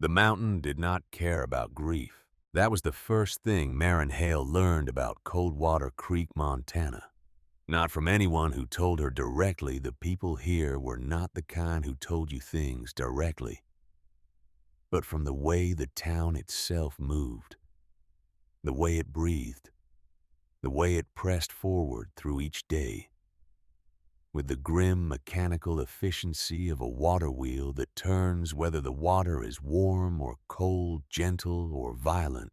The mountain did not care about grief. That was the first thing Maren Hale learned about Coldwater Creek, Montana. Not from anyone who told her directly. The people here were not the kind who told you things directly, but from the way the town itself moved, the way it breathed, the way it pressed forward through each day, with the grim mechanical efficiency of a water wheel that turns whether the water is warm or cold, gentle or violent.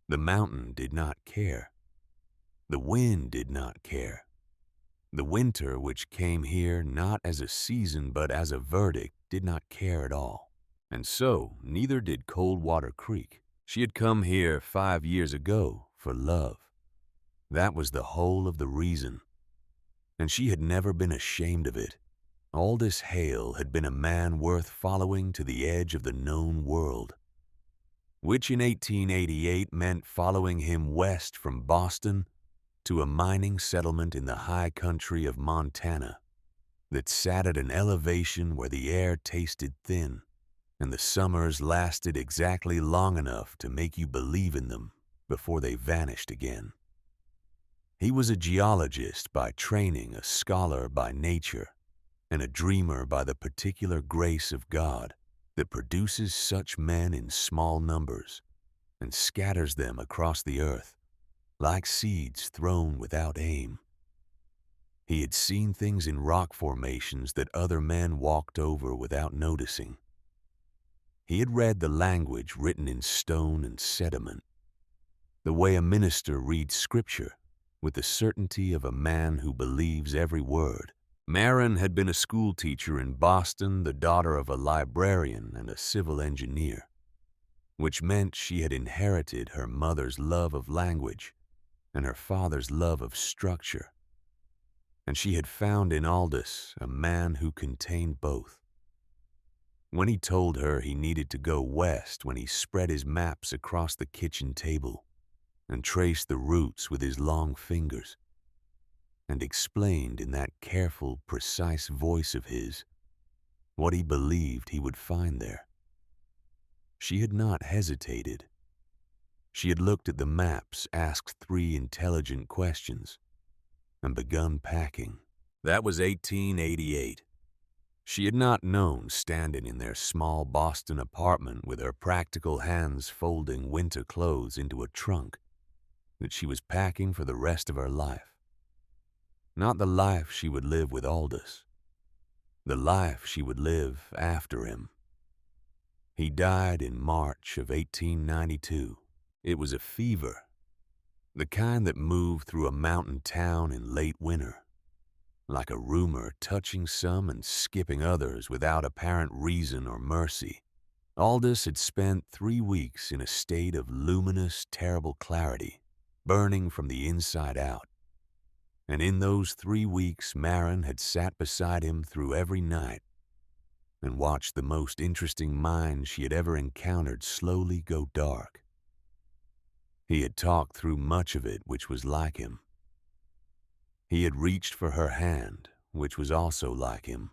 The mountain did not care. The wind did not care. The winter, which came here not as a season but as a verdict, did not care at all. And so, neither did Coldwater Creek. She had come here 5 years ago for love. That was the whole of the reason. And she had never been ashamed of it. Aldous Hale had been a man worth following to the edge of the known world, which in 1888 meant following him west from Boston to a mining settlement in the high country of Montana that sat at an elevation where the air tasted thin and the summers lasted exactly long enough to make you believe in them before they vanished again. He was a geologist by training, a scholar by nature, and a dreamer by the particular grace of God that produces such men in small numbers and scatters them across the earth like seeds thrown without aim. He had seen things in rock formations that other men walked over without noticing. He had read the language written in stone and sediment, the way a minister reads scripture with the certainty of a man who believes every word. Maren had been a school teacher in Boston, the daughter of a librarian and a civil engineer, which meant she had inherited her mother's love of language and her father's love of structure. And she had found in Aldous a man who contained both. When he told her he needed to go west, when he spread his maps across the kitchen table and traced the routes with his long fingers, and explained in that careful, precise voice of his what he believed he would find there, she had not hesitated. She had looked at the maps, asked 3 intelligent questions, and begun packing. That was 1888. She had not known, standing in their small Boston apartment with her practical hands folding winter clothes into a trunk, that she was packing for the rest of her life. Not the life she would live with Aldous, the life she would live after him. He died in March of 1892. It was a fever, the kind that moved through a mountain town in late winter, like a rumor touching some and skipping others without apparent reason or mercy. Aldous had spent 3 weeks in a state of luminous, terrible clarity, burning from the inside out. And in those 3 weeks, Maren had sat beside him through every night and watched the most interesting mind she had ever encountered slowly go dark. He had talked through much of it which was like him. He had reached for her hand, which was also like him.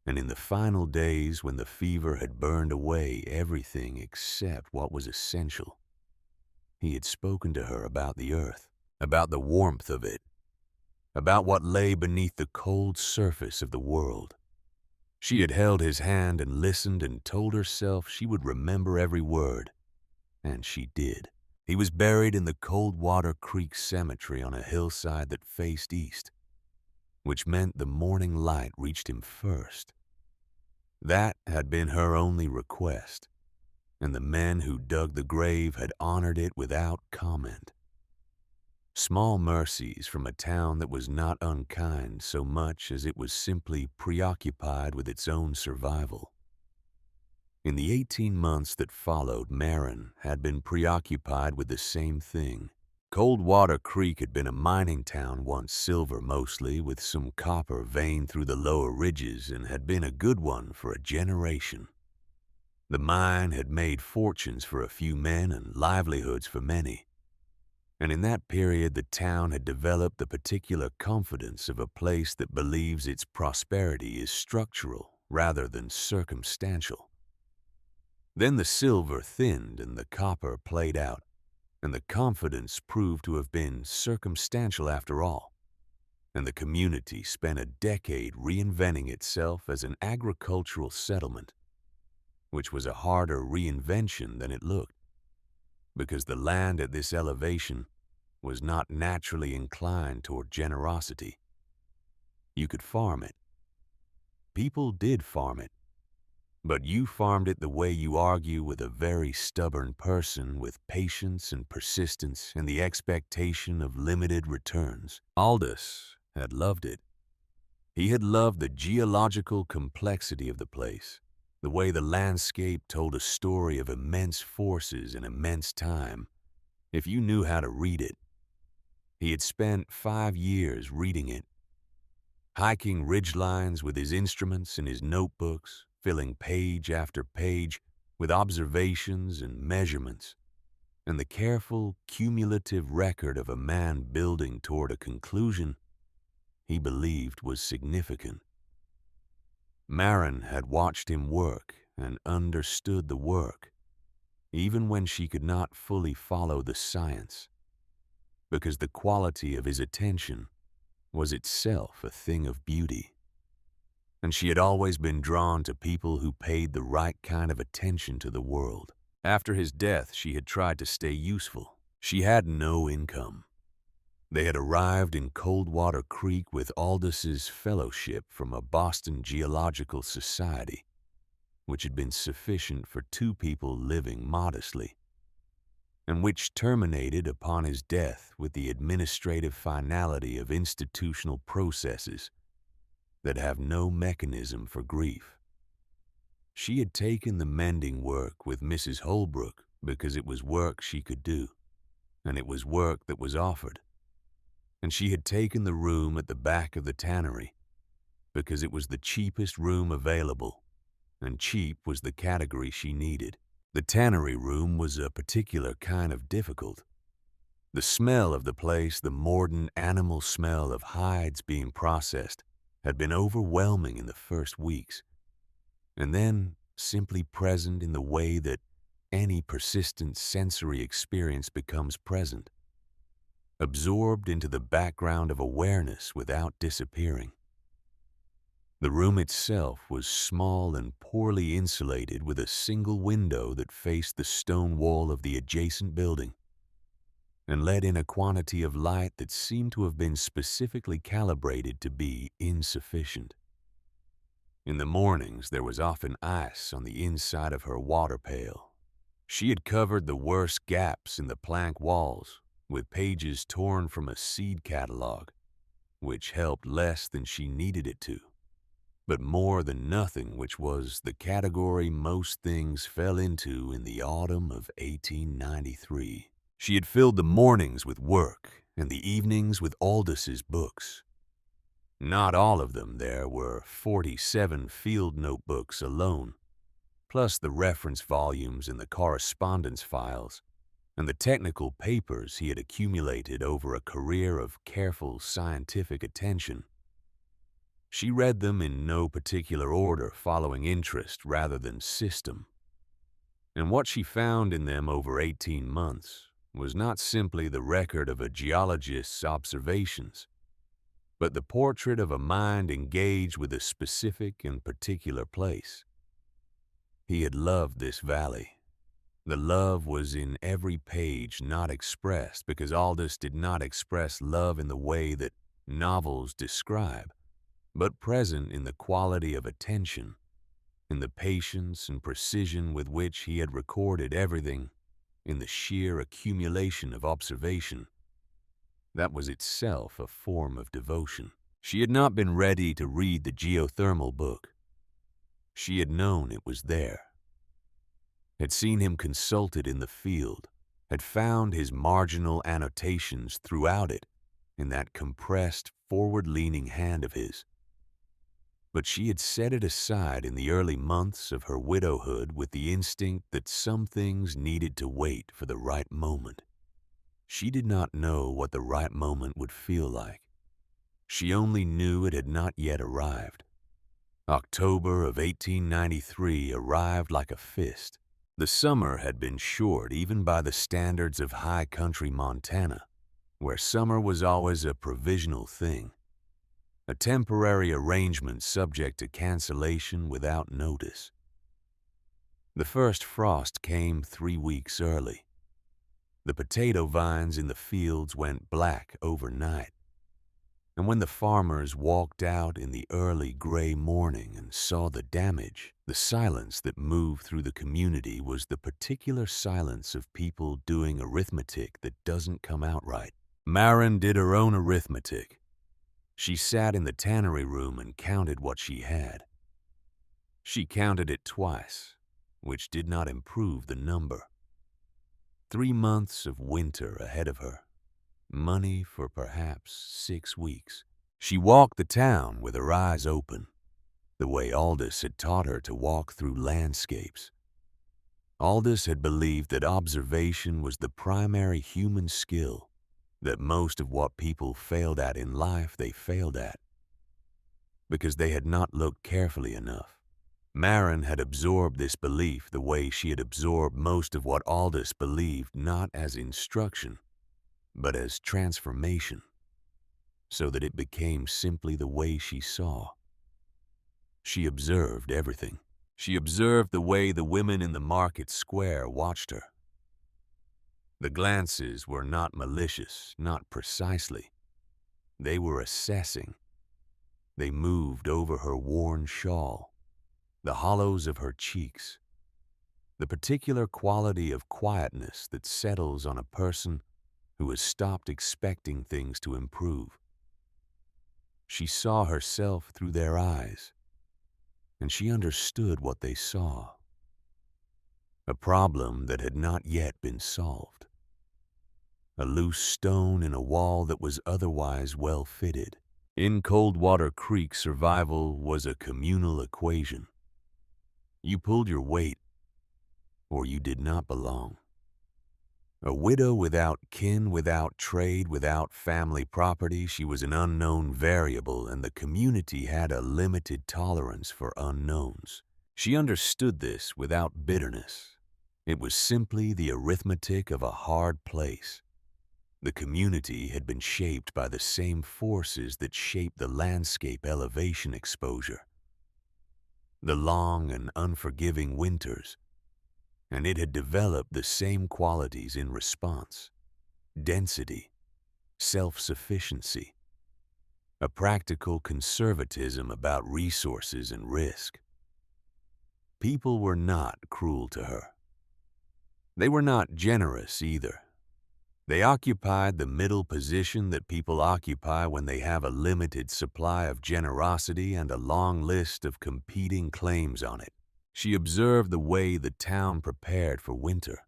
And in the final days, when the fever had burned away everything except what was essential, he had spoken to her about the earth, about the warmth of it, about what lay beneath the cold surface of the world. She had held his hand and listened and told herself she would remember every word, and she did. He was buried in the Coldwater Creek Cemetery on a hillside that faced east, which meant the morning light reached him first. That had been her only request, and the men who dug the grave had honored it without comment. Small mercies from a town that was not unkind so much as it was simply preoccupied with its own survival. In the 18 months that followed, Maren had been preoccupied with the same thing. Coldwater Creek had been a mining town, once silver mostly, with some copper veined through the lower ridges, and had been a good one for a generation. The mine had made fortunes for a few men and livelihoods for many. And in that period, the town had developed the particular confidence of a place that believes its prosperity is structural rather than circumstantial. Then the silver thinned and the copper played out, and the confidence proved to have been circumstantial after all, and the community spent a decade reinventing itself as an agricultural settlement, which was a harder reinvention than it looked, because the land at this elevation was not naturally inclined toward generosity. You could farm it. People did farm it. But you farmed it the way you argue with a very stubborn person with patience and persistence and the expectation of limited returns. Aldous had loved it. He had loved the geological complexity of the place, the way the landscape told a story of immense forces and immense time, if you knew how to read it. He had spent 5 years reading it, hiking ridgelines with his instruments and his notebooks, filling page after page with observations and measurements, and the careful, cumulative record of a man building toward a conclusion he believed was significant. Maren had watched him work and understood the work, even when she could not fully follow the science, because the quality of his attention was itself a thing of beauty. And she had always been drawn to people who paid the right kind of attention to the world. After his death, she had tried to stay useful. She had no income. They had arrived in Coldwater Creek with Aldous' fellowship from a Boston Geological Society, which had been sufficient for 2 people living modestly, and which terminated upon his death with the administrative finality of institutional processes that have no mechanism for grief. She had taken the mending work with Mrs. Holbrook because it was work she could do, and it was work that was offered. And she had taken the room at the back of the tannery because it was the cheapest room available, and cheap was the category she needed. The tannery room was a particular kind of difficult. The smell of the place, the mordant animal smell of hides being processed, had been overwhelming in the first weeks, and then simply present in the way that any persistent sensory experience becomes present, absorbed into the background of awareness without disappearing. The room itself was small and poorly insulated with a single window that faced the stone wall of the adjacent building and let in a quantity of light that seemed to have been specifically calibrated to be insufficient. In the mornings, there was often ice on the inside of her water pail. She had covered the worst gaps in the plank walls with pages torn from a seed catalog, which helped less than she needed it to, but more than nothing, which was the category most things fell into in the autumn of 1893. She had filled the mornings with work and the evenings with Aldous' books. Not all of them. There were 47 field notebooks alone, plus the reference volumes and the correspondence files, and the technical papers he had accumulated over a career of careful scientific attention. She read them in no particular order, following interest rather than system. And what she found in them over 18 months was not simply the record of a geologist's observations, but the portrait of a mind engaged with a specific and particular place. He had loved this valley. The love was in every page, not expressed, because Aldous did not express love in the way that novels describe, but present in the quality of attention, in the patience and precision with which he had recorded everything, in the sheer accumulation of observation. That was itself a form of devotion. She had not been ready to read the geothermal book. She had known it was there, had seen him consulted in the field, had found his marginal annotations throughout it in that compressed, forward-leaning hand of his. But she had set it aside in the early months of her widowhood with the instinct that some things needed to wait for the right moment. She did not know what the right moment would feel like. She only knew it had not yet arrived. October of 1893 arrived like a fist. The summer had been short even by the standards of high country Montana, where summer was always a provisional thing, a temporary arrangement subject to cancellation without notice. The first frost came 3 weeks early. The potato vines in the fields went black overnight. And when the farmers walked out in the early gray morning and saw the damage, the silence that moved through the community was the particular silence of people doing arithmetic that doesn't come out right. Maren did her own arithmetic. She sat in the tannery room and counted what she had. She counted it twice, which did not improve the number. 3 months of winter ahead of her. Money for perhaps 6 weeks. She walked the town with her eyes open, the way Aldous had taught her to walk through landscapes. Aldous had believed that observation was the primary human skill, that most of what people failed at in life they failed at, because they had not looked carefully enough. Maren had absorbed this belief the way she had absorbed most of what Aldous believed, not as instruction, but as transformation, so that it became simply the way she saw. She observed everything. She observed the way the women in the market square watched her. The glances were not malicious, not precisely. They were assessing. They moved over her worn shawl, the hollows of her cheeks, the particular quality of quietness that settles on a person who has stopped expecting things to improve. She saw herself through their eyes, and she understood what they saw. A problem that had not yet been solved. A loose stone in a wall that was otherwise well fitted. In Coldwater Creek, survival was a communal equation. You pulled your weight, or you did not belong. A widow without kin, without trade, without family property, she was an unknown variable, and the community had a limited tolerance for unknowns. She understood this without bitterness. It was simply the arithmetic of a hard place. The community had been shaped by the same forces that shaped the landscape elevation exposure. The long and unforgiving winters, and it had developed the same qualities in response: density, self-sufficiency, a practical conservatism about resources and risk. People were not cruel to her. They were not generous either. They occupied the middle position that people occupy when they have a limited supply of generosity and a long list of competing claims on it. She observed the way the town prepared for winter.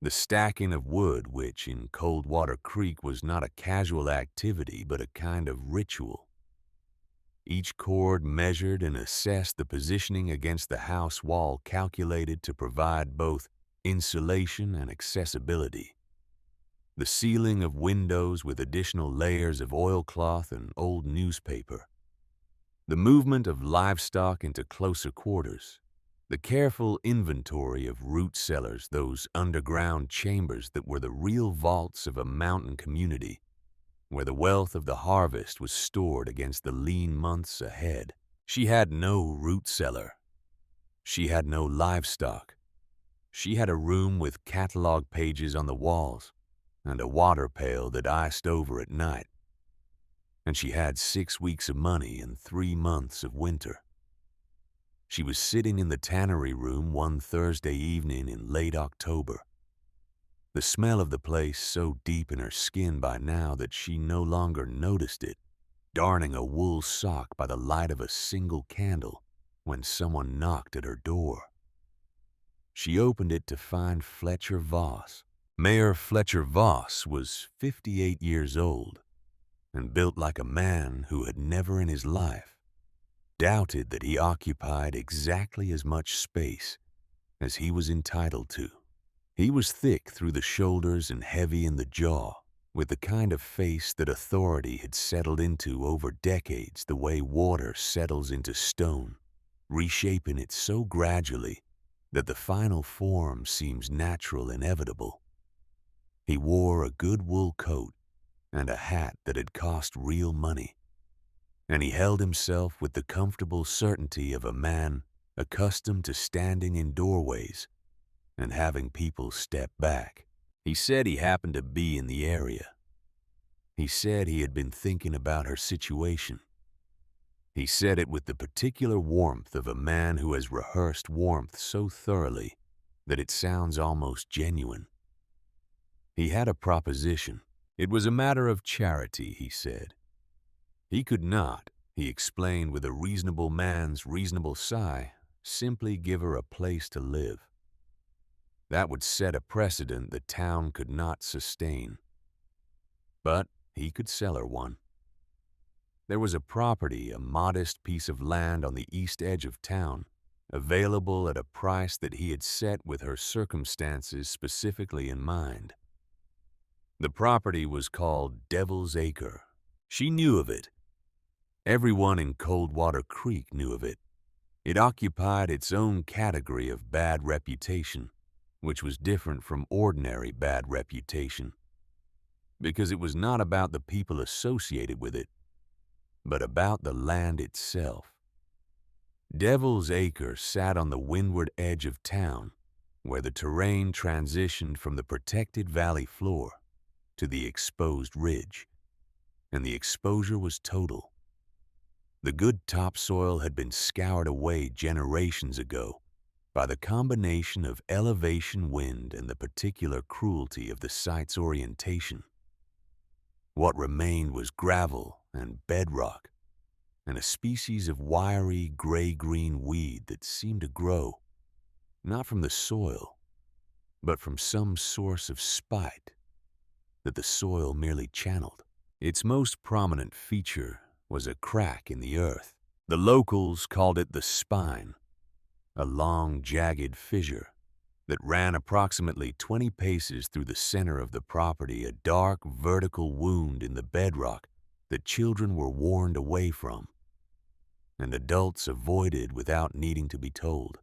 The stacking of wood, which in Coldwater Creek was not a casual activity but a kind of ritual. Each cord measured and assessed the positioning against the house wall, calculated to provide both insulation and accessibility. The sealing of windows with additional layers of oilcloth and old newspaper. The movement of livestock into closer quarters. The careful inventory of root cellars, those underground chambers that were the real vaults of a mountain community, where the wealth of the harvest was stored against the lean months ahead. She had no root cellar. She had no livestock. She had a room with catalog pages on the walls, and a water pail that iced over at night. And she had 6 weeks of money and 3 months of winter. She was sitting in the tannery room one Thursday evening in late October. The smell of the place so deep in her skin by now that she no longer noticed it, darning a wool sock by the light of a single candle when someone knocked at her door. She opened it to find Fletcher Voss. Mayor Fletcher Voss was 58 years old and built like a man who had never in his life doubted that he occupied exactly as much space as he was entitled to. He was thick through the shoulders and heavy in the jaw, with the kind of face that authority had settled into over decades the way water settles into stone, reshaping it so gradually that the final form seems natural, inevitable. He wore a good wool coat and a hat that had cost real money, and he held himself with the comfortable certainty of a man accustomed to standing in doorways and having people step back. He said he happened to be in the area. He said he had been thinking about her situation. He said it with the particular warmth of a man who has rehearsed warmth so thoroughly that it sounds almost genuine. He had a proposition. It was a matter of charity, he said. He could not, he explained with a reasonable man's reasonable sigh, simply give her a place to live. That would set a precedent the town could not sustain. But he could sell her one. There was a property, a modest piece of land on the east edge of town, available at a price that he had set with her circumstances specifically in mind. The property was called Devil's Acre. She knew of it. Everyone in Coldwater Creek knew of it. It occupied its own category of bad reputation, which was different from ordinary bad reputation, because it was not about the people associated with it, but about the land itself. Devil's Acre sat on the windward edge of town, where the terrain transitioned from the protected valley floor to the exposed ridge, and the exposure was total. The good topsoil had been scoured away generations ago by the combination of elevation, wind, and the particular cruelty of the site's orientation. What remained was gravel and bedrock, and a species of wiry gray-green weed that seemed to grow, not from the soil, but from some source of spite that the soil merely channeled. Its most prominent feature was a crack in the earth. The locals called it the spine, a long, jagged fissure that ran approximately 20 paces through the center of the property, a dark, vertical wound in the bedrock that children were warned away from, and adults avoided without needing to be told.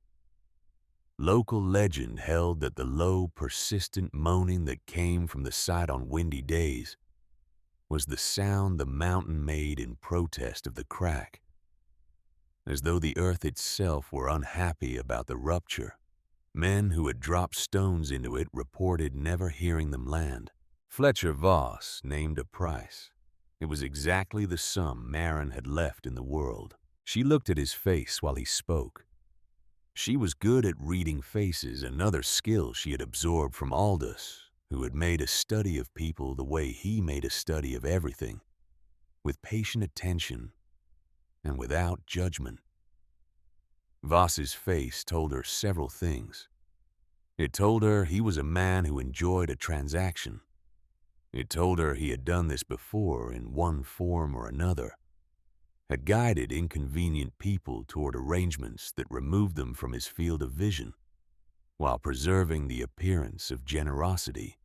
Local legend held that the low, persistent moaning that came from the site on windy days was the sound the mountain made in protest of the crack, as though the earth itself were unhappy about the rupture. Men who had dropped stones into it reported never hearing them land. Fletcher Voss named a price. It was exactly the sum Maren had left in the world. She looked at his face while he spoke. She was good at reading faces, another skill she had absorbed from Aldous, who had made a study of people the way he made a study of everything, with patient attention and without judgment. Voss's face told her several things. It told her he was a man who enjoyed a transaction. It told her he had done this before in one form or another, had guided inconvenient people toward arrangements that removed them from his field of vision, while preserving the appearance of generosity.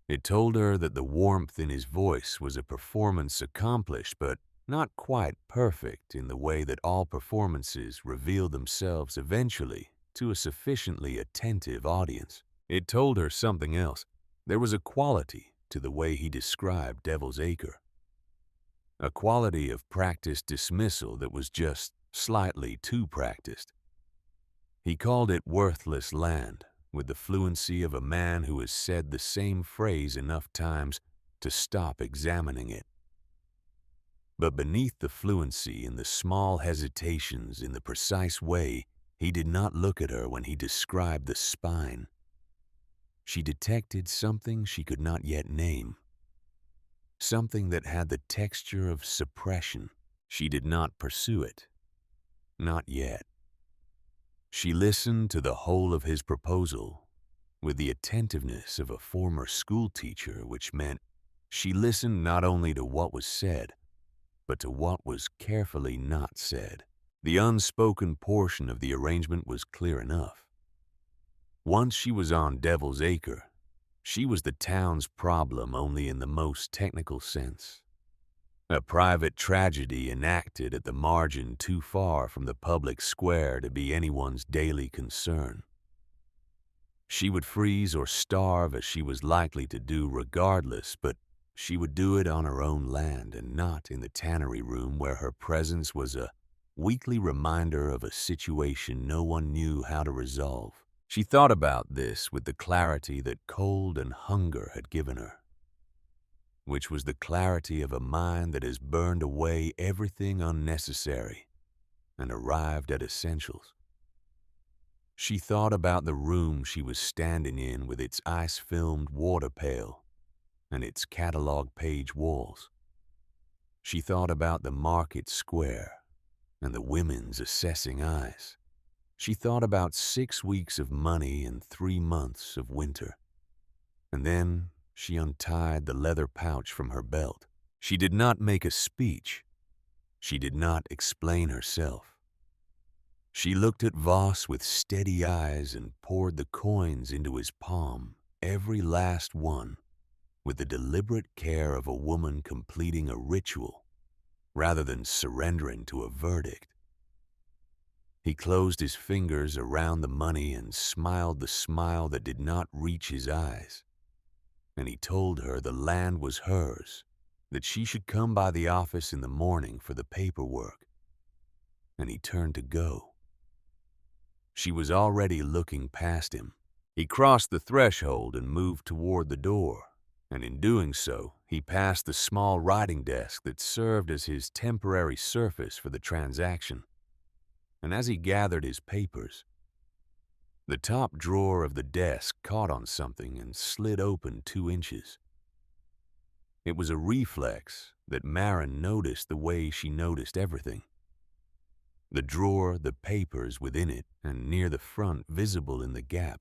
It told her that the warmth in his voice was a performance accomplished but not quite perfect in the way that all performances reveal themselves eventually to a sufficiently attentive audience. It told her something else. There was a quality to the way he described Devil's Acre, a quality of practiced dismissal that was just slightly too practiced. He called it worthless land, with the fluency of a man who has said the same phrase enough times to stop examining it. But beneath the fluency and the small hesitations in the precise way he did not look at her when he described the spine, she detected something she could not yet name, something that had the texture of suppression. She did not pursue it, not yet. She listened to the whole of his proposal with the attentiveness of a former schoolteacher, which meant she listened not only to what was said, but to what was carefully not said. The unspoken portion of the arrangement was clear enough. Once she was on Devil's Acre, she was the town's problem only in the most technical sense. a private tragedy enacted at the margin too far from the public square to be anyone's daily concern. She would freeze or starve as she was likely to do regardless, but she would do it on her own land and not in the tannery room where her presence was a weekly reminder of a situation no one knew how to resolve. She thought about this with the clarity that cold and hunger had given her, which was the clarity of a mind that has burned away everything unnecessary and arrived at essentials. She thought about the room she was standing in with its ice-filmed water pail and its catalog page walls. She thought about the market square and the women's assessing eyes. She thought about 6 weeks of money and 3 months of winter. And then she untied the leather pouch from her belt. She did not make a speech. She did not explain herself. She looked at Voss with steady eyes and poured the coins into his palm, every last one, with the deliberate care of a woman completing a ritual rather than surrendering to a verdict. He closed his fingers around the money and smiled the smile that did not reach his eyes. And he told her the land was hers, that she should come by the office in the morning for the paperwork. And he turned to go. She was already looking past him. He crossed the threshold and moved toward the door, and in doing so, he passed the small writing desk that served as his temporary surface for the transaction. And as he gathered his papers, the top drawer of the desk caught on something and slid open 2 inches. It was a reflex that Maren noticed the way she noticed everything. The drawer, the papers within it, and near the front visible in the gap,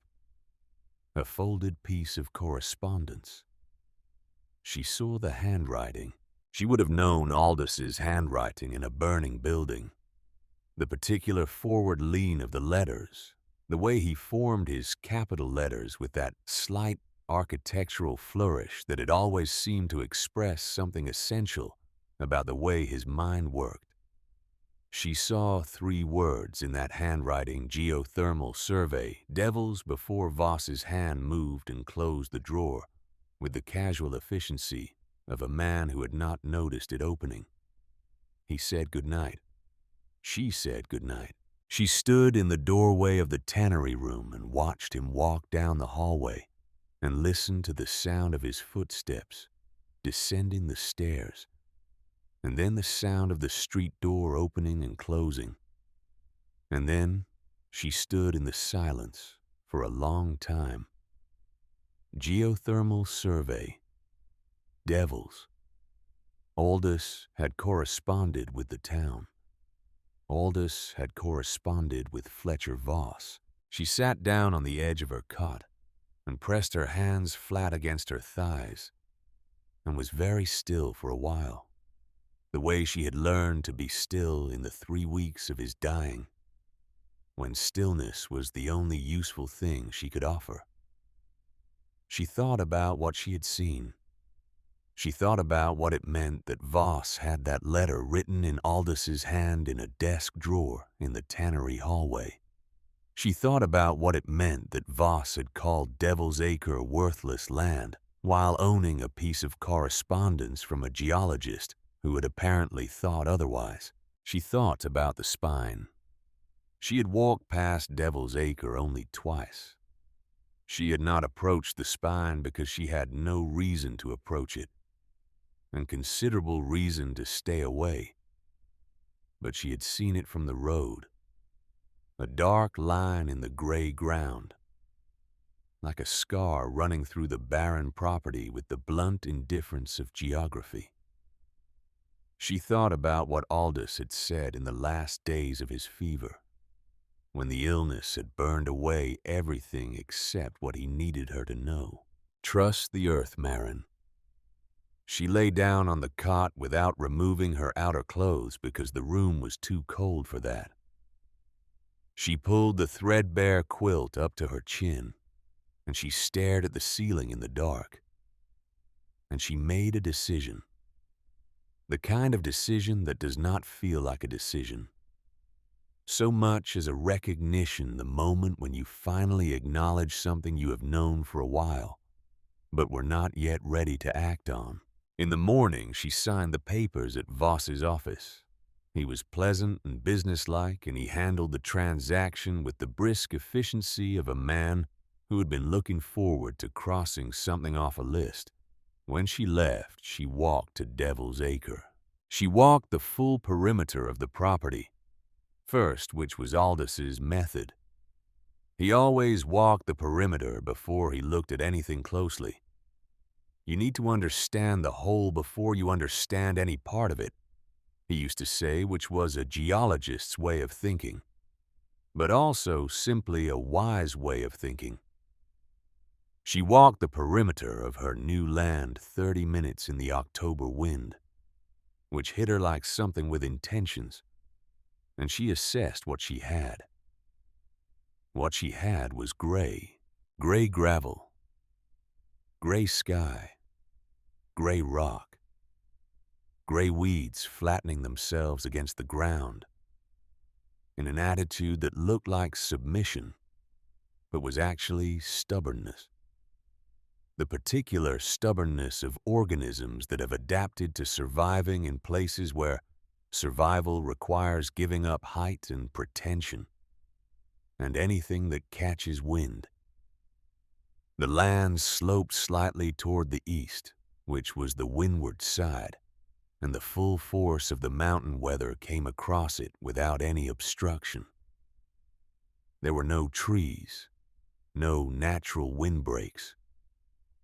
a folded piece of correspondence. She saw the handwriting. She would have known Aldous' handwriting in a burning building. The particular forward lean of the letters, the way he formed his capital letters with that slight architectural flourish that had always seemed to express something essential about the way his mind worked. She saw 3 words in that handwriting: geothermal survey, devils, before Voss's hand moved and closed the drawer with the casual efficiency of a man who had not noticed it opening. He said goodnight. She said goodnight. She stood in the doorway of the tannery room and watched him walk down the hallway and listened to the sound of his footsteps descending the stairs, and then the sound of the street door opening and closing. And then she stood in the silence for a long time. Geothermal survey. Devils. Aldous had corresponded with the town. Aldous had corresponded with Fletcher Voss. She sat down on the edge of her cot and pressed her hands flat against her thighs and was very still for a while, the way she had learned to be still in the 3 weeks of his dying, when stillness was the only useful thing she could offer. She thought about what she had seen. She thought about what it meant that Voss had that letter written in Aldous' hand in a desk drawer in the tannery hallway. She thought about what it meant that Voss had called Devil's Acre worthless land while owning a piece of correspondence from a geologist who had apparently thought otherwise. She thought about the spine. She had walked past Devil's Acre only twice. She had not approached the spine because she had no reason to approach it, and considerable reason to stay away. But she had seen it from the road, a dark line in the gray ground, like a scar running through the barren property with the blunt indifference of geography. She thought about what Aldous had said in the last days of his fever, when the illness had burned away everything except what he needed her to know. Trust the earth, Maren. She lay down on the cot without removing her outer clothes because the room was too cold for that. She pulled the threadbare quilt up to her chin, and she stared at the ceiling in the dark. And she made a decision. The kind of decision that does not feel like a decision, so much as a recognition the moment when you finally acknowledge something you have known for a while, but were not yet ready to act on. In the morning, she signed the papers at Voss's office. He was pleasant and businesslike, and he handled the transaction with the brisk efficiency of a man who had been looking forward to crossing something off a list. When she left, she walked to Devil's Acre. She walked the full perimeter of the property, first, which was Aldous' method. He always walked the perimeter before he looked at anything closely. You need to understand the whole before you understand any part of it, he used to say, which was a geologist's way of thinking, but also simply a wise way of thinking. She walked the perimeter of her new land 30 minutes in the October wind, which hit her like something with intentions, and she assessed what she had. What she had was gray gravel, gray sky, gray rock, gray weeds flattening themselves against the ground in an attitude that looked like submission, but was actually stubbornness. The particular stubbornness of organisms that have adapted to surviving in places where survival requires giving up height and pretension, and anything that catches wind. The land sloped slightly toward the east, which was the windward side, and the full force of the mountain weather came across it without any obstruction. There were no trees, no natural windbreaks,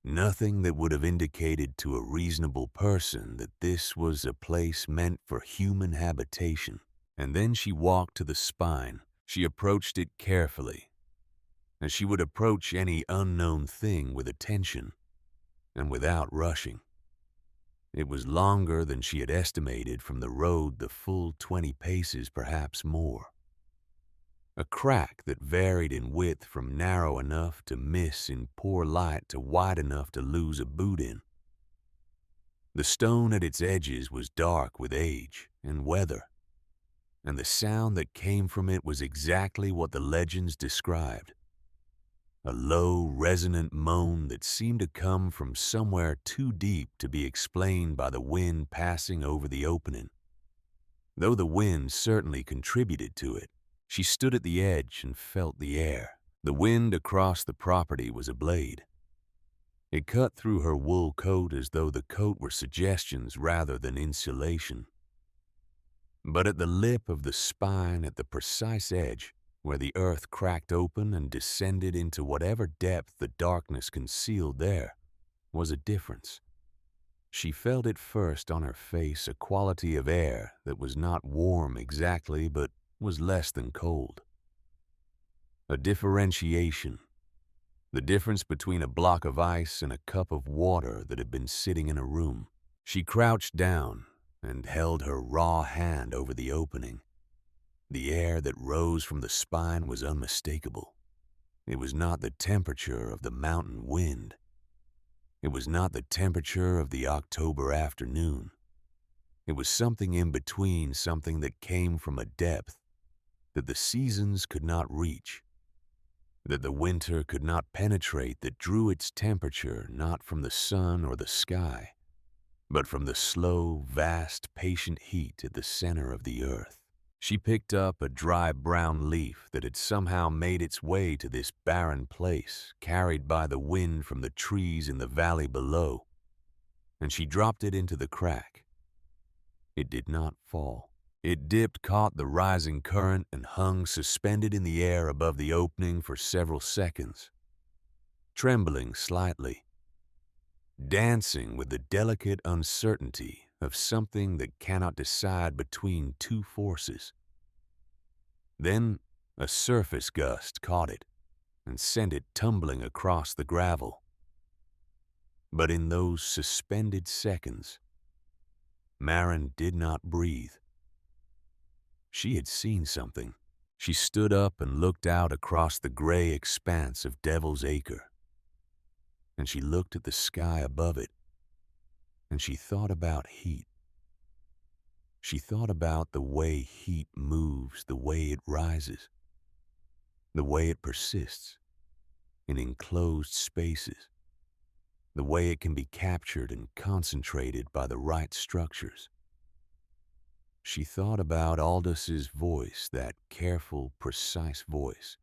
nothing that would have indicated to a reasonable person that this was a place meant for human habitation. And then she walked to the spine. She approached it carefully, as she would approach any unknown thing with attention and without rushing. It was longer than she had estimated from the road, the full 20 paces, perhaps more. A crack that varied in width from narrow enough to miss in poor light to wide enough to lose a boot in. The stone at its edges was dark with age and weather, and the sound that came from it was exactly what the legends described. A low, resonant moan that seemed to come from somewhere too deep to be explained by the wind passing over the opening. Though the wind certainly contributed to it, she stood at the edge and felt the air. The wind across the property was a blade. It cut through her wool coat as though the coat were suggestions rather than insulation. But at the lip of the spine, at the precise edge, where the earth cracked open and descended into whatever depth the darkness concealed there, was a difference. She felt it first on her face, a quality of air that was not warm exactly, but was less than cold. A differentiation. The difference between a block of ice and a cup of water that had been sitting in a room. She crouched down and held her raw hand over the opening. The air that rose from the spine was unmistakable. It was not the temperature of the mountain wind. It was not the temperature of the October afternoon. It was something in between, something that came from a depth that the seasons could not reach, that the winter could not penetrate, that drew its temperature not from the sun or the sky, but from the slow, vast, patient heat at the center of the earth. She picked up a dry brown leaf that had somehow made its way to this barren place, carried by the wind from the trees in the valley below, and she dropped it into the crack. It did not fall. It dipped, caught the rising current, and hung suspended in the air above the opening for several seconds, trembling slightly, dancing with the delicate uncertainty of something that cannot decide between two forces. Then a surface gust caught it and sent it tumbling across the gravel. But in those suspended seconds, Maren did not breathe. She had seen something. She stood up and looked out across the gray expanse of Devil's Acre. And she looked at the sky above it, and she thought about heat. She thought about the way heat moves, the way it rises, the way it persists in enclosed spaces, the way it can be captured and concentrated by the right structures. She thought about Aldous' voice, that careful, precise voice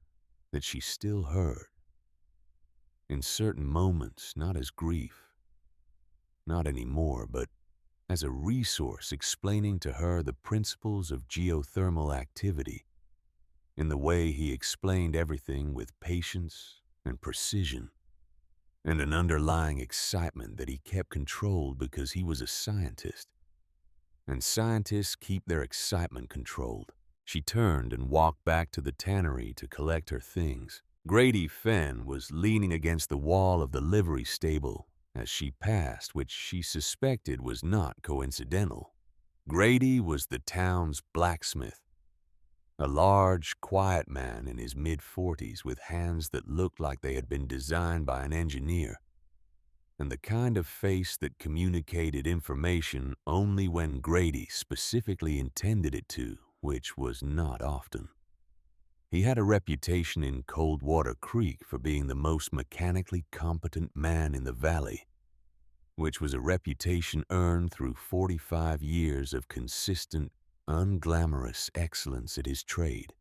that she still heard in certain moments, not as grief, not anymore, but as a resource explaining to her the principles of geothermal activity in the way he explained everything with patience and precision, and an underlying excitement that he kept controlled because he was a scientist, and scientists keep their excitement controlled. She turned and walked back to the tannery to collect her things. Grady Fenn was leaning against the wall of the livery stable as she passed, which she suspected was not coincidental. Grady was the town's blacksmith, a large, quiet man in his mid-40s with hands that looked like they had been designed by an engineer, and the kind of face that communicated information only when Grady specifically intended it to, which was not often. He had a reputation in Coldwater Creek for being the most mechanically competent man in the valley, which was a reputation earned through 45 years of consistent, unglamorous excellence at his trade.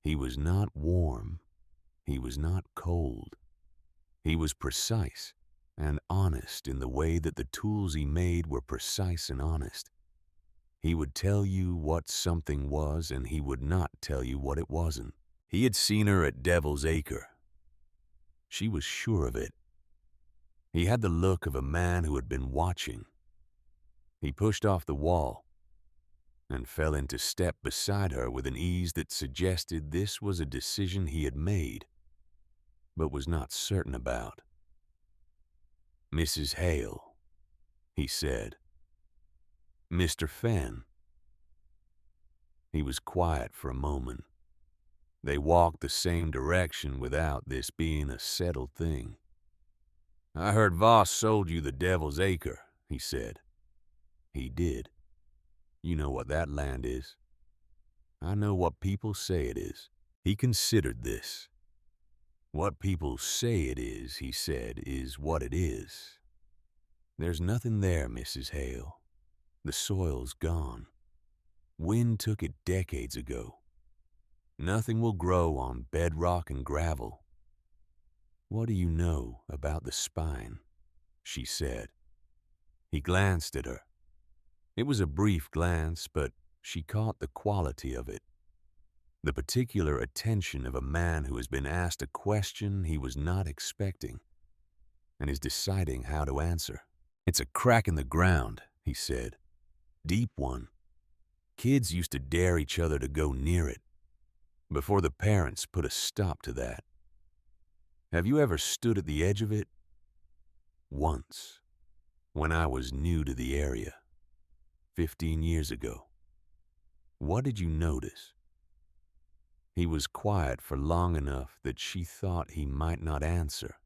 He was not warm. He was not cold. He was precise and honest in the way that the tools he made were precise and honest. He would tell you what something was, and he would not tell you what it wasn't. He had seen her at Devil's Acre. She was sure of it. He had the look of a man who had been watching. He pushed off the wall and fell into step beside her with an ease that suggested this was a decision he had made, but was not certain about. "Mrs. Hale," he said. "Mr. Fenn." He was quiet for a moment. They walked the same direction without this being a settled thing. "I heard Voss sold you the Devil's Acre," he said. "He did. You know what that land is." "I know what people say it is." He considered this. "What people say it is," he said, "is what it is. There's nothing there, Mrs. Hale. The soil's gone. Wind took it decades ago. Nothing will grow on bedrock and gravel. What do you know about the spine?" she said. He glanced at her. It was a brief glance, but she caught the quality of it. The particular attention of a man who has been asked a question he was not expecting and is deciding how to answer. "It's a crack in the ground," he said. "Deep one. Kids used to dare each other to go near it, before the parents put a stop to that. Have you ever stood at the edge of it?" "Once, when I was new to the area, 15 years ago." "What did you notice?" He was quiet for long enough that she thought he might not answer.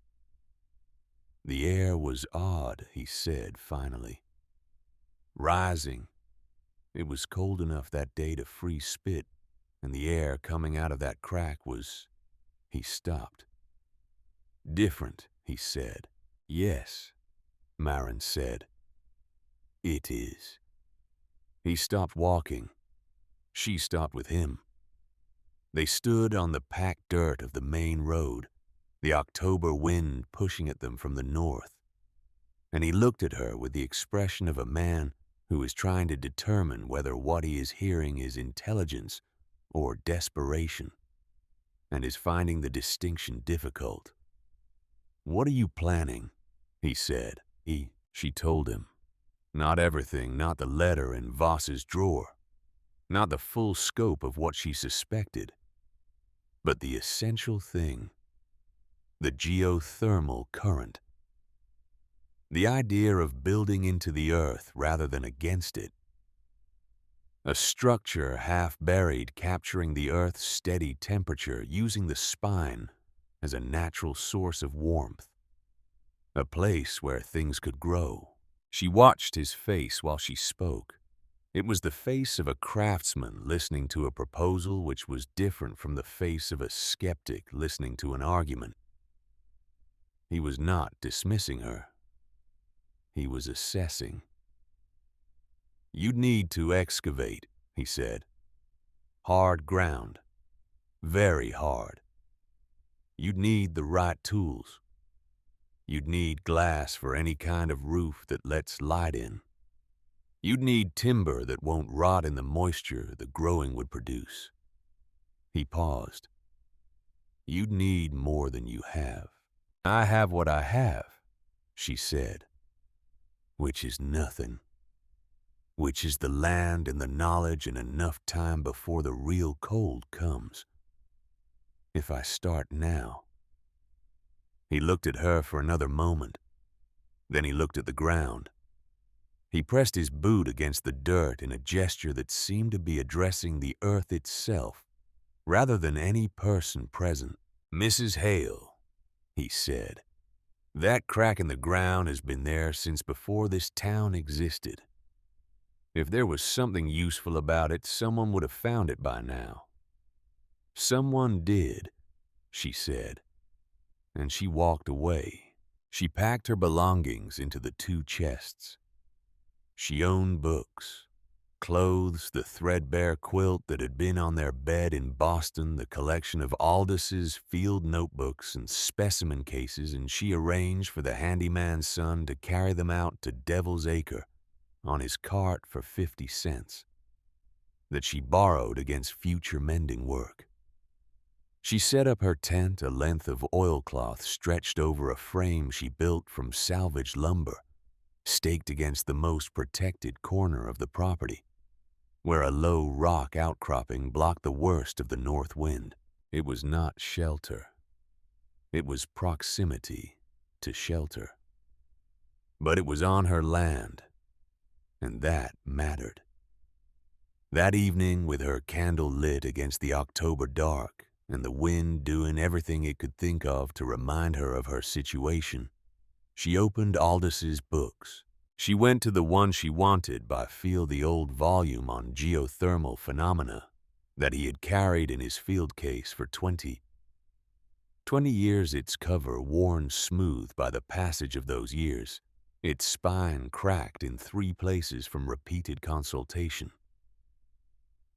"The air was odd," he said finally. "Rising. It was cold enough that day to freeze spit, and the air coming out of that crack was—" He stopped. "Different," he said. "Yes," Marin said. "It is." He stopped walking. She stopped with him. They stood on the packed dirt of the main road, the October wind pushing at them from the north, and he looked at her with the expression of a man who is trying to determine whether what he is hearing is intelligence or desperation, and is finding the distinction difficult. "What are you planning?" he said. She told him. Not everything, not the letter in Voss's drawer, not the full scope of what she suspected, but the essential thing, the geothermal current. The idea of building into the earth rather than against it. A structure half buried capturing the earth's steady temperature using the spine as a natural source of warmth. A place where things could grow. She watched his face while she spoke, It was the face of a craftsman listening to a proposal which was different from the face of a skeptic listening to an argument. He was not dismissing her. He was assessing. "You'd need to excavate," he said. "Hard ground. Very hard. You'd need the right tools. You'd need glass for any kind of roof that lets light in. You'd need timber that won't rot in the moisture the growing would produce." He paused. "You'd need more than you have." "I have what I have," she said, "which is nothing. Which is the land and the knowledge and enough time before the real cold comes. If I start now." He looked at her for another moment. Then he looked at the ground. He pressed his boot against the dirt in a gesture that seemed to be addressing the earth itself, rather than any person present. "Mrs. Hale," he said, "that crack in the ground has been there since before this town existed. If there was something useful about it, someone would have found it by now." "Someone did," she said, and she walked away. She packed her belongings into the 2 chests. She owned books, clothes, the threadbare quilt that had been on their bed in Boston, the collection of Aldous' field notebooks and specimen cases, and she arranged for the handyman's son to carry them out to Devil's Acre on his cart for 50 cents, that she borrowed against future mending work. She set up her tent, a length of oilcloth stretched over a frame she built from salvaged lumber, staked against the most protected corner of the property, where a low rock outcropping blocked the worst of the north wind. It was not shelter. It was proximity to shelter. But it was on her land, and that mattered. That evening, with her candle lit against the October dark, and the wind doing everything it could think of to remind her of her situation, she opened Aldous' books. She went to the one she wanted by feel the old volume on geothermal phenomena that he had carried in his field case for 20 years, its cover worn smooth by the passage of those years, its spine cracked in 3 places from repeated consultation.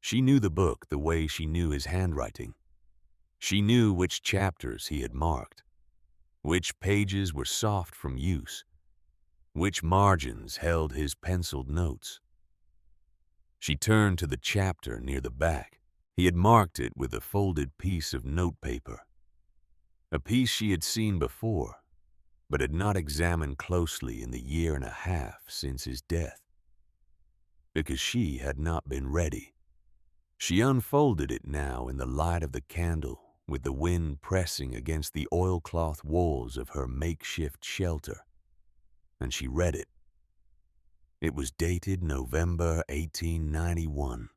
She knew the book the way she knew his handwriting. She knew which chapters he had marked, which pages were soft from use, which margins held his penciled notes. She turned to the chapter near the back. He had marked it with a folded piece of notepaper, a piece she had seen before, but had not examined closely in the 1.5 years since his death, because she had not been ready. She unfolded it now in the light of the candle, with the wind pressing against the oilcloth walls of her makeshift shelter, and she read it. It was dated November 1891,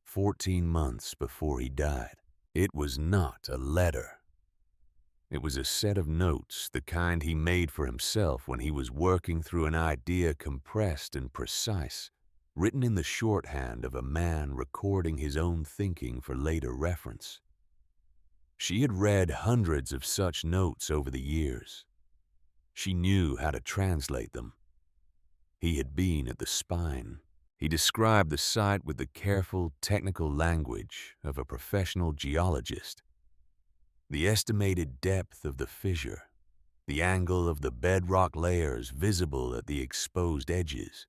14 months before he died. It was not a letter. It was a set of notes, the kind he made for himself when he was working through an idea compressed and precise, written in the shorthand of a man recording his own thinking for later reference. She had read hundreds of such notes over the years. She knew how to translate them. He had been at the spine. He described the site with the careful, technical language of a professional geologist. The estimated depth of the fissure, the angle of the bedrock layers visible at the exposed edges,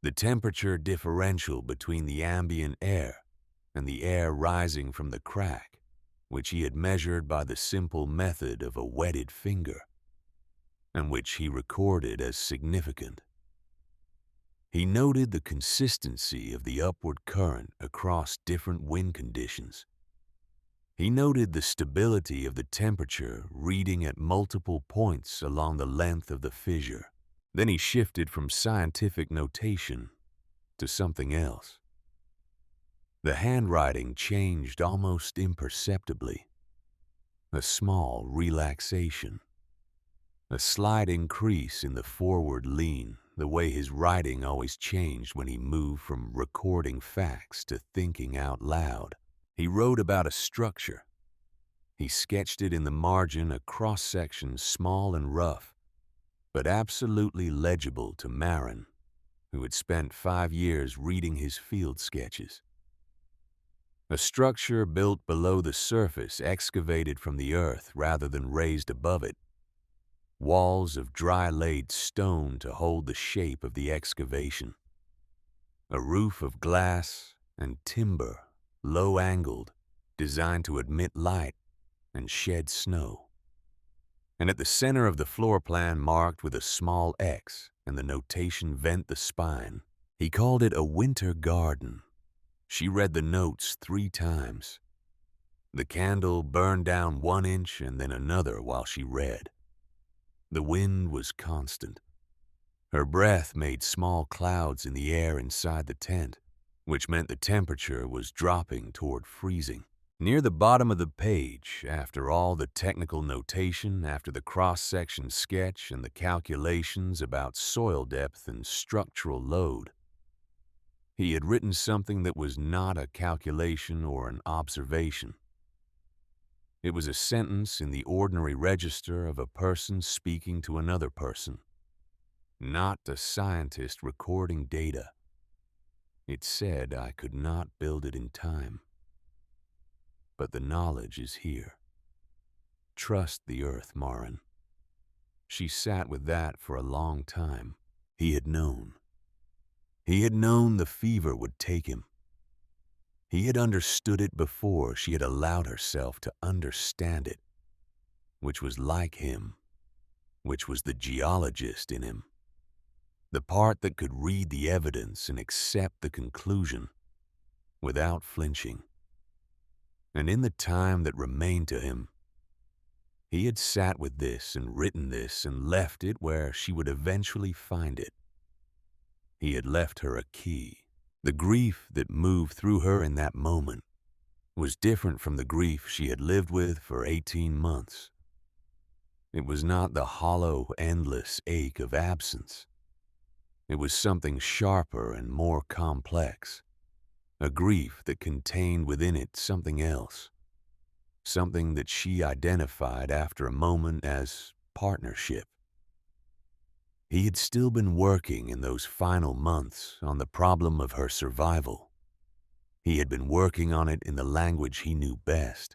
the temperature differential between the ambient air and the air rising from the crack, which he had measured by the simple method of a wetted finger, and which he recorded as significant. He noted the consistency of the upward current across different wind conditions. He noted the stability of the temperature reading at multiple points along the length of the fissure. Then he shifted from scientific notation to something else. The handwriting changed almost imperceptibly. A small relaxation, a slight increase in the forward lean the way his writing always changed when he moved from recording facts to thinking out loud. He wrote about a structure. He sketched it in the margin, a cross-section small and rough, but absolutely legible to Marin, who had spent 5 years reading his field sketches. A structure built below the surface, excavated from the earth rather than raised above it. Walls of dry-laid stone to hold the shape of the excavation. A roof of glass and timber, low-angled, designed to admit light and shed snow. And at the center of the floor plan, marked with a small X and the notation "Vent the spine," he called it a winter garden. She read the notes 3 times. The candle burned down 1 inch and then another while she read. The wind was constant. Her breath made small clouds in the air inside the tent, which meant the temperature was dropping toward freezing. Near the bottom of the page, after all the technical notation, after the cross-section sketch and the calculations about soil depth and structural load, he had written something that was not a calculation or an observation. It was a sentence in the ordinary register of a person speaking to another person, not a scientist recording data. It said I could not build it in time. But the knowledge is here. Trust the earth, Marin. She sat with that for a long time. He had known. He had known the fever would take him. He had understood it before she had allowed herself to understand it, which was like him, which was the geologist in him, the part that could read the evidence and accept the conclusion without flinching. And in the time that remained to him, he had sat with this and written this and left it where she would eventually find it. He had left her a key. The grief that moved through her in that moment was different from the grief she had lived with for 18 months. It was not the hollow, endless ache of absence. It was something sharper and more complex, a grief that contained within it something else, something that she identified after a moment as partnership. He had still been working in those final months on the problem of her survival. He had been working on it in the language he knew best,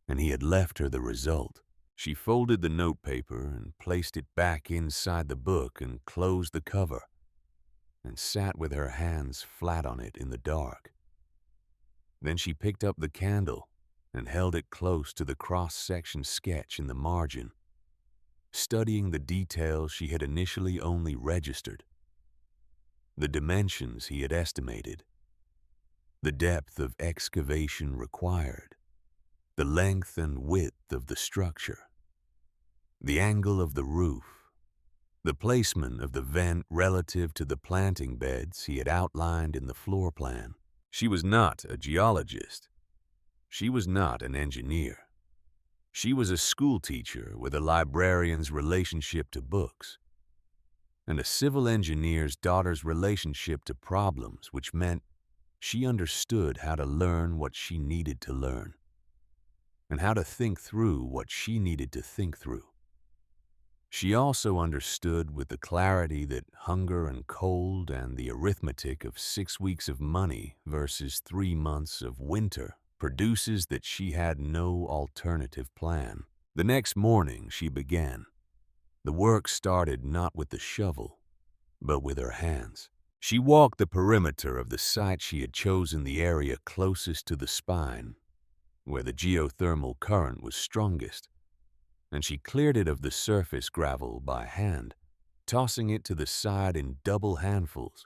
and he had left her the result. She folded the notepaper and placed it back inside the book and closed the cover, and sat with her hands flat on it in the dark. Then she picked up the candle and held it close to the cross-section sketch in the margin, studying the details she had initially only registered, the dimensions he had estimated, the depth of excavation required, the length and width of the structure, the angle of the roof, the placement of the vent relative to the planting beds he had outlined in the floor plan. She was not a geologist. She was not an engineer. She was a school teacher with a librarian's relationship to books, and a civil engineer's daughter's relationship to problems, which meant she understood how to learn what she needed to learn, and how to think through what she needed to think through. She also understood with the clarity that hunger and cold and the arithmetic of 6 weeks of money versus 3 months of winter produces that she had no alternative plan. The next morning she began. The work started not with the shovel, but with her hands. She walked the perimeter of the site she had chosen, the area closest to the spine, where the geothermal current was strongest, and she cleared it of the surface gravel by hand, tossing it to the side in double handfuls,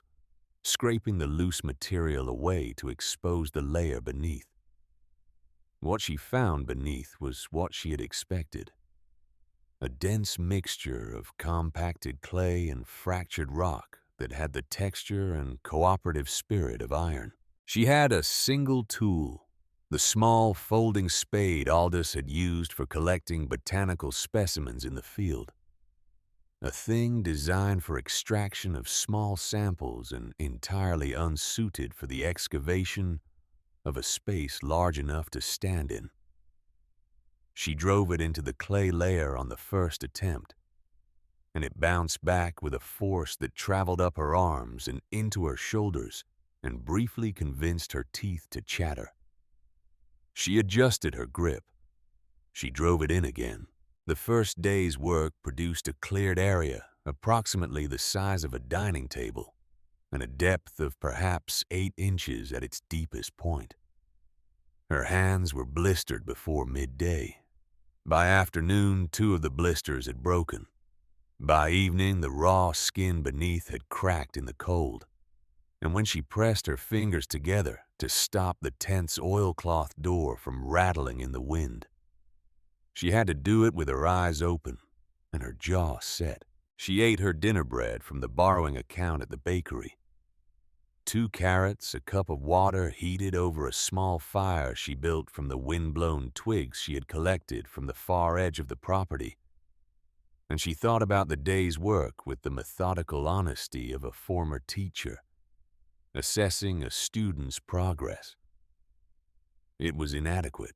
scraping the loose material away to expose the layer beneath. What she found beneath was what she had expected. A dense mixture of compacted clay and fractured rock that had the texture and cooperative spirit of iron. She had a single tool, the small folding spade Aldous had used for collecting botanical specimens in the field. a thing designed for extraction of small samples and entirely unsuited for the excavation of a space large enough to stand in. She drove it into the clay layer on the first attempt, and it bounced back with a force that traveled up her arms and into her shoulders and briefly convinced her teeth to chatter. She adjusted her grip. She drove it in again. The first day's work produced a cleared area approximately the size of a dining table and a depth of perhaps 8 inches at its deepest point. Her hands were blistered before midday. By afternoon, 2 of the blisters had broken. By evening, the raw skin beneath had cracked in the cold, and when she pressed her fingers together to stop the tense oilcloth door from rattling in the wind, she had to do it with her eyes open and her jaw set. She ate her dinner bread from the borrowing account at the bakery. 2 carrots, a cup of water heated over a small fire she built from the wind-blown twigs she had collected from the far edge of the property, and she thought about the day's work with the methodical honesty of a former teacher, assessing a student's progress. It was inadequate.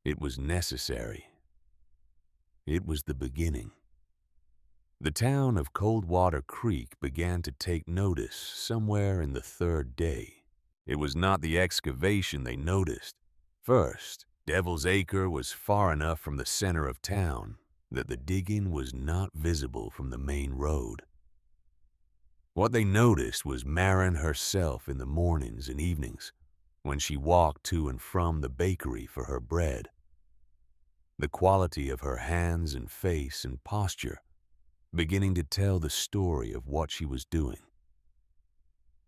It was necessary. It was the beginning. The town of Coldwater Creek began to take notice somewhere in the 3rd day. It was not the excavation they noticed. First, Devil's Acre was far enough from the center of town that the digging was not visible from the main road. What they noticed was Marin herself in the mornings and evenings when she walked to and from the bakery for her bread. The quality of her hands and face and posture beginning to tell the story of what she was doing.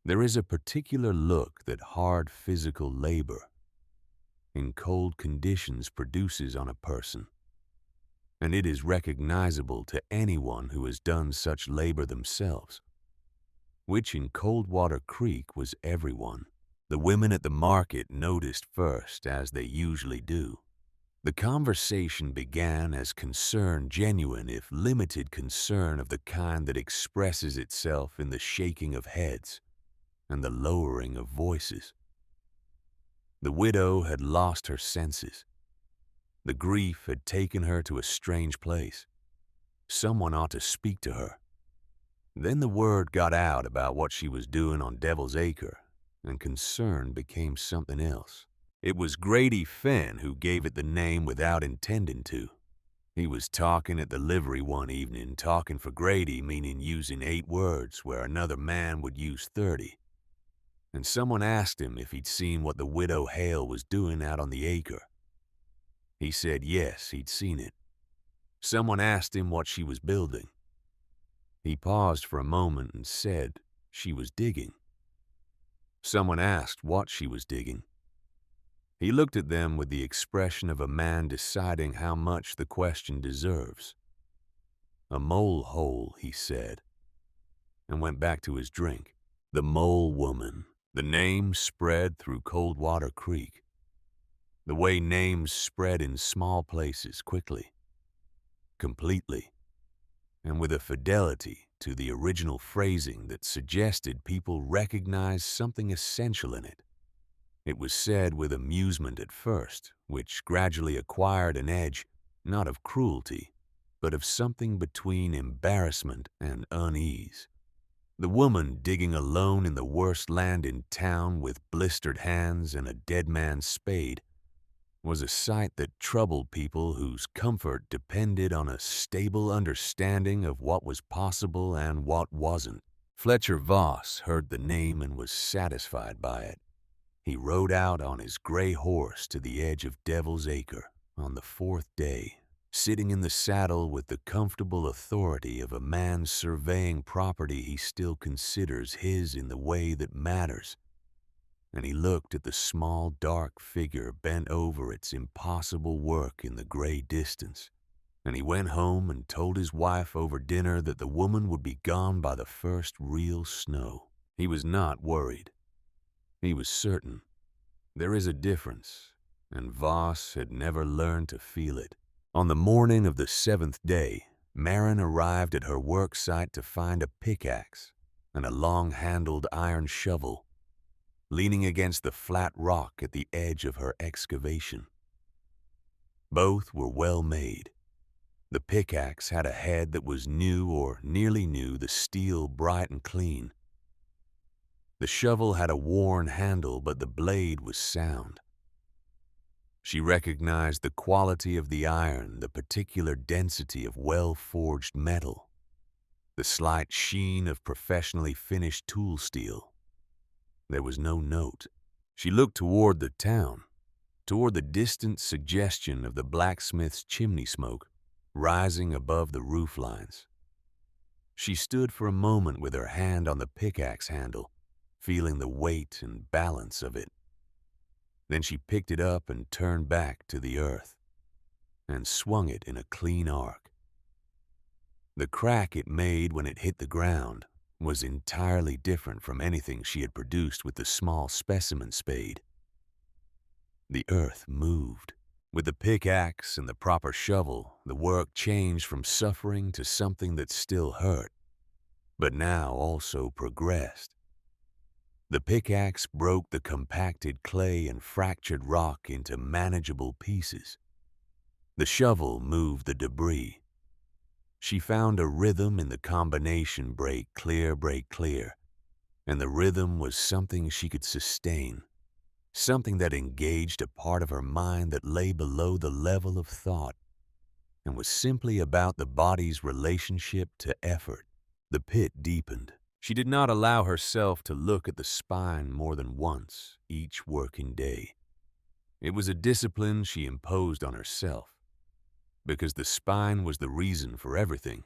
There is a particular look that hard physical labor in cold conditions produces on a person, and it is recognizable to anyone who has done such labor themselves, which in Coldwater Creek was everyone. The women at the market noticed first, as they usually do. The conversation began as concern, genuine if limited concern of the kind that expresses itself in the shaking of heads and the lowering of voices. The widow had lost her senses. The grief had taken her to a strange place. Someone ought to speak to her. Then the word got out about what she was doing on Devil's Acre, and concern became something else. It was Grady Fenn who gave it the name without intending to. He was talking at the livery one evening, talking for Grady, meaning using 8 words where another man would use 30. And someone asked him if he'd seen what the widow Hale was doing out on the acre. He said yes, he'd seen it. Someone asked him what she was building. He paused for a moment and said she was digging. Someone asked what she was digging. He looked at them with the expression of a man deciding how much the question deserves. A mole hole, he said, and went back to his drink. The Mole Woman. The name spread through Coldwater Creek, the way names spread in small places quickly, completely, and with a fidelity to the original phrasing that suggested people recognized something essential in it. It was said with amusement at first, which gradually acquired an edge, not of cruelty, but of something between embarrassment and unease. The woman digging alone in the worst land in town with blistered hands and a dead man's spade was a sight that troubled people whose comfort depended on a stable understanding of what was possible and what wasn't. Fletcher Voss heard the name and was satisfied by it. He rode out on his gray horse to the edge of Devil's Acre on the 4th day, sitting in the saddle with the comfortable authority of a man surveying property he still considers his in the way that matters. And he looked at the small, dark figure bent over its impossible work in the gray distance. And he went home and told his wife over dinner that the woman would be gone by the first real snow. He was not worried. He was certain. There is a difference, and Voss had never learned to feel it. On the morning of the 7th day, Marin arrived at her work site to find a pickaxe and a long-handled iron shovel leaning against the flat rock at the edge of her excavation. Both were well made. The pickaxe had a head that was new or nearly new, the steel bright and clean. The shovel had a worn handle, but the blade was sound. She recognized the quality of the iron, the particular density of well-forged metal, the slight sheen of professionally finished tool steel. There was no note. She looked toward the town, toward the distant suggestion of the blacksmith's chimney smoke rising above the roof lines. She stood for a moment with her hand on the pickaxe handle, feeling the weight and balance of it. Then she picked it up and turned back to the earth and swung it in a clean arc. The crack it made when it hit the ground was entirely different from anything she had produced with the small specimen spade. The earth moved. With the pickaxe and the proper shovel, the work changed from suffering to something that still hurt, but now also progressed. The pickaxe broke the compacted clay and fractured rock into manageable pieces. The shovel moved the debris. She found a rhythm in the combination break clear, and the rhythm was something she could sustain, something that engaged a part of her mind that lay below the level of thought and was simply about the body's relationship to effort. The pit deepened. She did not allow herself to look at the spine more than once each working day. It was a discipline she imposed on herself, because the spine was the reason for everything,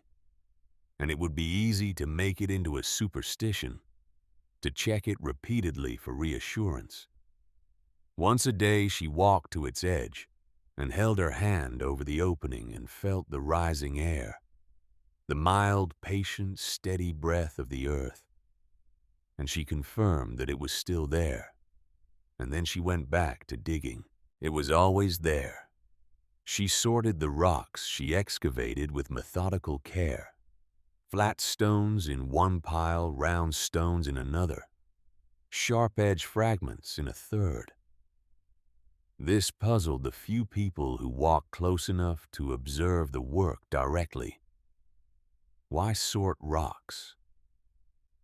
and it would be easy to make it into a superstition, to check it repeatedly for reassurance. Once a day she walked to its edge and held her hand over the opening and felt the rising air, the mild, patient, steady breath of the earth, and she confirmed that it was still there. And then she went back to digging. It was always there. She sorted the rocks she excavated with methodical care. Flat stones in one pile, round stones in another, sharp-edged fragments in a third. This puzzled the few people who walked close enough to observe the work directly. Why sort rocks?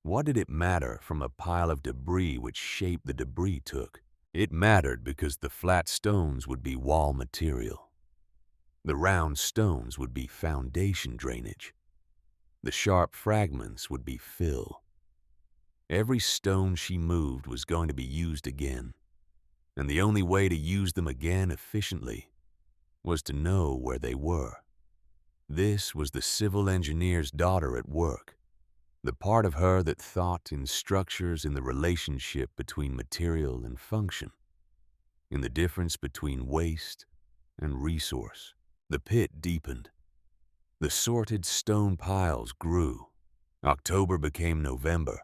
What did it matter from a pile of debris which shape the debris took? It mattered because the flat stones would be wall material. The round stones would be foundation drainage. The sharp fragments would be fill. Every stone she moved was going to be used again, and the only way to use them again efficiently was to know where they were. This was the civil engineer's daughter at work, the part of her that thought in structures, in the relationship between material and function, in the difference between waste and resource. The pit deepened. The sorted stone piles grew. October became November,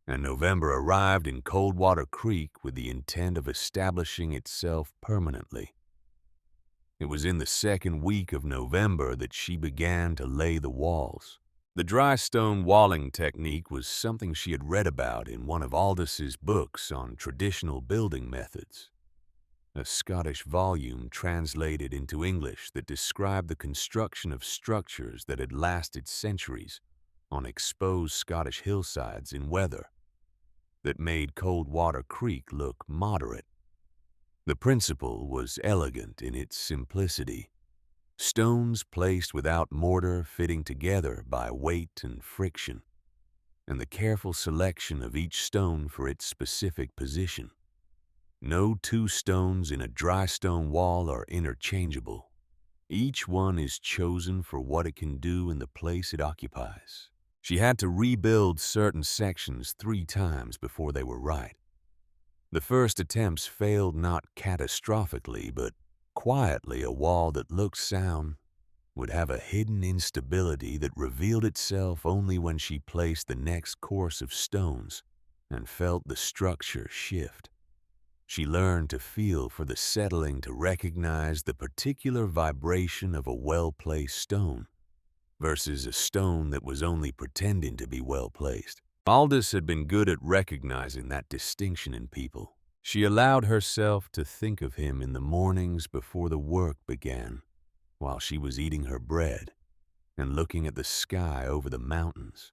and November arrived in Coldwater Creek with the intent of establishing itself permanently. It was in the second week of November that she began to lay the walls. The dry stone walling technique was something she had read about in one of Aldous' books on traditional building methods, a Scottish volume translated into English that described the construction of structures that had lasted centuries on exposed Scottish hillsides in weather that made Coldwater Creek look moderate. The principle was elegant in its simplicity. Stones placed without mortar fitting together by weight and friction, and the careful selection of each stone for its specific position. No two stones in a dry stone wall are interchangeable. Each one is chosen for what it can do in the place it occupies. She had to rebuild certain sections 3 times before they were right. The first attempts failed not catastrophically, but quietly. A wall that looked sound would have a hidden instability that revealed itself only when she placed the next course of stones and felt the structure shift. She learned to feel for the settling, to recognize the particular vibration of a well-placed stone, versus a stone that was only pretending to be well placed. Aldous had been good at recognizing that distinction in people. She allowed herself to think of him in the mornings before the work began, while she was eating her bread and looking at the sky over the mountains.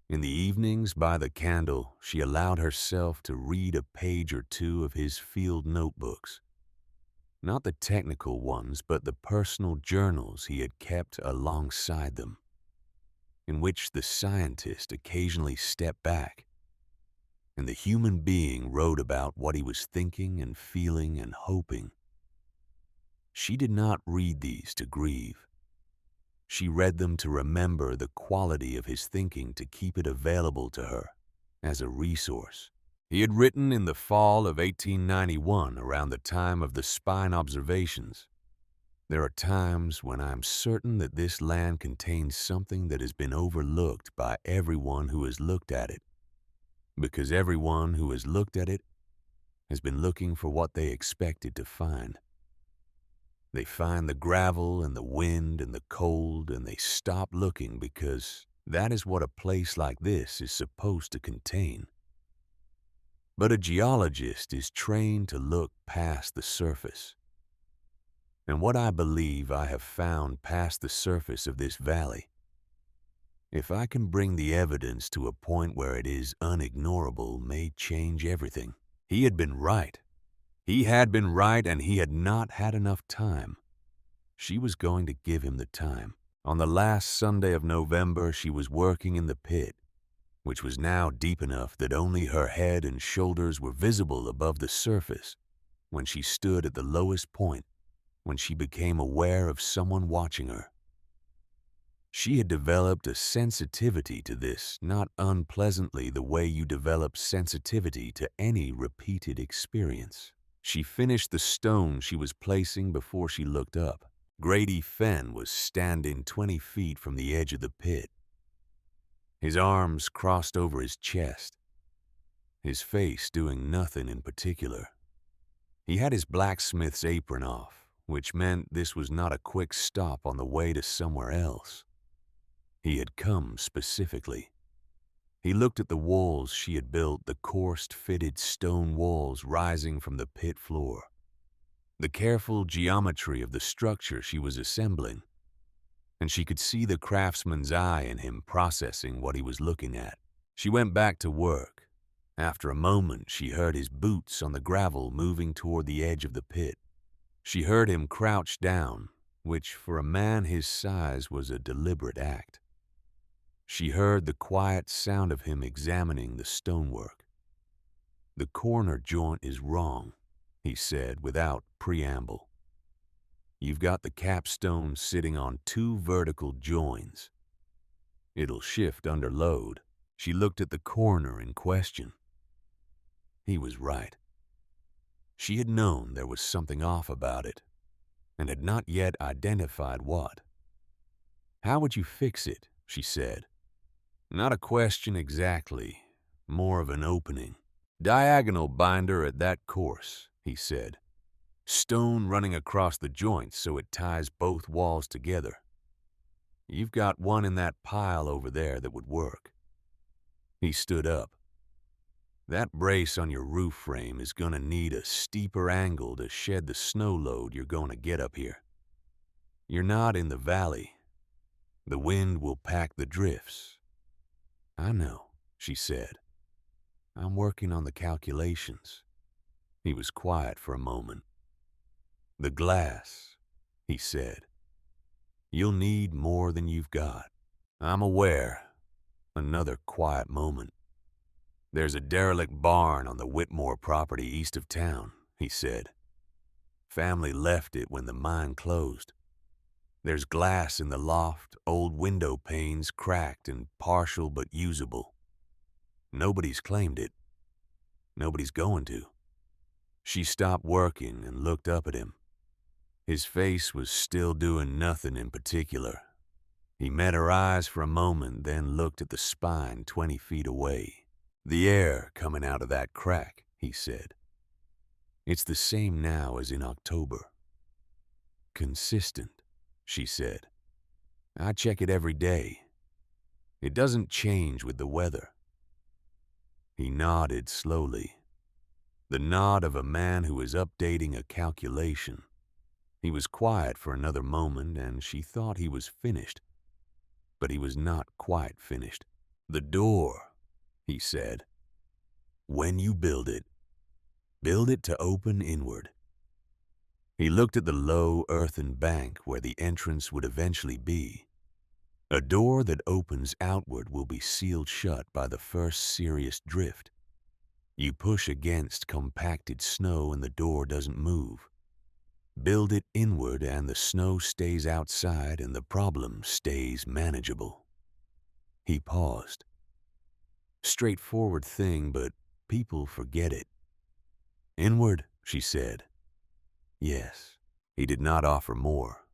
In the evenings, by the candle, she allowed herself to read a page or two of his field notebooks. Not the technical ones, but the personal journals he had kept alongside them, in which the scientist occasionally stepped back and the human being wrote about what he was thinking and feeling and hoping. She did not read these to grieve. She read them to remember the quality of his thinking, to keep it available to her as a resource. He had written in the fall of 1891, around the time of the spine observations. There are times when I am certain that this land contains something that has been overlooked by everyone who has looked at it, because everyone who has looked at it has been looking for what they expected to find. They find the gravel and the wind and the cold, and they stop looking because that is what a place like this is supposed to contain. But a geologist is trained to look past the surface. And what I believe I have found past the surface of this valley, if I can bring the evidence to a point where it is unignorable, may change everything. He had been right. He had been right, and he had not had enough time. She was going to give him the time. On the last Sunday of November, she was working in the pit, which was now deep enough that only her head and shoulders were visible above the surface, when she stood at the lowest point, when she became aware of someone watching her. She had developed a sensitivity to this, not unpleasantly the way you develop sensitivity to any repeated experience. She finished the stone she was placing before she looked up. Grady Fenn was standing 20 feet from the edge of the pit. His arms crossed over his chest, his face doing nothing in particular. He had his blacksmith's apron off, which meant this was not a quick stop on the way to somewhere else. He had come specifically. He looked at the walls she had built, the coarse-fitted stone walls rising from the pit floor, the careful geometry of the structure she was assembling, and she could see the craftsman's eye in him processing what he was looking at. She went back to work. After a moment, she heard his boots on the gravel moving toward the edge of the pit. She heard him crouch down, which for a man his size was a deliberate act. She heard the quiet sound of him examining the stonework. "The corner joint is wrong," he said without preamble. "You've got the capstone sitting on 2 vertical joins. It'll shift under load." She looked at the corner in question. He was right. She had known there was something off about it, and had not yet identified what. "How would you fix it?" she said. "Not a question exactly, more of an opening. Diagonal binder at that course," he said. "Stone running across the joints so it ties both walls together. You've got one in that pile over there that would work." He stood up. "That brace on your roof frame is going to need a steeper angle to shed the snow load you're going to get up here. You're not in the valley. The wind will pack the drifts." "I know," she said. "I'm working on the calculations." He was quiet for a moment. "The glass," he said. "You'll need more than you've got." "I'm aware." Another quiet moment. "There's a derelict barn on the Whitmore property east of town," he said. "Family left it when the mine closed. There's glass in the loft, old window panes cracked and partial but usable. Nobody's claimed it. Nobody's going to." She stopped working and looked up at him. His face was still doing nothing in particular. He met her eyes for a moment, then looked at the spine 20 feet away. "The air coming out of that crack," he said. "It's the same now as in October." "Consistent," she said. I check it every day. It doesn't change with the weather." He nodded slowly, the nod of a man who is updating a calculation. He was quiet for another moment, and she thought he was finished. But he was not quite finished. "The door," he said. "When you build it to open inward." He looked at the low earthen bank where the entrance would eventually be. "A door that opens outward will be sealed shut by the first serious drift. You push against compacted snow and the door doesn't move. Build it inward and the snow stays outside and the problem stays manageable." He paused. Straightforward thing, but people forget it. "Inward," she said. "Yes." He did not offer more.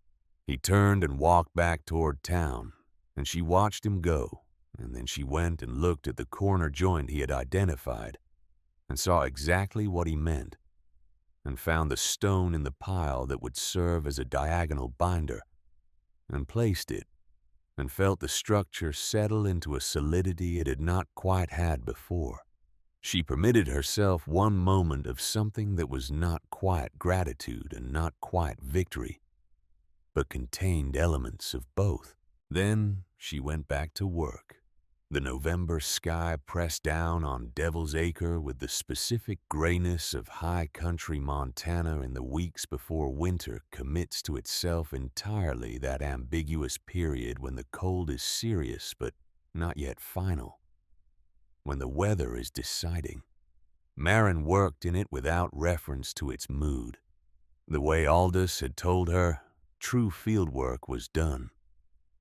He turned and walked back toward town, and she watched him go, and then she went and looked at the corner joint he had identified and saw exactly what he meant, and found the stone in the pile that would serve as a diagonal binder, and placed it, and felt the structure settle into a solidity it had not quite had before. She permitted herself one moment of something that was not quite gratitude and not quite victory, but contained elements of both. Then she went back to work. The November sky pressed down on Devil's Acre with the specific grayness of high country Montana in the weeks before winter commits to itself entirely that ambiguous period when the cold is serious but not yet final, when the weather is deciding. Maren worked in it without reference to its mood. The way Aldous had told her, true fieldwork was done.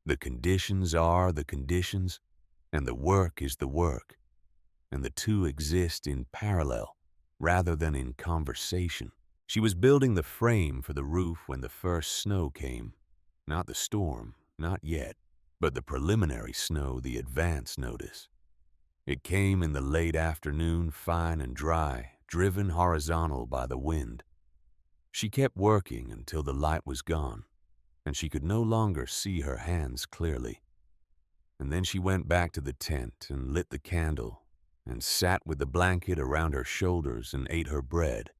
The conditions are the conditions, and the work is the work, and the two exist in parallel rather than in conversation. She was building the frame for the roof when the first snow came. Not the storm, not yet, but the preliminary snow, the advance notice. It came in the late afternoon, fine and dry, driven horizontal by the wind. She kept working until the light was gone, and she could no longer see her hands clearly. And then she went back to the tent and lit the candle and sat with the blanket around her shoulders and ate her bread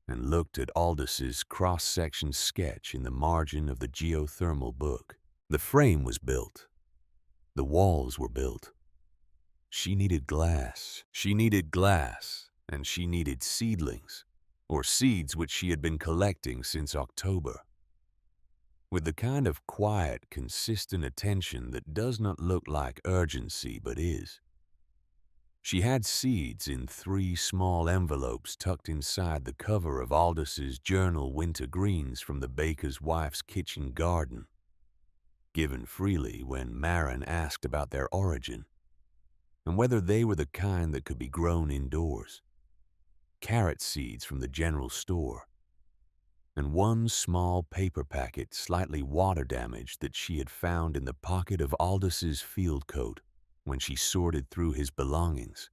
and looked at Aldous' cross-section sketch in the margin of the geothermal book. The frame was built. The walls were built. She needed glass. She needed glass, and she needed seedlings, or seeds which she had been collecting since October. With the kind of quiet, consistent attention that does not look like urgency but is. She had seeds in 3 small envelopes tucked inside the cover of Aldous' journal Winter Greens from the baker's wife's kitchen garden, given freely when Maren asked about their origin and whether they were the kind that could be grown indoors. Carrot seeds from the general store, and 1 small paper packet slightly water damaged that she had found in the pocket of Aldous' field coat when she sorted through his belongings.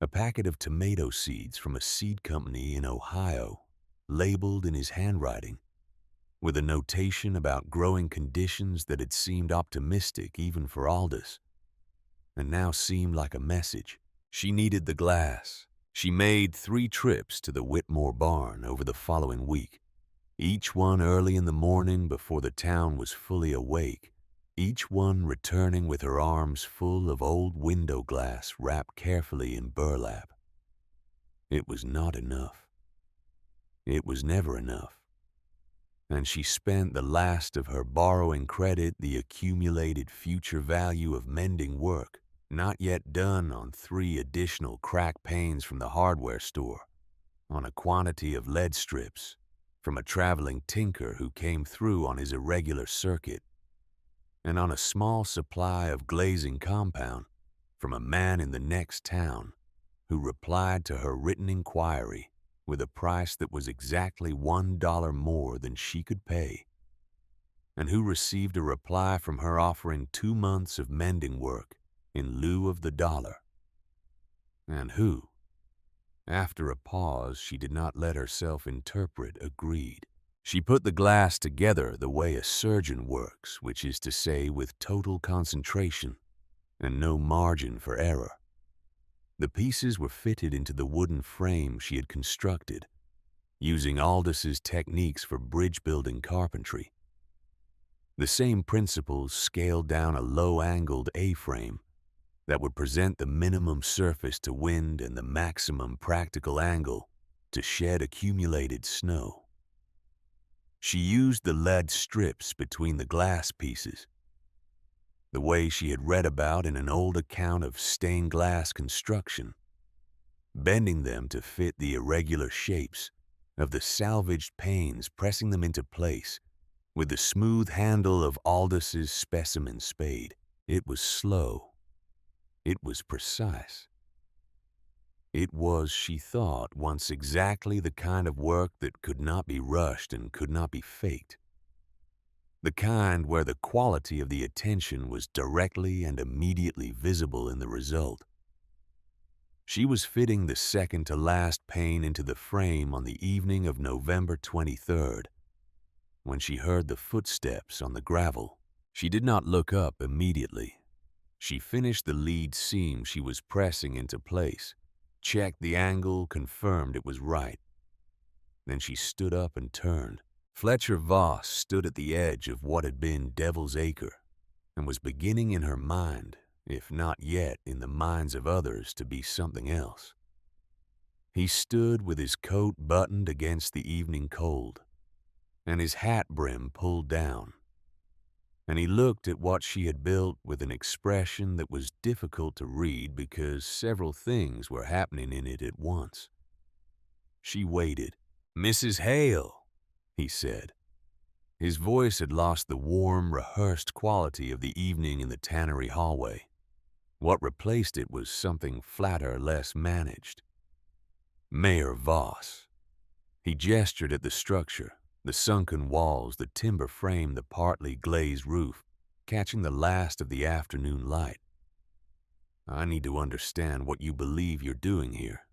A packet of tomato seeds from a seed company in Ohio, labeled in his handwriting, with a notation about growing conditions that had seemed optimistic even for Aldous, and now seemed like a message. She needed the glass. She made 3 trips to the Whitmore barn over the following week, each one early in the morning before the town was fully awake, each one returning with her arms full of old window glass wrapped carefully in burlap. It was not enough. It was never enough. And she spent the last of her borrowing credit, the accumulated future value of mending work, not yet done, on 3 additional crack panes from the hardware store, on a quantity of lead strips from a traveling tinker who came through on his irregular circuit, and on a small supply of glazing compound from a man in the next town who replied to her written inquiry with a price that was exactly $1 more than she could pay, and who received a reply from her offering 2 months of mending work in lieu of the $1, and who, after a pause she did not let herself interpret, agreed. She put the glass together the way a surgeon works, which is to say with total concentration and no margin for error. The pieces were fitted into the wooden frame she had constructed, using Aldous' techniques for bridge-building carpentry. The same principles scaled down a low-angled A-frame that would present the minimum surface to wind and the maximum practical angle to shed accumulated snow. She used the lead strips between the glass pieces, the way she had read about in an old account of stained glass construction, bending them to fit the irregular shapes of the salvaged panes, pressing them into place with the smooth handle of Aldous' specimen spade. It was slow. It was precise. It was, she thought, once exactly the kind of work that could not be rushed and could not be faked. The kind where the quality of the attention was directly and immediately visible in the result. She was fitting the second-to-last pane into the frame on the evening of November 23rd, when she heard the footsteps on the gravel. She did not look up immediately. She finished the lead seam she was pressing into place, checked the angle, confirmed it was right. Then she stood up and turned. Fletcher Voss stood at the edge of what had been Devil's Acre and was beginning in her mind, if not yet in the minds of others, to be something else. He stood with his coat buttoned against the evening cold and his hat brim pulled down, and he looked at what she had built with an expression that was difficult to read because several things were happening in it at once. She waited. "Mrs. Hale," he said. His voice had lost the warm, rehearsed quality of the evening in the tannery hallway. What replaced it was something flatter, less managed. "Mayor Voss." He gestured at the structure, the sunken walls, the timber frame, the partly glazed roof, catching the last of the afternoon light. "I need to understand what you believe you're doing here."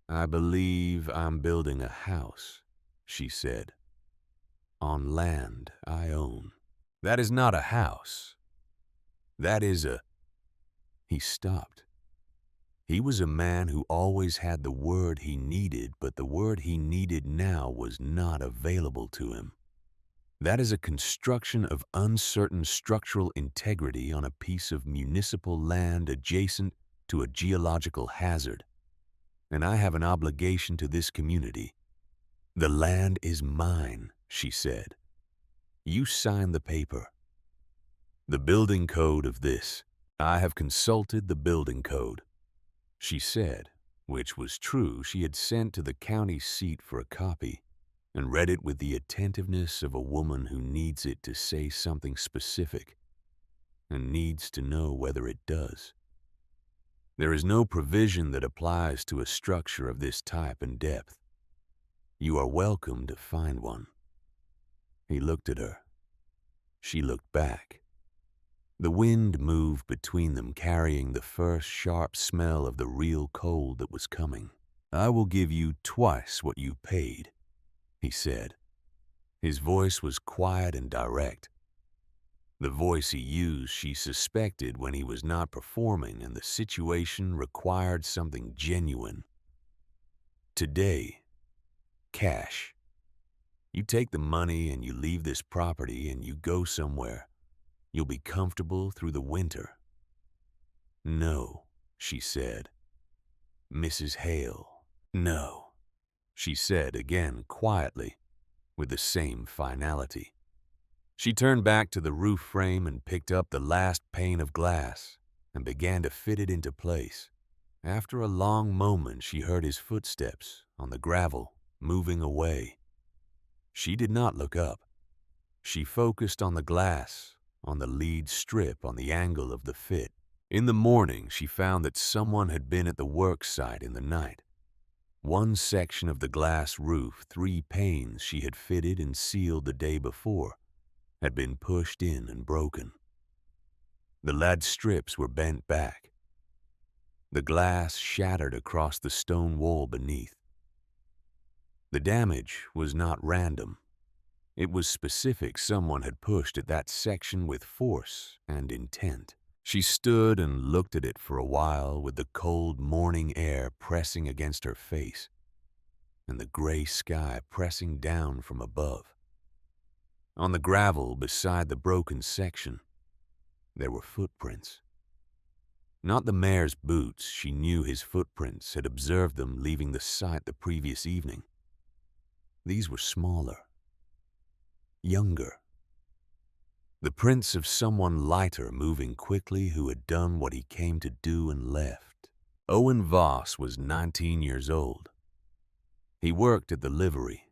"I believe I'm building a house," she said, "on land I own." "That is not a house. That is a—" He stopped. He was a man who always had the word he needed, but the word he needed now was not available to him. "That is a construction of uncertain structural integrity on a piece of municipal land adjacent to a geological hazard, and I have an obligation to this community. The land is mine," she said. "You sign the paper. The building code of this. I have consulted the building code," she said, which was true. She had sent to the county seat for a copy and read it with the attentiveness of a woman who needs it to say something specific and needs to know whether it does. "There is no provision that applies to a structure of this type and depth. You are welcome to find one." He looked at her. She looked back. The wind moved between them, carrying the first sharp smell of the real cold that was coming. "I will give you twice what you paid," he said. His voice was quiet and direct. The voice he used, she suspected, when he was not performing and the situation required something genuine. "Today, cash. You take the money and you leave this property and you go somewhere. You'll be comfortable through the winter." "No," she said. "Mrs. Hale." "No," she said again quietly, with the same finality. She turned back to the roof frame and picked up the last pane of glass and began to fit it into place. After a long moment, she heard his footsteps on the gravel, moving away. She did not look up. She focused on the glass, on the lead strip, on the angle of the fit. In the morning, she found that someone had been at the work site in the night. One section of the glass roof, 3 panes she had fitted and sealed the day before, had been pushed in and broken. The lead strips were bent back. The glass shattered across the stone wall beneath. The damage was not random. It was specific. Someone had pushed at that section with force and intent. She stood and looked at it for a while with the cold morning air pressing against her face and the gray sky pressing down from above. On the gravel beside the broken section, there were footprints. Not the mayor's boots. She knew his footprints, had observed them leaving the site the previous evening. These were smaller, younger. The prints of someone lighter moving quickly who had done what he came to do and left. Owen Voss was 19 years old. He worked at the livery.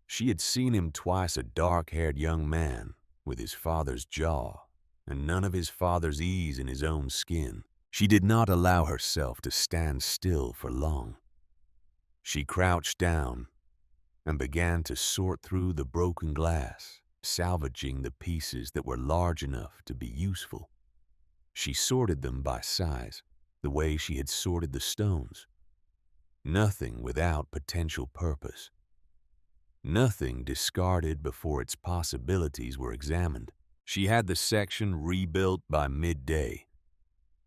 She had seen him twice, a dark-haired young man with his father's jaw and none of his father's ease in his own skin. She did not allow herself to stand still for long. She crouched down and began to sort through the broken glass, salvaging the pieces that were large enough to be useful. She sorted them by size, the way she had sorted the stones. Nothing without potential purpose. Nothing discarded before its possibilities were examined. She had the section rebuilt by midday.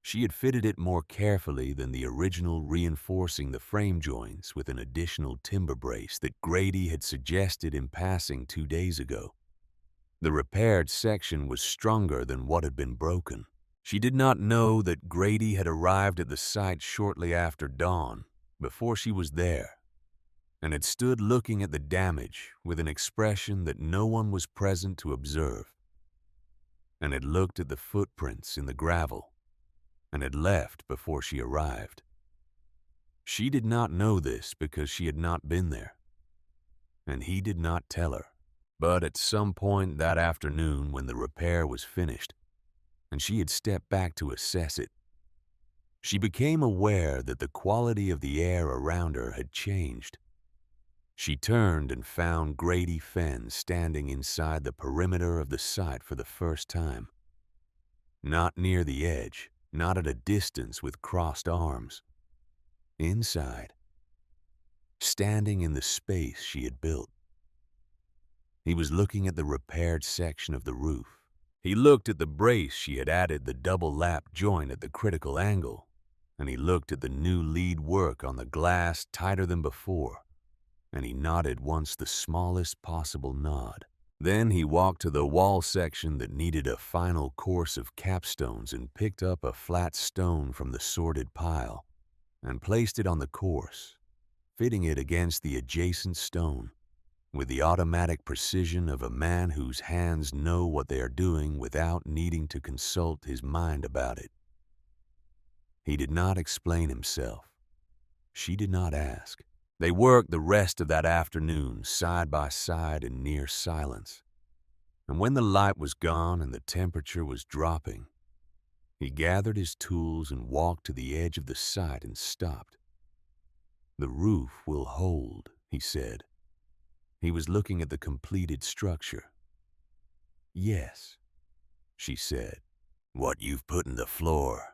She had fitted it more carefully than the original, reinforcing the frame joints with an additional timber brace that Grady had suggested in passing 2 days ago. The repaired section was stronger than what had been broken. She did not know that Grady had arrived at the site shortly after dawn, before she was there, and had stood looking at the damage with an expression that no one was present to observe, and had looked at the footprints in the gravel, and had left before she arrived. She did not know this because she had not been there, and he did not tell her. But at some point that afternoon, when the repair was finished, and she had stepped back to assess it, she became aware that the quality of the air around her had changed. She turned and found Grady Fenn standing inside the perimeter of the site for the first time. Not near the edge, not at a distance with crossed arms. Inside, standing in the space she had built. He was looking at the repaired section of the roof. He looked at the brace she had added, the double lap joint at the critical angle, and he looked at the new lead work on the glass tighter than before, and he nodded once, the smallest possible nod. Then he walked to the wall section that needed a final course of capstones and picked up a flat stone from the sorted pile and placed it on the course, fitting it against the adjacent stone with the automatic precision of a man whose hands know what they are doing without needing to consult his mind about it. He did not explain himself. She did not ask. They worked the rest of that afternoon side by side in near silence. And when the light was gone and the temperature was dropping, he gathered his tools and walked to the edge of the site and stopped. "The roof will hold," he said. He was looking at the completed structure. "Yes," she said. "What you've put in the floor."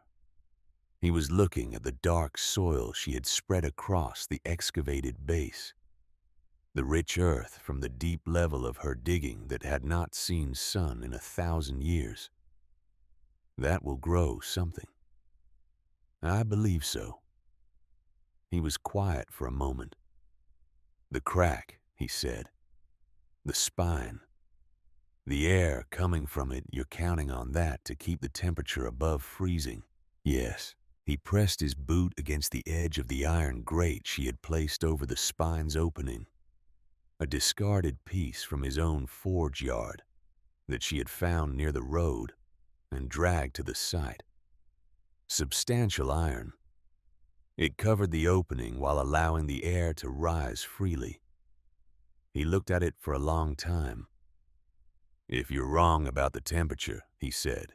He was looking at the dark soil she had spread across the excavated base, the rich earth from the deep level of her digging that had not seen sun in 1,000 years. "That will grow something." "I believe so." He was quiet for a moment. "The crack," he said. "The spine. The air coming from it, you're counting on that to keep the temperature above freezing." "Yes." He pressed his boot against the edge of the iron grate she had placed over the spine's opening, a discarded piece from his own forge yard that she had found near the road and dragged to the site. Substantial iron. It covered the opening while allowing the air to rise freely. He looked at it for a long time. "If you're wrong about the temperature," he said,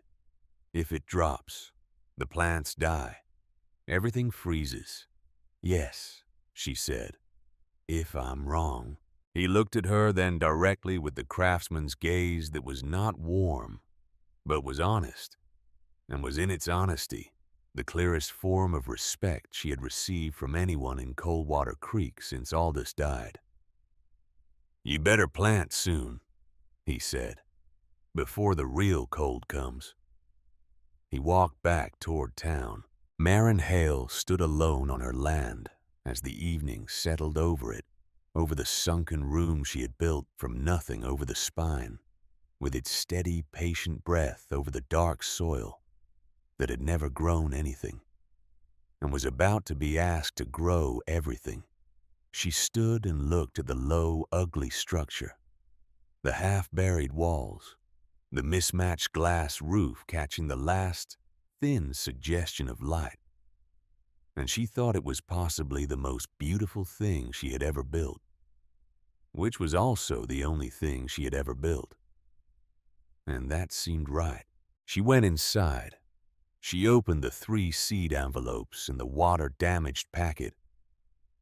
"if it drops, the plants die. Everything freezes." "Yes," she said, "if I'm wrong." He looked at her then directly with the craftsman's gaze that was not warm, but was honest, and was in its honesty the clearest form of respect she had received from anyone in Coldwater Creek since Aldous died. "You better plant soon," he said, "before the real cold comes." He walked back toward town. Maren Hale stood alone on her land as the evening settled over it, over the sunken room she had built from nothing over the spine, with its steady, patient breath over the dark soil that had never grown anything, and was about to be asked to grow everything. She stood and looked at the low, ugly structure, the half-buried walls, the mismatched glass roof catching the last, thin suggestion of light, and she thought it was possibly the most beautiful thing she had ever built, which was also the only thing she had ever built. And that seemed right. She went inside. She opened the 3 seed envelopes in the water-damaged packet,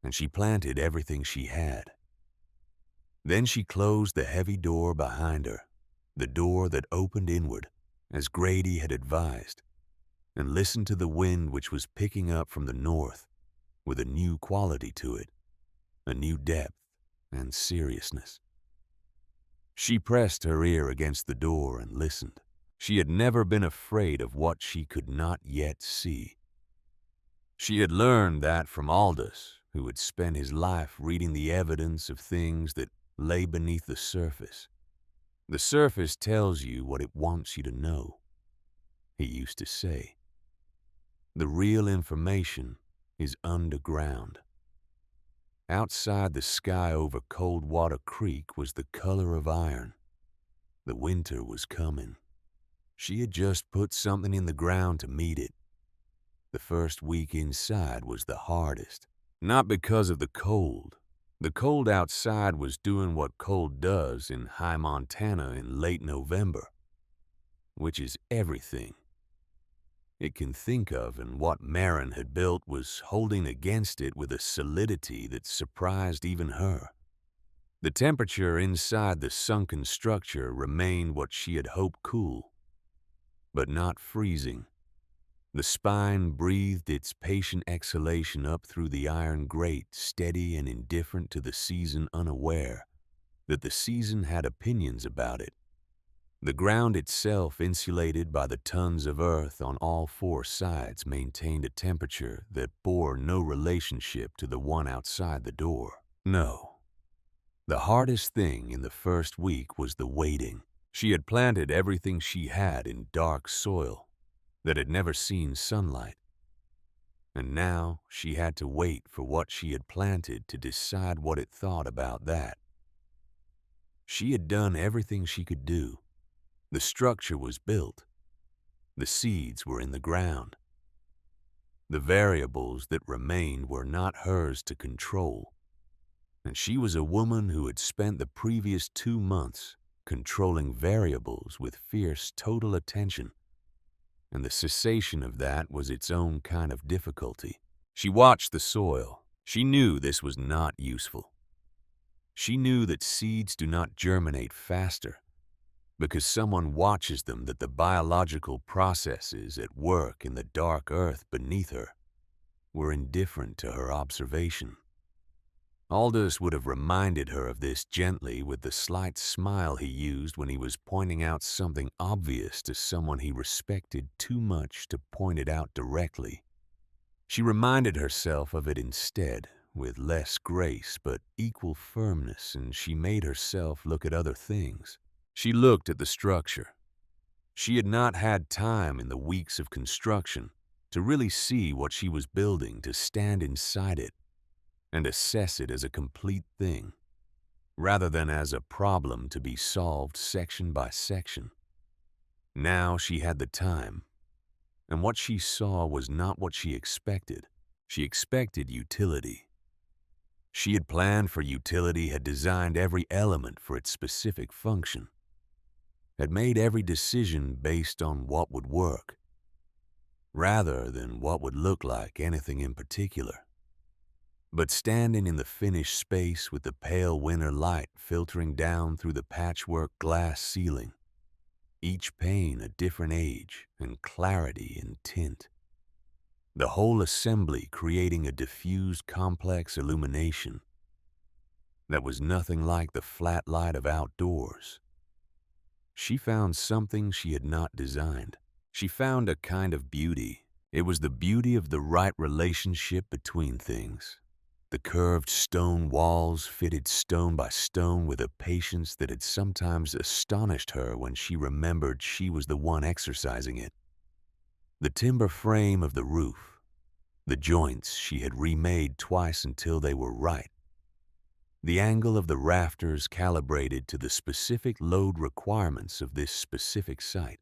and she planted everything she had. Then she closed the heavy door behind her, the door that opened inward, as Grady had advised, and listened to the wind which was picking up from the north with a new quality to it, a new depth and seriousness. She pressed her ear against the door and listened. She had never been afraid of what she could not yet see. She had learned that from Aldous, who had spent his life reading the evidence of things that lay beneath the surface. The surface tells you what it wants you to know, he used to say. The real information is underground. Outside the sky over Coldwater Creek was the color of iron. The winter was coming. She had just put something in the ground to meet it. The first week inside was the hardest, not because of the cold. The cold outside was doing what cold does in high Montana in late November, which is everything it can think of, and what Maren had built was holding against it with a solidity that surprised even her. The temperature inside the sunken structure remained what she had hoped, cool, but not freezing. The spine breathed its patient exhalation up through the iron grate, steady and indifferent to the season, unaware that the season had opinions about it. The ground itself, insulated by the tons of earth on all 4 sides, maintained a temperature that bore no relationship to the one outside the door. No. The hardest thing in the first week was the waiting. She had planted everything she had in dark soil that had never seen sunlight, and now she had to wait for what she had planted to decide what it thought about that. She had done everything she could do. The structure was built. The seeds were in the ground. The variables that remained were not hers to control, and she was a woman who had spent the previous 2 months controlling variables with fierce total attention, and the cessation of that was its own kind of difficulty. She watched the soil. She knew this was not useful. She knew that seeds do not germinate faster because someone watches them, that the biological processes at work in the dark earth beneath her were indifferent to her observation. Aldous would have reminded her of this gently, with the slight smile he used when he was pointing out something obvious to someone he respected too much to point it out directly. She reminded herself of it instead, with less grace but equal firmness, and she made herself look at other things. She looked at the structure. She had not had time in the weeks of construction to really see what she was building, to stand inside it and assess it as a complete thing, rather than as a problem to be solved section by section. Now she had the time, and what she saw was not what she expected. She expected utility. She had planned for utility, had designed every element for its specific function, had made every decision based on what would work, rather than what would look like anything in particular. But standing in the finished space with the pale winter light filtering down through the patchwork glass ceiling, each pane a different age and clarity and tint, the whole assembly creating a diffused, complex illumination, that was nothing like the flat light of outdoors. She found something she had not designed. She found a kind of beauty. It was the beauty of the right relationship between things. The curved stone walls fitted stone by stone with a patience that had sometimes astonished her when she remembered she was the one exercising it. The timber frame of the roof, the joints she had remade twice until they were right. The angle of the rafters calibrated to the specific load requirements of this specific site.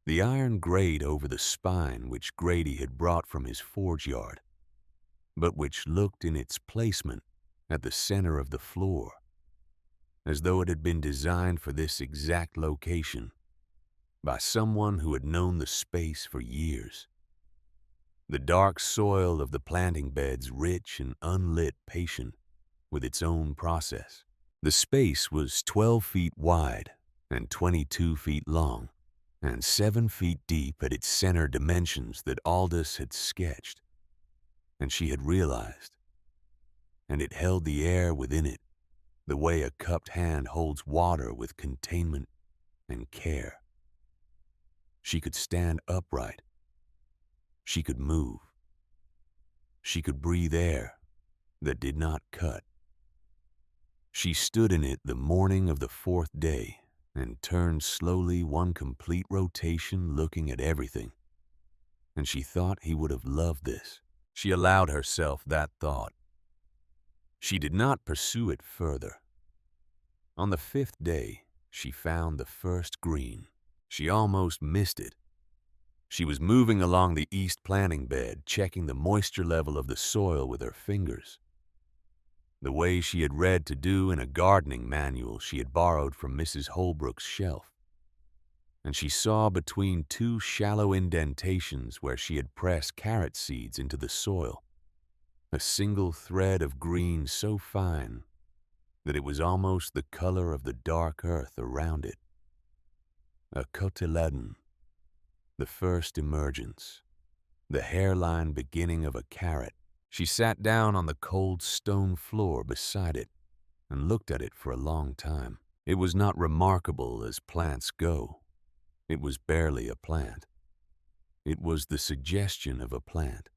The iron grate over the spine which Grady had brought from his forge yard, but which looked in its placement at the center of the floor, as though it had been designed for this exact location by someone who had known the space for years. The dark soil of the planting beds, rich and unlit, patient with its own process. The space was 12 feet wide and 22 feet long, and 7 feet deep at its center dimensions that Aldous had sketched, and she had realized. And it held the air within it, the way a cupped hand holds water with containment and care. She could stand upright. She could move. She could breathe air that did not cut. She stood in it the morning of the 4th day and turned slowly one complete rotation looking at everything. And she thought he would have loved this. She allowed herself that thought. She did not pursue it further. On the 5th day, she found the first green. She almost missed it. She was moving along the east planting bed, checking the moisture level of the soil with her fingers, the way she had read to do in a gardening manual she had borrowed from Mrs. Holbrook's shelf. And she saw between 2 shallow indentations where she had pressed carrot seeds into the soil a single thread of green so fine that it was almost the color of the dark earth around it. A cotyledon, the first emergence, the hairline beginning of a carrot. She sat down on the cold stone floor beside it and looked at it for a long time. It was not remarkable as plants go. It was barely a plant. It was the suggestion of a plant,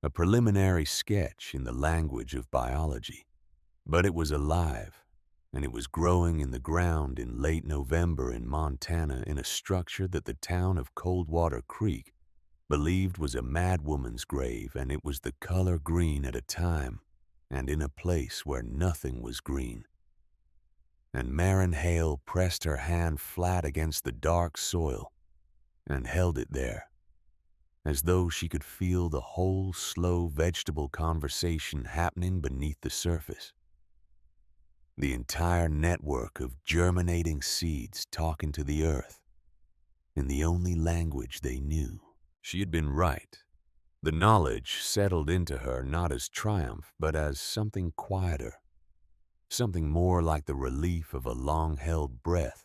a preliminary sketch in the language of biology. But it was alive, and it was growing in the ground in late November in Montana in a structure that the town of Coldwater Creek believed was a madwoman's grave, and it was the color green at a time and in a place where nothing was green. And Maren Hale pressed her hand flat against the dark soil and held it there, as though she could feel the whole slow vegetable conversation happening beneath the surface. The entire network of germinating seeds talking to the earth in the only language they knew. She had been right. The knowledge settled into her not as triumph, but as something quieter, something more like the relief of a long-held breath,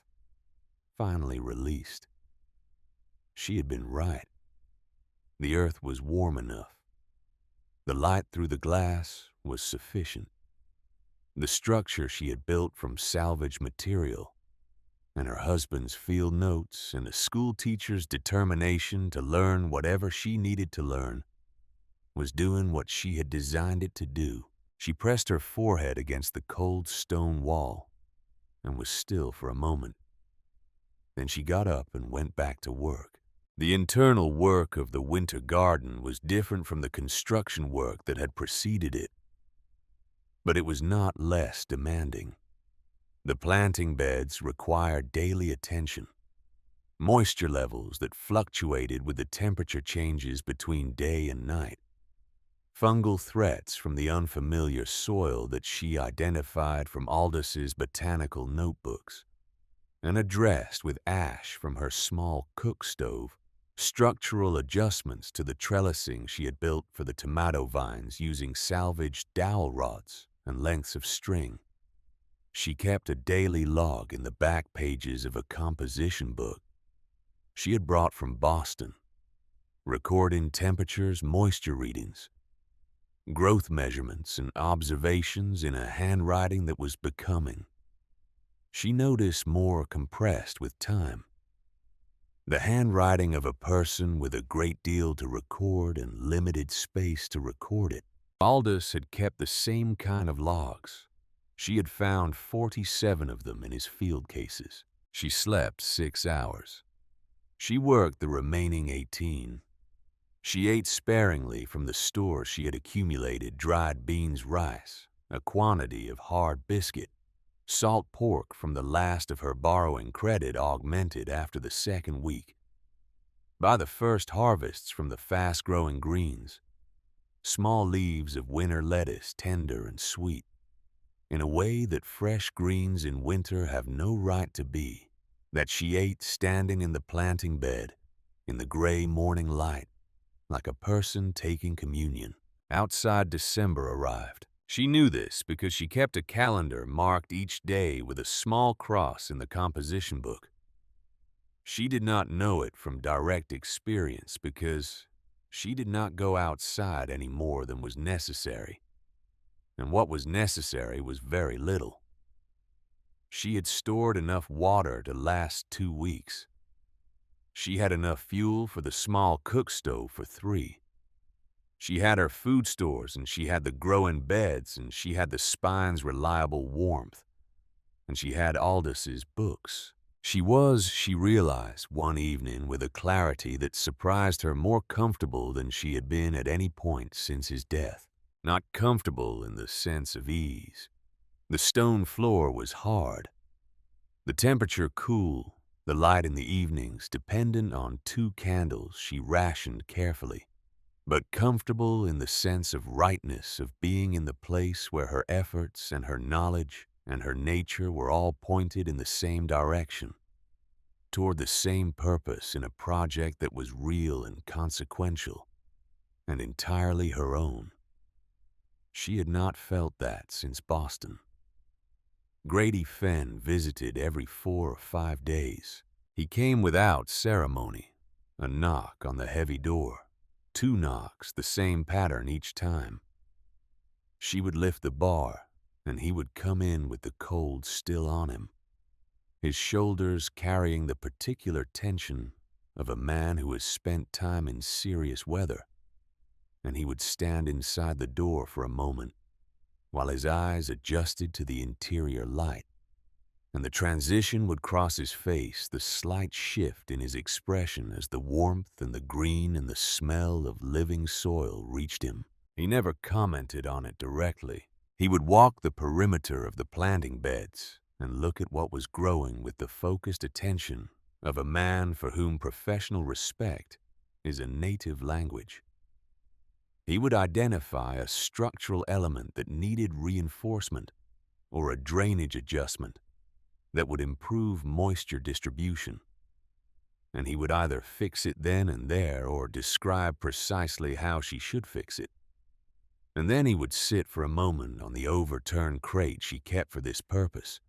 finally released. She had been right. The earth was warm enough. The light through the glass was sufficient. The structure she had built from salvaged material, and her husband's field notes, and the school teacher's determination to learn whatever she needed to learn, was doing what she had designed it to do. She pressed her forehead against the cold stone wall and was still for a moment. Then she got up and went back to work. The internal work of the winter garden was different from the construction work that had preceded it, but it was not less demanding. The planting beds required daily attention, moisture levels that fluctuated with the temperature changes between day and night, fungal threats from the unfamiliar soil that she identified from Aldous' botanical notebooks, and addressed with ash from her small cook stove, structural adjustments to the trellising she had built for the tomato vines using salvaged dowel rods and lengths of string. She kept a daily log in the back pages of a composition book she had brought from Boston, recording temperatures, moisture readings, growth measurements and observations in a handwriting that was becoming. She noticed more compressed with time. The handwriting of a person with a great deal to record and limited space to record it. Aldous had kept the same kind of logs. She had found 47 of them in his field cases. She slept 6 hours. She worked the remaining 18. She ate sparingly from the store she had accumulated dried beans rice, a quantity of hard biscuit, salt pork from the last of her borrowing credit augmented after the second week. By the first harvests from the fast-growing greens, small leaves of winter lettuce tender and sweet, in a way that fresh greens in winter have no right to be, that she ate standing in the planting bed, in the gray morning light, like a person taking communion. Outside December arrived. She knew this because she kept a calendar marked each day with a small cross in the composition book. She did not know it from direct experience because she did not go outside any more than was necessary, and what was necessary was very little. She had stored enough water to last 2 weeks. She had enough fuel for the small cook stove for 3. She had her food stores, and she had the growing beds, and she had the spine's reliable warmth, and she had Aldous' books. She realized one evening with a clarity that surprised her, more comfortable than she had been at any point since his death. Not comfortable in the sense of ease. The stone floor was hard, the temperature cool, the light in the evenings dependent on 2 candles she rationed carefully, but comfortable in the sense of rightness of being in the place where her efforts and her knowledge and her nature were all pointed in the same direction, toward the same purpose in a project that was real and consequential, and entirely her own. She had not felt that since Boston. Grady Fenn visited every 4 or 5 days. He came without ceremony, a knock on the heavy door, 2 knocks, the same pattern each time. She would lift the bar, and he would come in with the cold still on him, his shoulders carrying the particular tension of a man who has spent time in serious weather, and he would stand inside the door for a moment while his eyes adjusted to the interior light, and the transition would cross his face, the slight shift in his expression as the warmth and the green and the smell of living soil reached him. He never commented on it directly. He would walk the perimeter of the planting beds and look at what was growing with the focused attention of a man for whom professional respect is a native language. He would identify a structural element that needed reinforcement or a drainage adjustment that would improve moisture distribution, and he would either fix it then and there or describe precisely how she should fix it. And then he would sit for a moment on the overturned crate she kept for this purpose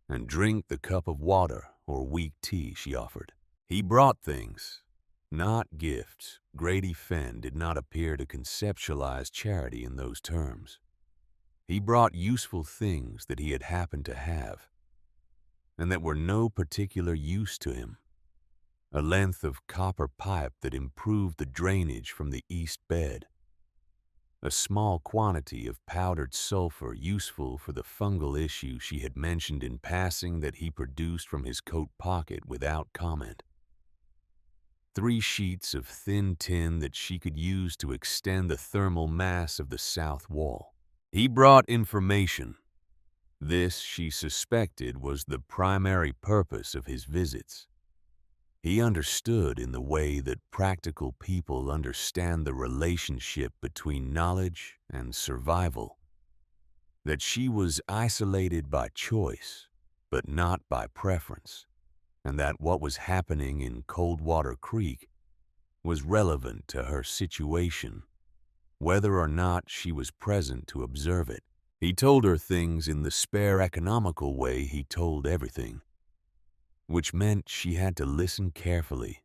and drink the cup of water or weak tea she offered. He brought things, not gifts. Grady Fenn did not appear to conceptualize charity in those terms. He brought useful things that he had happened to have, and that were no particular use to him. A length of copper pipe that improved the drainage from the east bed. A small quantity of powdered sulfur useful for the fungal issue she had mentioned in passing that he produced from his coat pocket without comment. 3 sheets of thin tin that she could use to extend the thermal mass of the south wall. He brought information. This, she suspected, was the primary purpose of his visits. He understood in the way that practical people understand the relationship between knowledge and survival, that she was isolated by choice, but not by preference, and that what was happening in Coldwater Creek was relevant to her situation, whether or not she was present to observe it. He told her things in the spare economical way he told everything, which meant she had to listen carefully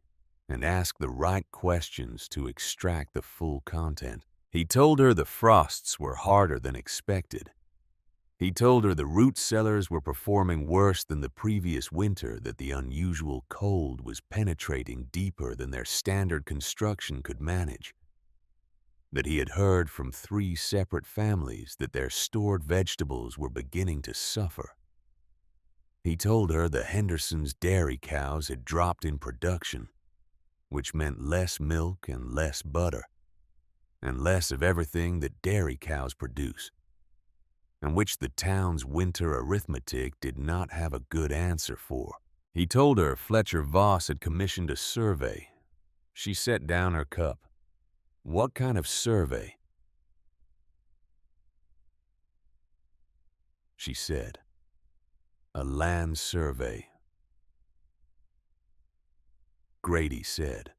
and ask the right questions to extract the full content. He told her the frosts were harder than expected. He told her the root cellars were performing worse than the previous winter, that the unusual cold was penetrating deeper than their standard construction could manage, that he had heard from 3 separate families that their stored vegetables were beginning to suffer. He told her the Hendersons' dairy cows had dropped in production, which meant less milk and less butter, and less of everything that dairy cows produce, and which the town's winter arithmetic did not have a good answer for. He told her Fletcher Voss had commissioned a survey. She set down her cup. What kind of survey? She said. A land survey. Grady said.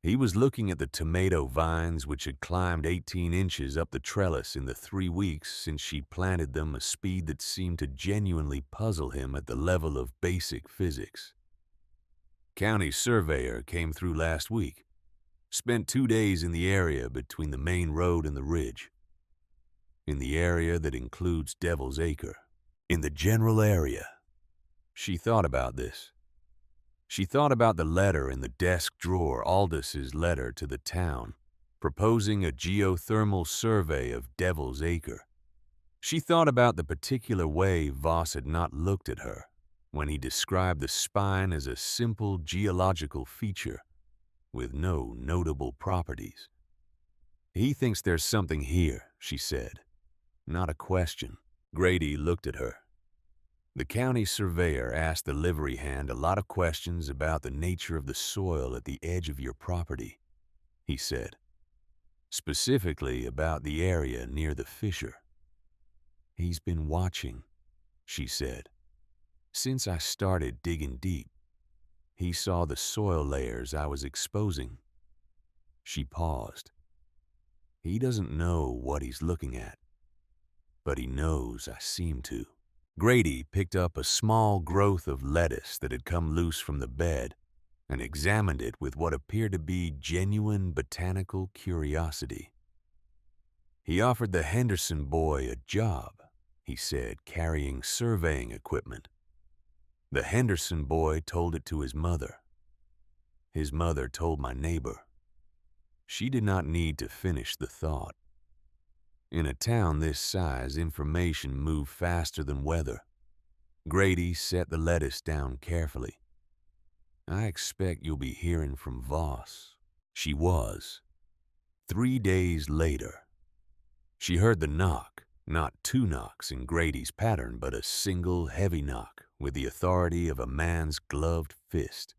He was looking at the tomato vines which had climbed 18 inches up the trellis in the 3 weeks since she planted them, a speed that seemed to genuinely puzzle him at the level of basic physics. County surveyor came through last week. Spent 2 days in the area between the main road and the ridge. In the area that includes Devil's Acre. In the general area. She thought about this. She thought about the letter in the desk drawer, Aldous' letter to the town, proposing a geothermal survey of Devil's Acre. She thought about the particular way Voss had not looked at her when he described the spine as a simple geological feature with no notable properties. He thinks there's something here, she said. Not a question. Grady looked at her. The county surveyor asked the livery hand a lot of questions about the nature of the soil at the edge of your property, he said. Specifically about the area near the fissure. He's been watching, she said. Since I started digging deep, he saw the soil layers I was exposing. She paused. He doesn't know what he's looking at, but he knows I seem to. Grady picked up a small growth of lettuce that had come loose from the bed and examined it with what appeared to be genuine botanical curiosity. He offered the Henderson boy a job, he said, carrying surveying equipment. The Henderson boy told it to his mother. His mother told my neighbor. She did not need to finish the thought. In a town this size, information moved faster than weather. Grady set the lettuce down carefully. I expect you'll be hearing from Voss. She was. 3 days later. She heard the knock, not 2 knocks in Grady's pattern, but a single heavy knock with the authority of a man's gloved fist.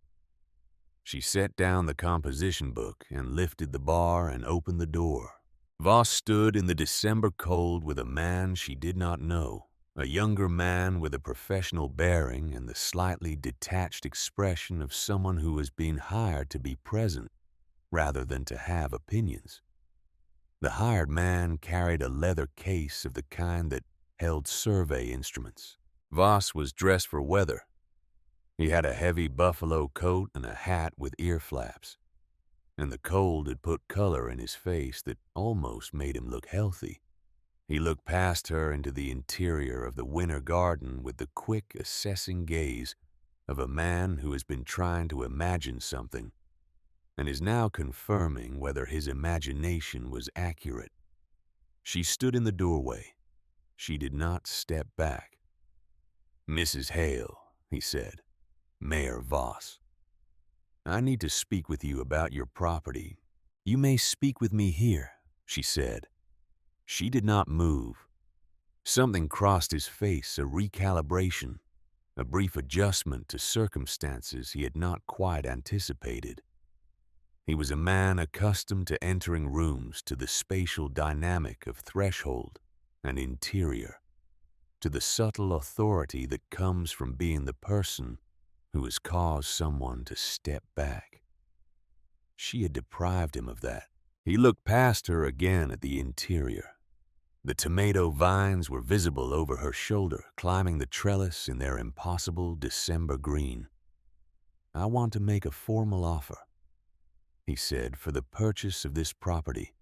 She set down the composition book and lifted the bar and opened the door. Voss stood in the December cold with a man she did not know, a younger man with a professional bearing and the slightly detached expression of someone who has been hired to be present rather than to have opinions. The hired man carried a leather case of the kind that held survey instruments. Voss was dressed for weather. He had a heavy buffalo coat and a hat with ear flaps, and the cold had put color in his face that almost made him look healthy. He looked past her into the interior of the winter garden with the quick, assessing gaze of a man who has been trying to imagine something and is now confirming whether his imagination was accurate. She stood in the doorway. She did not step back. Mrs. Hale, he said, Mayor Voss. I need to speak with you about your property. You may speak with me here, she said. She did not move. Something crossed his face, a recalibration, a brief adjustment to circumstances he had not quite anticipated. He was a man accustomed to entering rooms, to the spatial dynamic of threshold and interior, to the subtle authority that comes from being the person who has caused someone to step back. She had deprived him of that. He looked past her again at the interior. The tomato vines were visible over her shoulder, climbing the trellis in their impossible December green. I want to make a formal offer, he said, for the purchase of this property.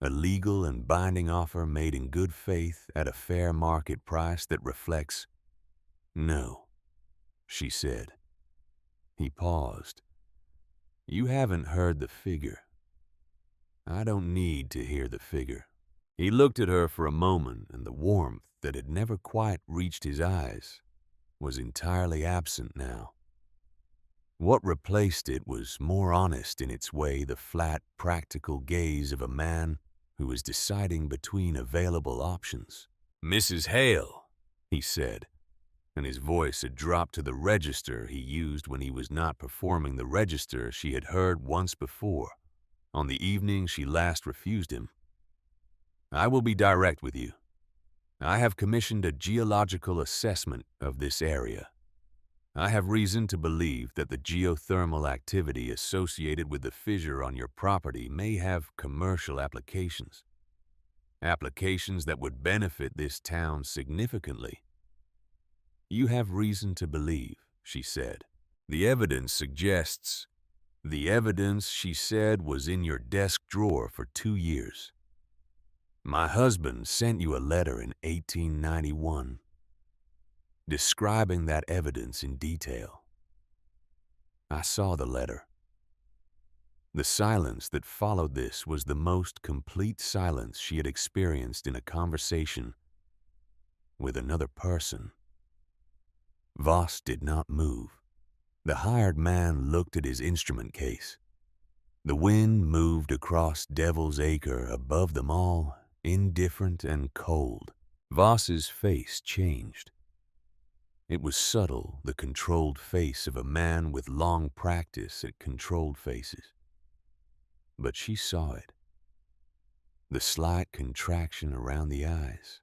A legal and binding offer made in good faith at a fair market price that reflects... No, she said. He paused. You haven't heard the figure. I don't need to hear the figure. He looked at her for a moment, and the warmth that had never quite reached his eyes was entirely absent now. What replaced it was more honest in its way, the flat, practical gaze of a man who was deciding between available options. Mrs. Hale, he said, and his voice had dropped to the register he used when he was not performing the register she had heard once before, on the evening she last refused him. I will be direct with you. I have commissioned a geological assessment of this area. I have reason to believe that the geothermal activity associated with the fissure on your property may have commercial applications. Applications that would benefit this town significantly. You have reason to believe, she said. The evidence suggests... The evidence, she said, was in your desk drawer for 2 years. My husband sent you a letter in 1891, describing that evidence in detail. I saw the letter. The silence that followed this was the most complete silence she had experienced in a conversation with another person. Voss did not move. The hired man looked at his instrument case. The wind moved across Devil's Acre above them all, indifferent and cold. Voss's face changed. It was subtle, the controlled face of a man with long practice at controlled faces. But she saw it. The slight contraction around the eyes.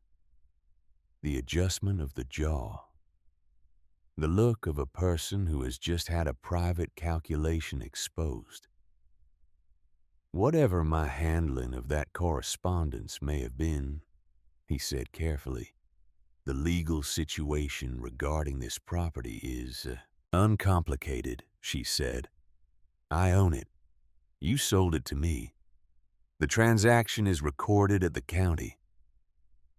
The adjustment of the jaw. The look of a person who has just had a private calculation exposed. Whatever my handling of that correspondence may have been, he said carefully, the legal situation regarding this property is uncomplicated, she said. I own it. You sold it to me. The transaction is recorded at the county.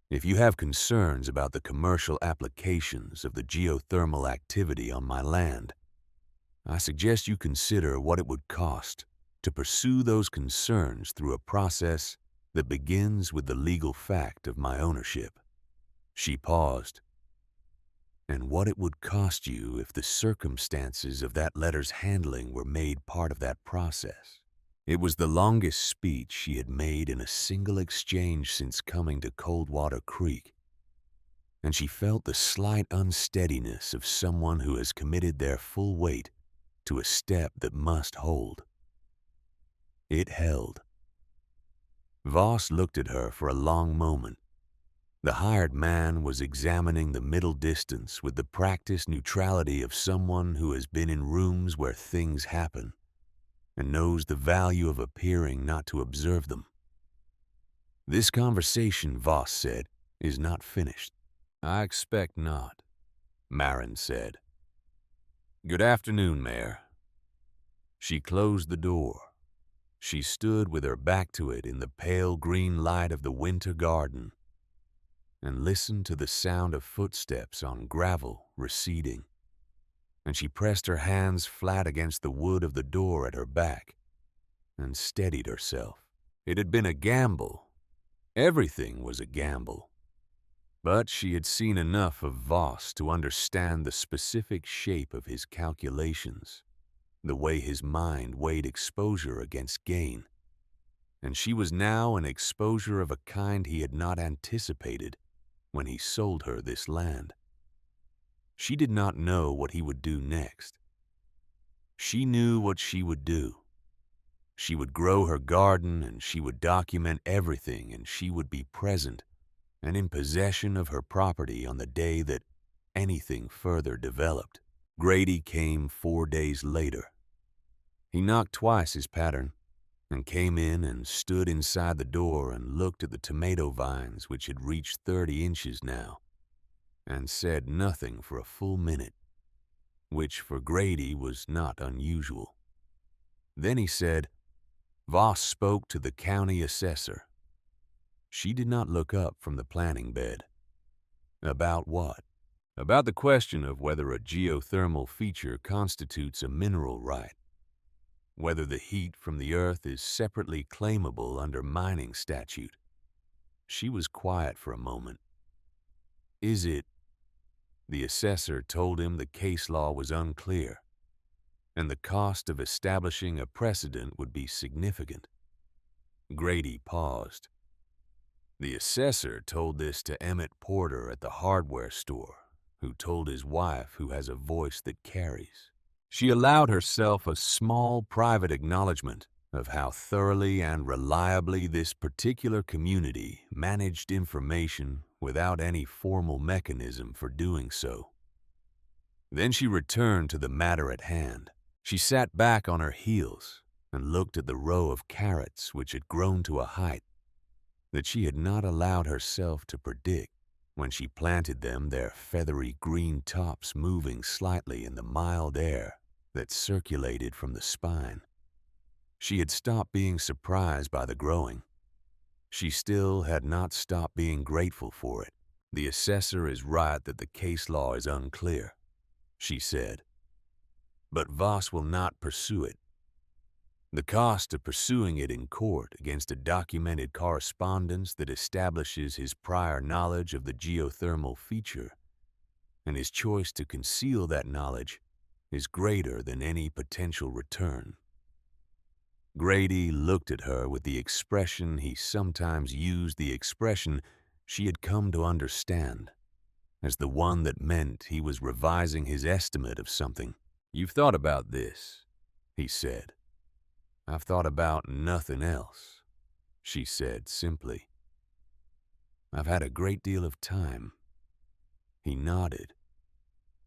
If you have concerns about the commercial applications of the geothermal activity on my land, I suggest you consider what it would cost to pursue those concerns through a process that begins with the legal fact of my ownership. She paused. And what it would cost you if the circumstances of that letter's handling were made part of that process. It was the longest speech she had made in a single exchange since coming to Coldwater Creek, and she felt the slight unsteadiness of someone who has committed their full weight to a step that must hold. It held. Voss looked at her for a long moment. The hired man was examining the middle distance with the practiced neutrality of someone who has been in rooms where things happen and knows the value of appearing not to observe them. This conversation, Voss said, is not finished. I expect not, Marin said. Good afternoon, Mayor. She closed the door. She stood with her back to it in the pale green light of the winter garden and listened to the sound of footsteps on gravel receding, and she pressed her hands flat against the wood of the door at her back and steadied herself. It had been a gamble. Everything was a gamble. But she had seen enough of Voss to understand the specific shape of his calculations, the way his mind weighed exposure against gain, and she was now an exposure of a kind he had not anticipated when he sold her this land. She did not know what he would do next. She knew what she would do. She would grow her garden, and she would document everything, and she would be present and in possession of her property on the day that anything further developed. Grady came 4 days later. He knocked twice his pattern, and came in and stood inside the door and looked at the tomato vines, which had reached 30 inches now, and said nothing for a full minute, which for Grady was not unusual. Then he said, Voss spoke to the county assessor. She did not look up from the planting bed. About what? About the question of whether a geothermal feature constitutes a mineral right, whether the heat from the earth is separately claimable under mining statute. She was quiet for a moment. Is it? The assessor told him the case law was unclear, and the cost of establishing a precedent would be significant. Grady paused. The assessor told this to Emmett Porter at the hardware store, who told his wife, who has a voice that carries. She allowed herself a small private acknowledgement of how thoroughly and reliably this particular community managed information without any formal mechanism for doing so. Then she returned to the matter at hand. She sat back on her heels and looked at the row of carrots which had grown to a height that she had not allowed herself to predict when she planted them, their feathery green tops moving slightly in the mild air that circulated from the spine. She had stopped being surprised by the growing. She still had not stopped being grateful for it. The assessor is right that the case law is unclear, she said. But Voss will not pursue it. The cost of pursuing it in court against a documented correspondence that establishes his prior knowledge of the geothermal feature and his choice to conceal that knowledge is greater than any potential return. Grady looked at her with the expression he sometimes used, the expression she had come to understand, as the one that meant he was revising his estimate of something. "You've thought about this," he said. "I've thought about nothing else," she said simply. "I've had a great deal of time." He nodded.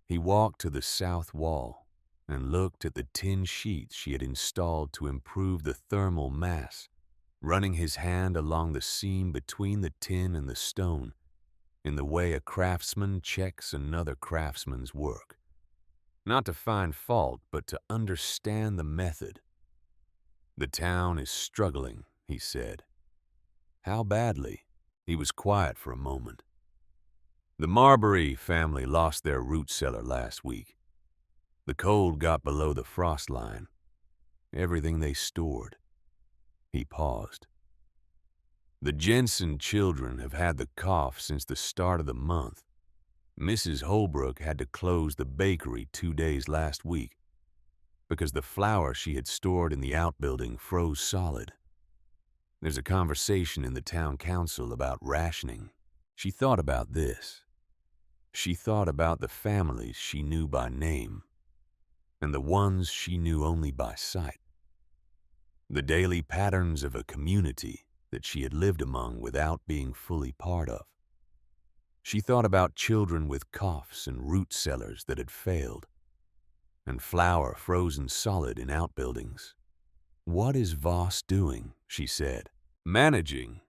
He walked to the south wall and looked at the tin sheets she had installed to improve the thermal mass, running his hand along the seam between the tin and the stone in the way a craftsman checks another craftsman's work. Not to find fault, but to understand the method. "The town is struggling," he said. "How badly?" He was quiet for a moment. "The Marbury family lost their root cellar last week. The cold got below the frost line. Everything they stored." He paused. "The Jensen children have had the cough since the start of the month. Mrs. Holbrook had to close the bakery 2 days last week because the flour she had stored in the outbuilding froze solid. There's a conversation in the town council about rationing." She thought about this. She thought about the families she knew by name and the ones she knew only by sight. The daily patterns of a community that she had lived among without being fully part of. She thought about children with coughs and root cellars that had failed, and flour frozen solid in outbuildings. "What is Voss doing?" she said. "Managing,"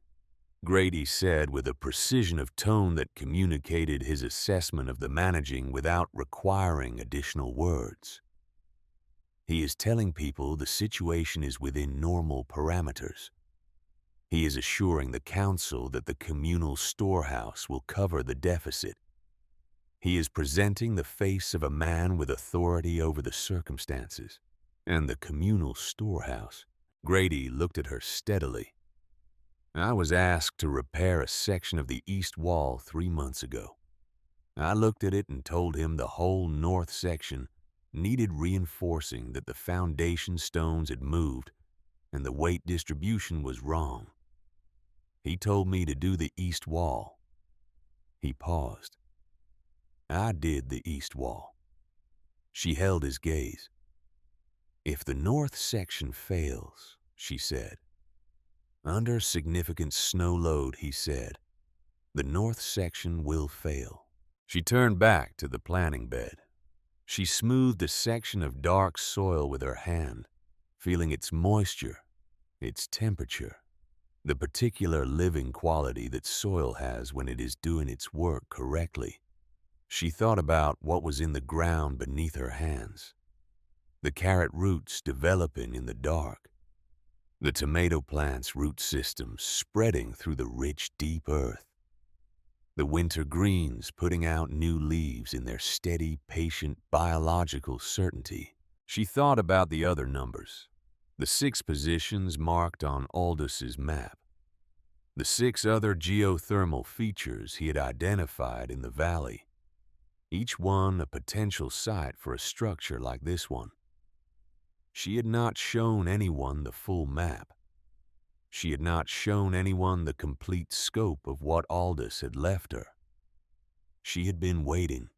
Grady said with a precision of tone that communicated his assessment of the managing without requiring additional words. "He is telling people the situation is within normal parameters. He is assuring the council that the communal storehouse will cover the deficit. He is presenting the face of a man with authority over the circumstances. And the communal storehouse." Grady looked at her steadily. "I was asked to repair a section of the east wall 3 months ago. I looked at it and told him the whole north section needed reinforcing, that the foundation stones had moved and the weight distribution was wrong. He told me to do the east wall." He paused. "I did the east wall." She held his gaze. "If the north section fails," she said. "Under significant snow load," he said, "the north section will fail." She turned back to the planting bed. She smoothed a section of dark soil with her hand, feeling its moisture, its temperature, the particular living quality that soil has when it is doing its work correctly. She thought about what was in the ground beneath her hands, the carrot roots developing in the dark, the tomato plant's root system spreading through the rich, deep earth, the winter greens putting out new leaves in their steady, patient, biological certainty. She thought about the other numbers, the 6 positions marked on Aldous' map, the 6 other geothermal features he had identified in the valley, each one a potential site for a structure like this one. She had not shown anyone the full map. She had not shown anyone the complete scope of what Aldous had left her. She had been waiting.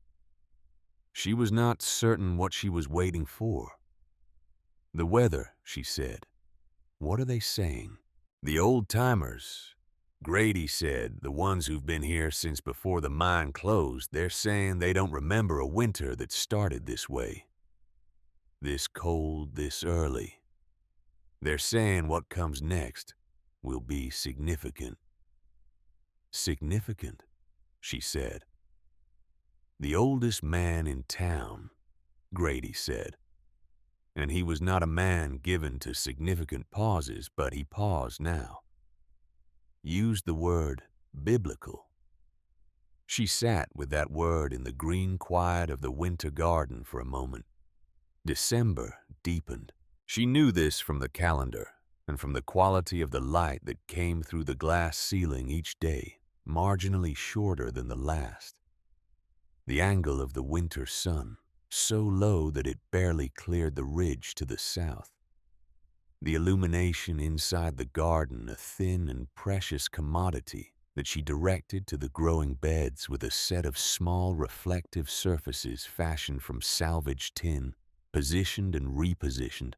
She was not certain what she was waiting for. The weather, she said. What are they saying? The old-timers, Grady said, the ones who've been here since before the mine closed, they're saying they don't remember a winter that started this way. This cold, this early. They're saying what comes next will be significant. Significant, she said. The oldest man in town, Grady said. And he was not a man given to significant pauses, but he paused now. Used the word biblical. She sat with that word in the green quiet of the winter garden for a moment. December deepened. She knew this from the calendar and from the quality of the light that came through the glass ceiling each day, marginally shorter than the last. The angle of the winter sun, so low that it barely cleared the ridge to the south. The illumination inside the garden, a thin and precious commodity that she directed to the growing beds with a set of small reflective surfaces fashioned from salvaged tin, positioned and repositioned.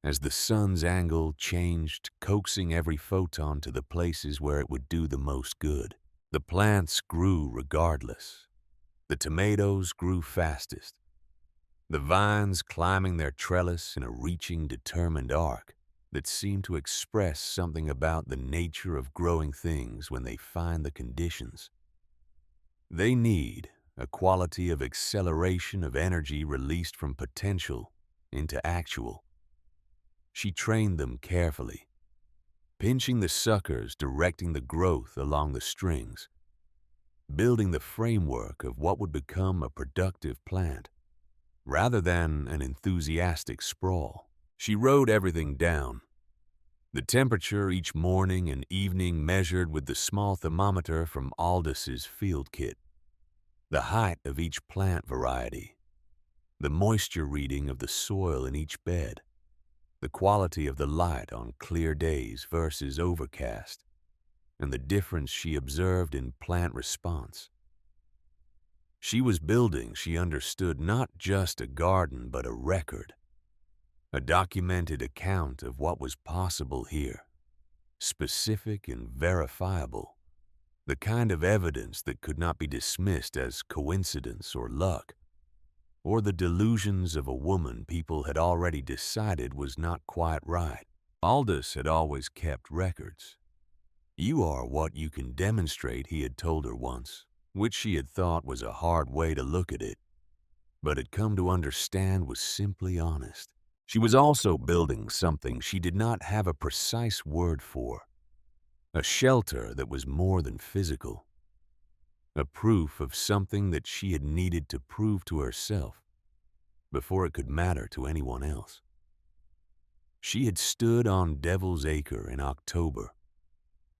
As the sun's angle changed, coaxing every photon to the places where it would do the most good, the plants grew regardless. The tomatoes grew fastest, the vines climbing their trellis in a reaching, determined arc that seemed to express something about the nature of growing things when they find the conditions. They need a quality of acceleration of energy released from potential into actual. She trained them carefully, pinching the suckers, directing the growth along the strings, building the framework of what would become a productive plant, rather than an enthusiastic sprawl. She wrote everything down. The temperature each morning and evening measured with the small thermometer from Aldous' field kit, the height of each plant variety, the moisture reading of the soil in each bed, the quality of the light on clear days versus overcast, and the difference she observed in plant response. She was building, she understood, not just a garden but a record, a documented account of what was possible here, specific and verifiable, the kind of evidence that could not be dismissed as coincidence or luck, or the delusions of a woman people had already decided was not quite right. Aldous had always kept records. You are what you can demonstrate, he had told her once, which she had thought was a hard way to look at it, but had come to understand was simply honest. She was also building something she did not have a precise word for, a shelter that was more than physical, a proof of something that she had needed to prove to herself before it could matter to anyone else. She had stood on Devil's Acre in October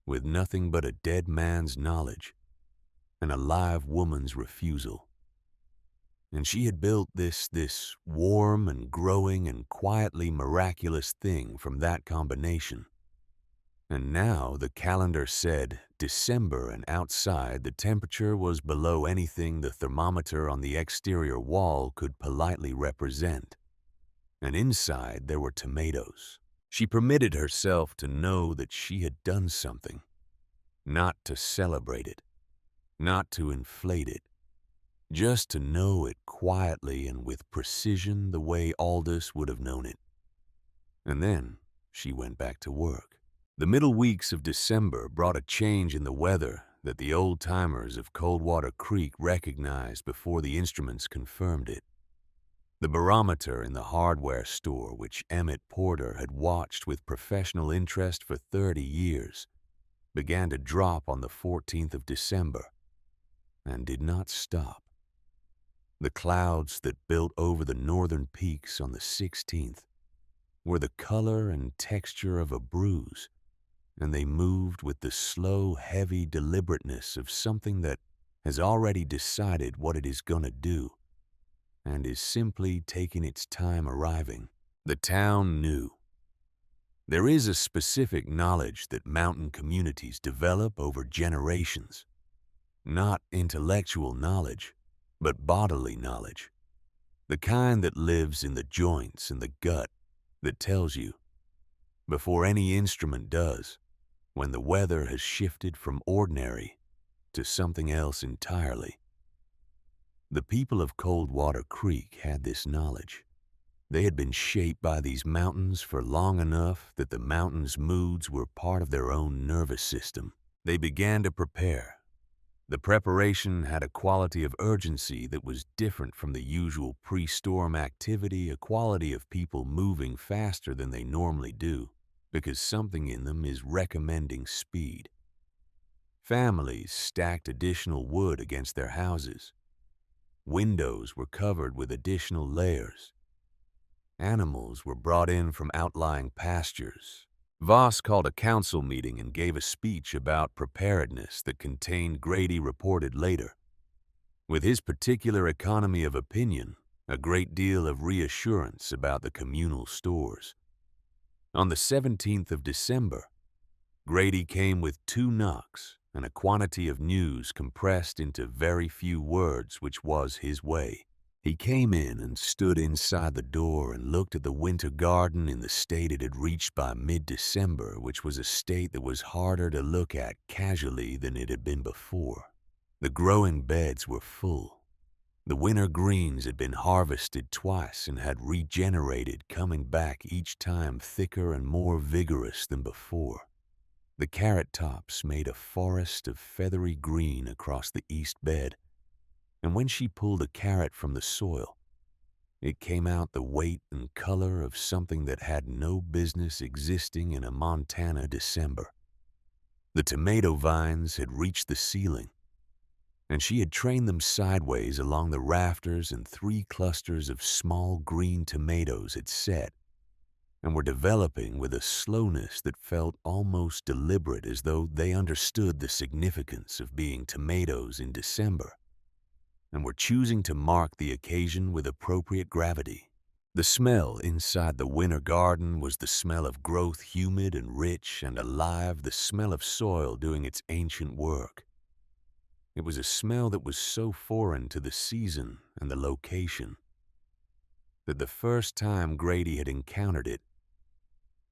with nothing but a dead man's knowledge and a live woman's refusal. And she had built this warm and growing and quietly miraculous thing from that combination. And now the calendar said December, and outside the temperature was below anything the thermometer on the exterior wall could politely represent. And inside there were tomatoes. She permitted herself to know that she had done something, not to celebrate it, not to inflate it, just to know it quietly and with precision the way Aldous would have known it. And then she went back to work. The middle weeks of December brought a change in the weather that the old-timers of Coldwater Creek recognized before the instruments confirmed it. The barometer in the hardware store, which Emmett Porter had watched with professional interest for 30 years, began to drop on the 14th of December and did not stop. The clouds that built over the northern peaks on the 16th were the color and texture of a bruise, and they moved with the slow, heavy deliberateness of something that has already decided what it is going to do and is simply taking its time arriving. The town knew. There is a specific knowledge that mountain communities develop over generations. Not intellectual knowledge, but bodily knowledge. The kind that lives in the joints and the gut, that tells you, before any instrument does, when the weather has shifted from ordinary to something else entirely. The people of Coldwater Creek had this knowledge. They had been shaped by these mountains for long enough that the mountains' moods were part of their own nervous system. They began to prepare. The preparation had a quality of urgency that was different from the usual pre-storm activity, a quality of people moving faster than they normally do, because something in them is recommending speed. Families stacked additional wood against their houses. Windows were covered with additional layers. Animals were brought in from outlying pastures. Voss called a council meeting and gave a speech about preparedness that contained, Grady reported later, with his particular economy of opinion, a great deal of reassurance about the communal stores. On the 17th of December, Grady came with 2 knocks and a quantity of news compressed into very few words, which was his way. He came in and stood inside the door and looked at the winter garden in the state it had reached by mid-December, which was a state that was harder to look at casually than it had been before. The growing beds were full. The winter greens had been harvested twice and had regenerated, coming back each time thicker and more vigorous than before. The carrot tops made a forest of feathery green across the east bed, and when she pulled a carrot from the soil, it came out the weight and color of something that had no business existing in a Montana December. The tomato vines had reached the ceiling, and she had trained them sideways along the rafters, and 3 clusters of small green tomatoes had set and were developing with a slowness that felt almost deliberate, as though they understood the significance of being tomatoes in December and were choosing to mark the occasion with appropriate gravity. The smell inside the winter garden was the smell of growth, humid and rich and alive, the smell of soil doing its ancient work. It was a smell that was so foreign to the season and the location that the first time Grady had encountered it,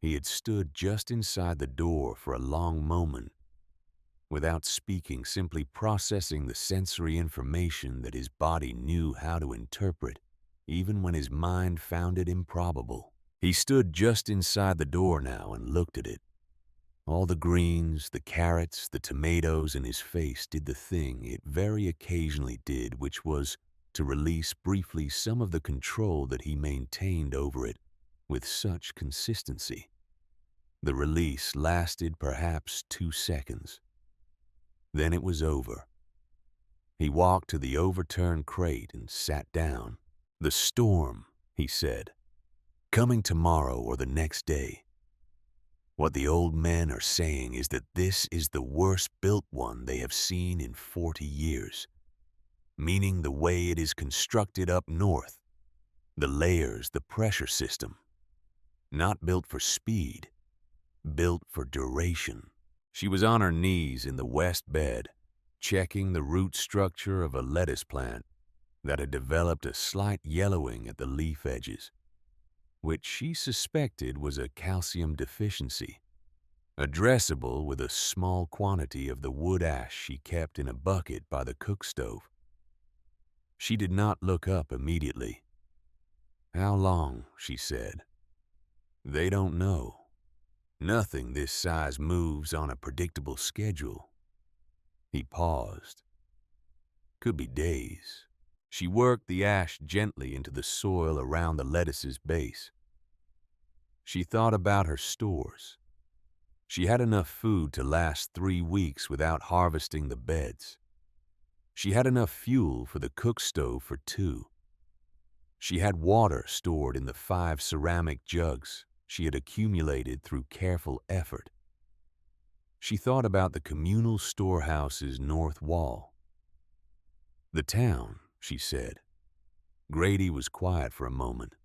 he had stood just inside the door for a long moment, without speaking, simply processing the sensory information that his body knew how to interpret, even when his mind found it improbable. He stood just inside the door now and looked at it. All the greens, the carrots, the tomatoes in his face did the thing it very occasionally did, which was to release briefly some of the control that he maintained over it with such consistency. The release lasted perhaps 2 seconds. Then it was over. He walked to the overturned crate and sat down. "The storm," he said, "coming tomorrow or the next day. What the old men are saying is that this is the worst built one they have seen in 40 years, meaning the way it is constructed up north, the layers, the pressure system. Not built for speed, built for duration." She was on her knees in the west bed, checking the root structure of a lettuce plant that had developed a slight yellowing at the leaf edges, which she suspected was a calcium deficiency, addressable with a small quantity of the wood ash she kept in a bucket by the cook stove. She did not look up immediately. "How long?" she said. "They don't know. Nothing this size moves on a predictable schedule." He paused. "Could be days." She worked the ash gently into the soil around the lettuce's base. She thought about her stores. She had enough food to last 3 weeks without harvesting the beds. She had enough fuel for the cook stove for 2. She had water stored in the 5 ceramic jugs she had accumulated through careful effort. She thought about the communal storehouse's north wall. The town, she said. Grady was quiet for a moment.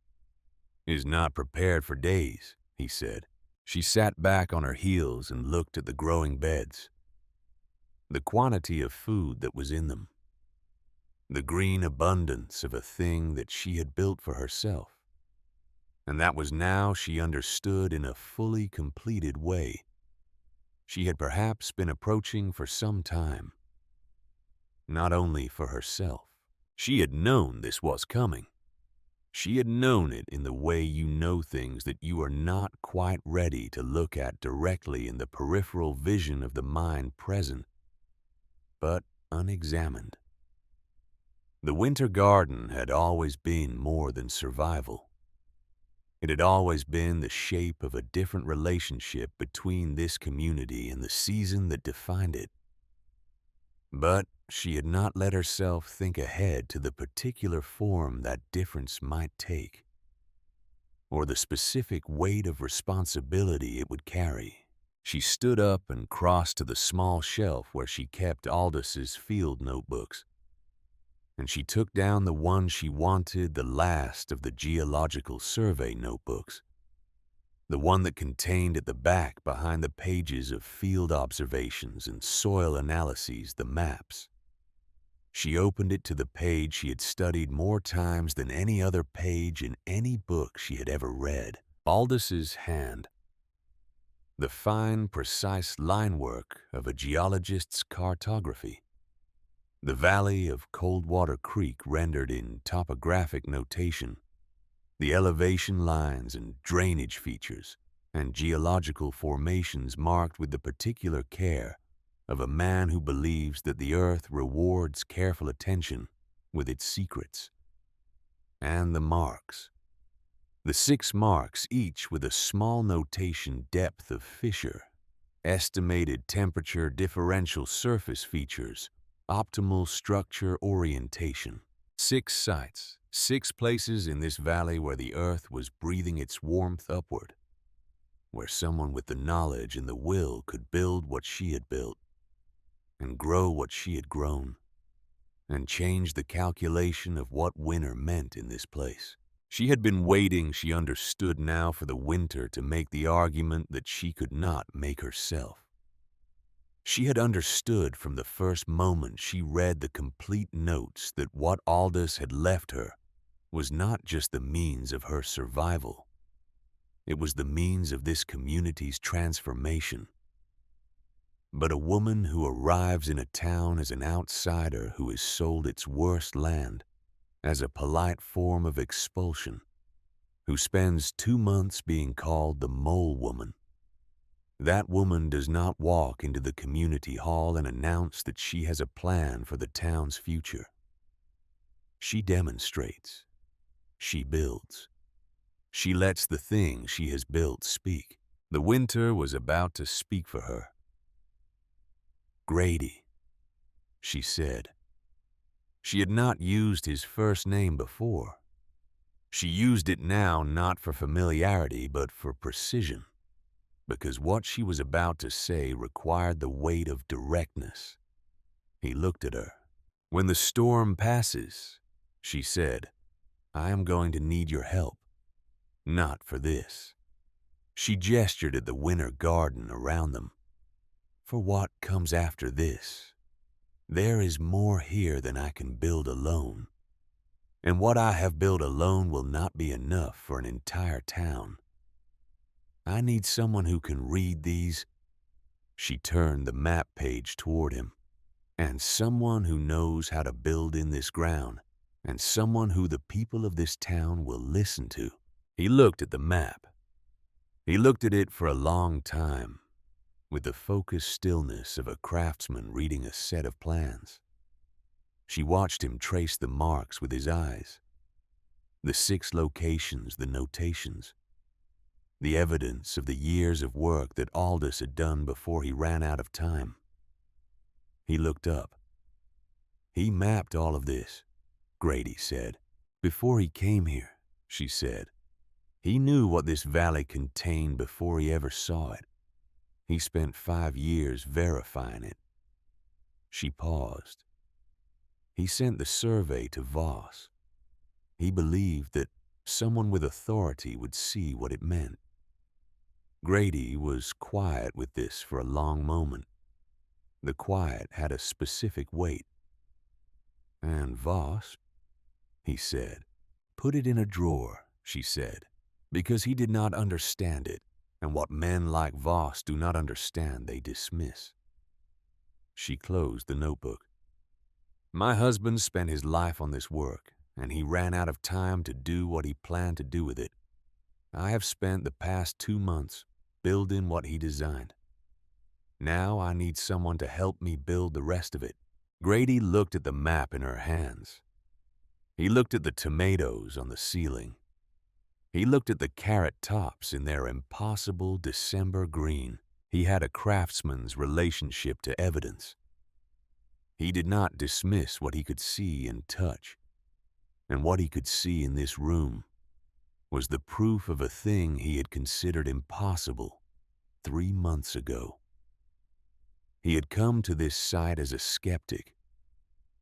Is not prepared for days, he said. She sat back on her heels and looked at the growing beds. The quantity of food that was in them. The green abundance of a thing that she had built for herself. And that was now she understood in a fully completed way. She had perhaps been approaching for some time. Not only for herself. She had known this was coming. She had known it in the way you know things that you are not quite ready to look at directly in the peripheral vision of the mind present, but unexamined. The winter garden had always been more than survival. It had always been the shape of a different relationship between this community and the season that defined it. But she had not let herself think ahead to the particular form that difference might take, or the specific weight of responsibility it would carry. She stood up and crossed to the small shelf where she kept Aldous' field notebooks, and she took down the one she wanted, the last of the geological survey notebooks, the one that contained at the back behind the pages of field observations and soil analyses the maps. She opened it to the page she had studied more times than any other page in any book she had ever read. Aldous' hand. The fine, precise line work of a geologist's cartography. The valley of Coldwater Creek rendered in topographic notation. The elevation lines and drainage features and geological formations marked with the particular care of a man who believes that the earth rewards careful attention with its secrets. And the marks. The 6 marks, each with a small notation depth of fissure, estimated temperature differential surface features, optimal structure orientation. 6 sites, 6 places in this valley where the earth was breathing its warmth upward, where someone with the knowledge and the will could build what she had built, and grow what she had grown, and change the calculation of what winter meant in this place. She had been waiting, she understood now, for the winter to make the argument that she could not make herself. She had understood from the first moment she read the complete notes that what Aldous had left her was not just the means of her survival. It was the means of this community's transformation. But a woman who arrives in a town as an outsider who is sold its worst land as a polite form of expulsion, who spends 2 months being called the mole woman, that woman does not walk into the community hall and announce that she has a plan for the town's future. She demonstrates. She builds. She lets the thing she has built speak. The winter was about to speak for her. Grady, she said. She had not used his first name before. She used it now not for familiarity but for precision, because what she was about to say required the weight of directness. He looked at her. When the storm passes, she said, I am going to need your help. Not for this. She gestured at the winter garden around them. For what comes after this? There is more here than I can build alone. And what I have built alone will not be enough for an entire town. I need someone who can read these. She turned the map page toward him. And someone who knows how to build in this ground, and someone who the people of this town will listen to. He looked at the map. He looked at it for a long time, with the focused stillness of a craftsman reading a set of plans. She watched him trace the marks with his eyes, the 6 locations, the notations, the evidence of the years of work that Aldous had done before he ran out of time. He looked up. "He mapped all of this," Grady said. "Before he came here," she said. "He knew what this valley contained before he ever saw it. He spent 5 years verifying it." She paused. "He sent the survey to Voss. He believed that someone with authority would see what it meant." Grady was quiet with this for a long moment. The quiet had a specific weight. "And Voss," he said. "Put it in a drawer," she said, "because he did not understand it, and what men like Voss do not understand they dismiss." She closed the notebook. "My husband spent his life on this work, and he ran out of time to do what he planned to do with it. I have spent the past 2 months building what he designed. Now I need someone to help me build the rest of it." Grady looked at the map in her hands. He looked at the tomatoes on the ceiling. He looked at the carrot tops in their impossible December green. He had a craftsman's relationship to evidence. He did not dismiss what he could see and touch. And what he could see in this room was the proof of a thing he had considered impossible 3 months ago. He had come to this site as a skeptic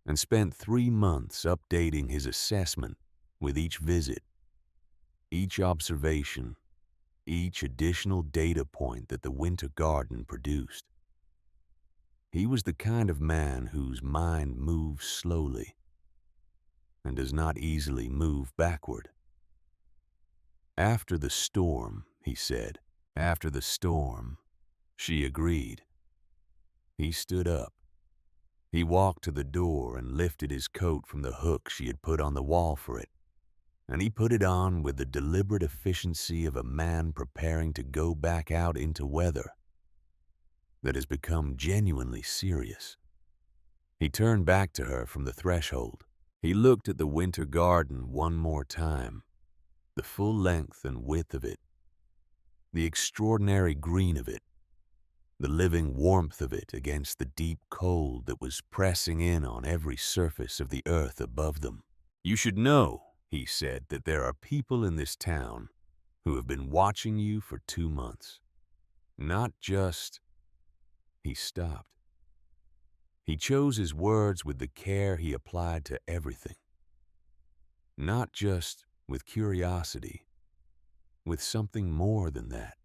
and spent 3 months updating his assessment with each visit, each observation, each additional data point that the winter garden produced. He was the kind of man whose mind moves slowly and does not easily move backward. "After the storm," he said. "After the storm," she agreed. He stood up. He walked to the door and lifted his coat from the hook she had put on the wall for it, and he put it on with the deliberate efficiency of a man preparing to go back out into weather that has become genuinely serious. He turned back to her from the threshold. He looked at the winter garden one more time, the full length and width of it, the extraordinary green of it, the living warmth of it against the deep cold that was pressing in on every surface of the earth above them. "You should know," he said, "that there are people in this town who have been watching you for 2 months. Not just—" He stopped. He chose his words with the care he applied to everything. "Not just with curiosity, with something more than that.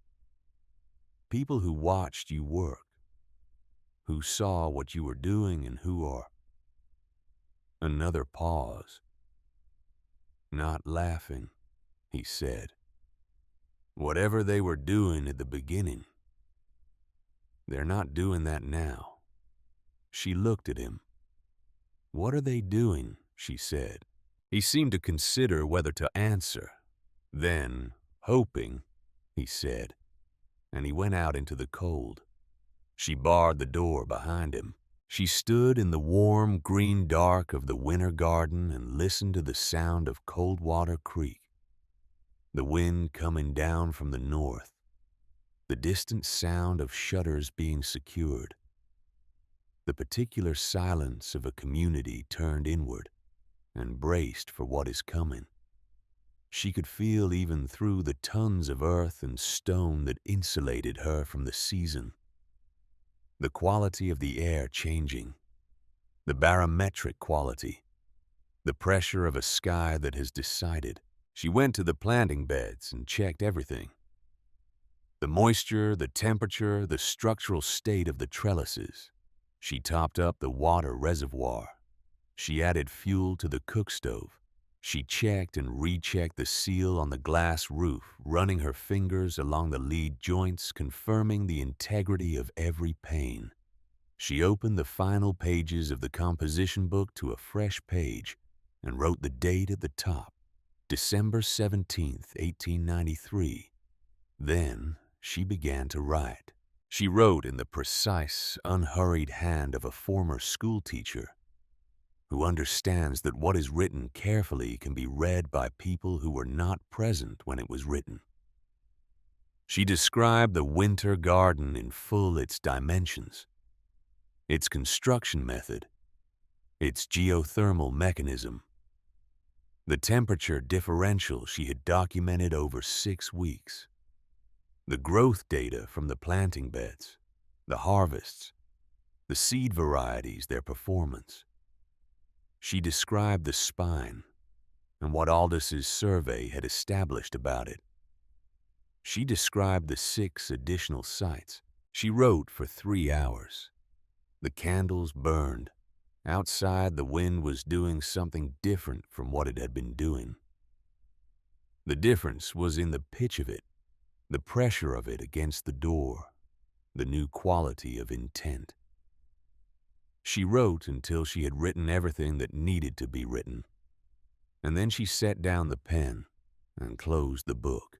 People who watched you work, who saw what you were doing and who are—" Another pause. "Not laughing," he said. "Whatever they were doing at the beginning, they're not doing that now." She looked at him. "What are they doing?" she said. He seemed to consider whether to answer. Then, "Hoping," he said, and he went out into the cold. She barred the door behind him. She stood in the warm green dark of the winter garden and listened to the sound of Coldwater Creek, the wind coming down from the north, the distant sound of shutters being secured, the particular silence of a community turned inward and braced for what is coming. She could feel even through the tons of earth and stone that insulated her from the season, the quality of the air changing, the barometric quality, the pressure of a sky that has decided. She went to the planting beds and checked everything. The moisture, the temperature, the structural state of the trellises. She topped up the water reservoir. She added fuel to the cook stove. She checked and rechecked the seal on the glass roof, running her fingers along the lead joints, confirming the integrity of every pane. She opened the final pages of the composition book to a fresh page and wrote the date at the top, December 17th, 1893. Then she began to write. She wrote in the precise, unhurried hand of a former schoolteacher who understands that what is written carefully can be read by people who were not present when it was written. She described the winter garden in full its dimensions, its construction method, its geothermal mechanism, the temperature differential she had documented over 6 weeks, the growth data from the planting beds, the harvests, the seed varieties, their performance. She described the spine and what Aldous' survey had established about it. She described the 6 additional sites. She wrote for 3 hours. The candles burned. Outside, the wind was doing something different from what it had been doing. The difference was in the pitch of it, the pressure of it against the door, the new quality of intent. She wrote until she had written everything that needed to be written, and then she set down the pen and closed the book.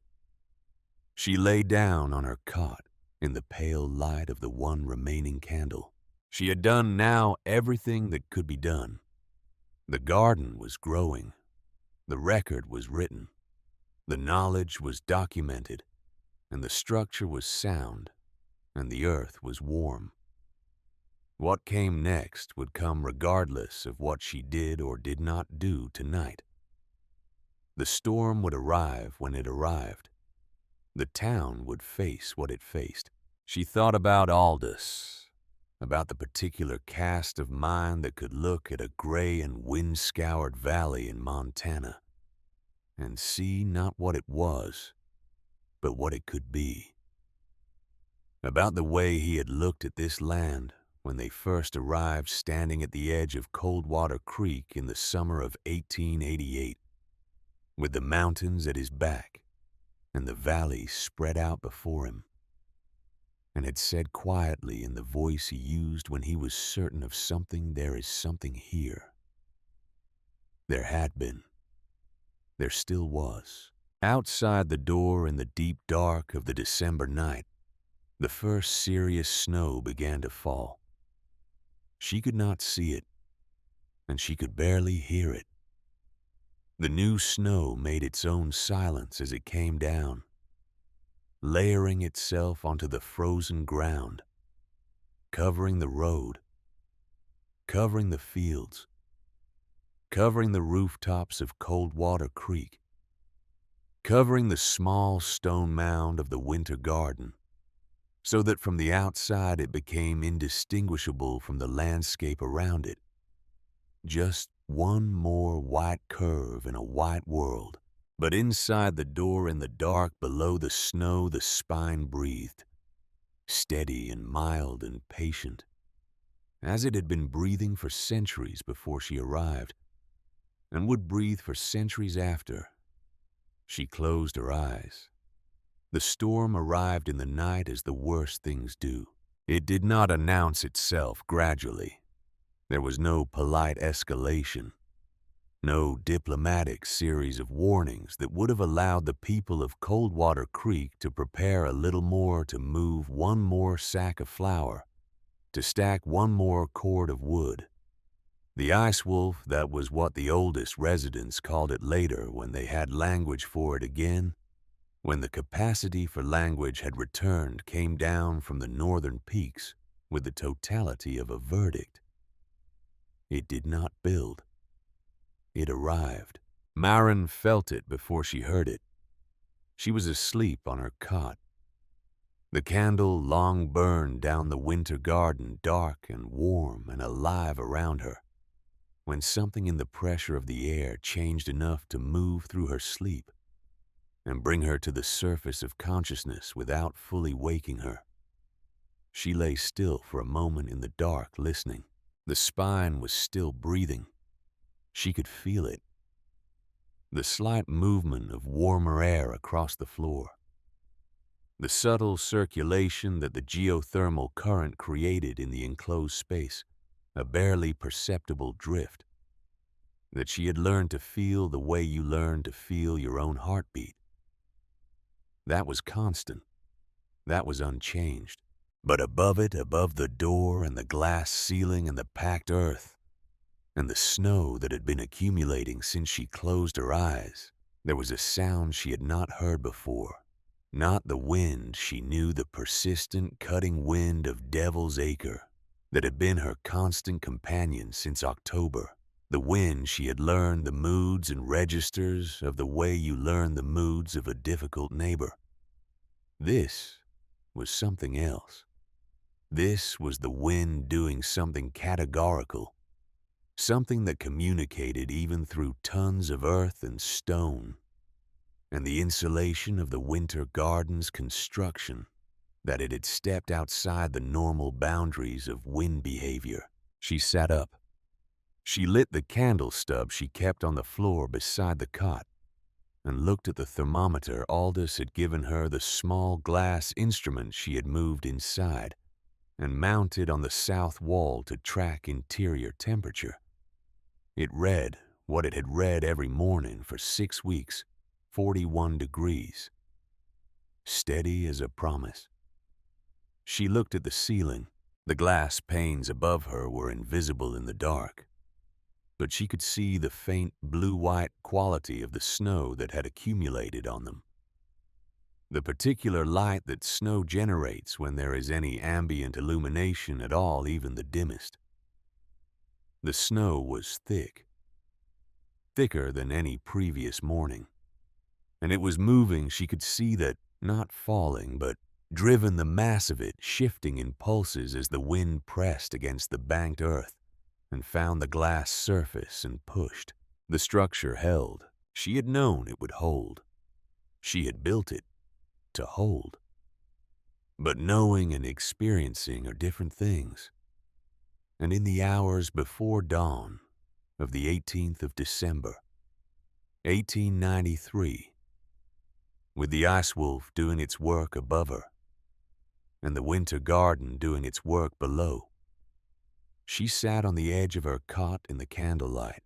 She lay down on her cot in the pale light of the one remaining candle. She had done now everything that could be done. The garden was growing. The record was written. The knowledge was documented, and the structure was sound, and the earth was warm. What came next would come regardless of what she did or did not do tonight. The storm would arrive when it arrived. The town would face what it faced. She thought about Aldous, about the particular cast of mind that could look at a gray and wind-scoured valley in Montana and see not what it was, but what it could be. About the way he had looked at this land when they first arrived standing at the edge of Coldwater Creek in the summer of 1888, with the mountains at his back and the valley spread out before him, and had said quietly in the voice he used when he was certain of something, "There is something here." There had been. There still was. Outside the door in the deep dark of the December night, the first serious snow began to fall. She could not see it, and she could barely hear it. The new snow made its own silence as it came down, layering itself onto the frozen ground, covering the road, covering the fields, covering the rooftops of Coldwater Creek, covering the small stone mound of the winter garden, so that from the outside it became indistinguishable from the landscape around it. Just one more white curve in a white world. But inside the door in the dark below the snow, the spine breathed, steady and mild and patient, as it had been breathing for centuries before she arrived, and would breathe for centuries after. She closed her eyes. The storm arrived in the night as the worst things do. It did not announce itself gradually. There was no polite escalation, no diplomatic series of warnings that would have allowed the people of Coldwater Creek to prepare a little more, to move one more sack of flour, to stack one more cord of wood. The ice wolf, that was what the oldest residents called it later when they had language for it again, when the capacity for language had returned, came down from the northern peaks with the totality of a verdict. It did not build. It arrived. Maren felt it before she heard it. She was asleep on her cot. The candle long burned down the winter garden, dark and warm and alive around her, when something in the pressure of the air changed enough to move through her sleep and bring her to the surface of consciousness without fully waking her. She lay still for a moment in the dark, listening. The spine was still breathing. She could feel it. The slight movement of warmer air across the floor. The subtle circulation that the geothermal current created in the enclosed space, a barely perceptible drift. That she had learned to feel the way you learn to feel your own heartbeat. That was constant. That was unchanged. But above it, above the door and the glass ceiling and the packed earth, and the snow that had been accumulating since she closed her eyes. There was a sound she had not heard before. Not the wind she knew, the persistent, cutting wind of Devil's Acre that had been her constant companion since October. The wind she had learned the moods and registers of the way you learn the moods of a difficult neighbor. This was something else. This was the wind doing something categorical, something that communicated even through tons of earth and stone, and the insulation of the winter garden's construction, that it had stepped outside the normal boundaries of wind behavior. She sat up. She lit the candle stub she kept on the floor beside the cot and looked at the thermometer Aldous had given her, the small glass instrument she had moved inside and mounted on the south wall to track interior temperature. It read what it had read every morning for 6 weeks, 41 degrees. Steady as a promise. She looked at the ceiling. The glass panes above her were invisible in the dark, but she could see the faint blue-white quality of the snow that had accumulated on them. The particular light that snow generates when there is any ambient illumination at all, even the dimmest. The snow was thick, thicker than any previous morning, and it was moving. She could see that, not falling, but driven, the mass of it shifting in pulses as the wind pressed against the banked earth and found the glass surface and pushed. The structure held. She had known it would hold. She had built it to hold. But knowing and experiencing are different things. And in the hours before dawn of the 18th of December, 1893, with the ice wolf doing its work above her and the winter garden doing its work below, she sat on the edge of her cot in the candlelight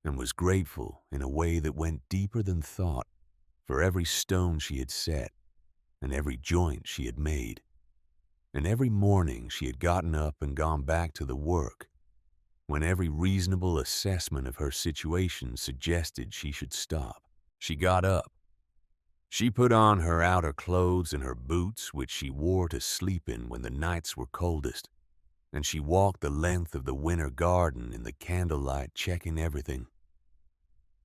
and was grateful in a way that went deeper than thought for every stone she had set and every joint she had made, and every morning she had gotten up and gone back to the work when every reasonable assessment of her situation suggested she should stop. She got up. She put on her outer clothes and her boots, which she wore to sleep in when the nights were coldest, and she walked the length of the winter garden in the candlelight, checking everything.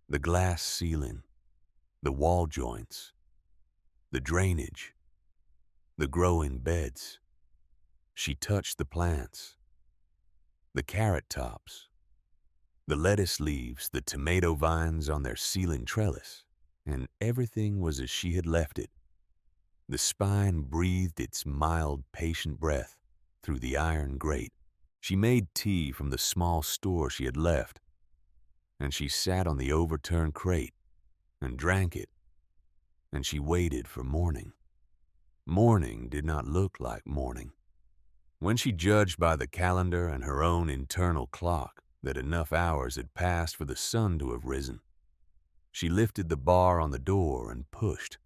The glass ceiling, the wall joints, the drainage, the growing beds. She touched the plants, the carrot tops, the lettuce leaves, the tomato vines on their ceiling trellis, and everything was as she had left it. The spine breathed its mild, patient breath through the iron grate. She made tea from the small store she had left, and she sat on the overturned crate and drank it, and she waited for morning. Morning did not look like morning. When she judged by the calendar and her own internal clock that enough hours had passed for the sun to have risen, she lifted the bar on the door and pushed.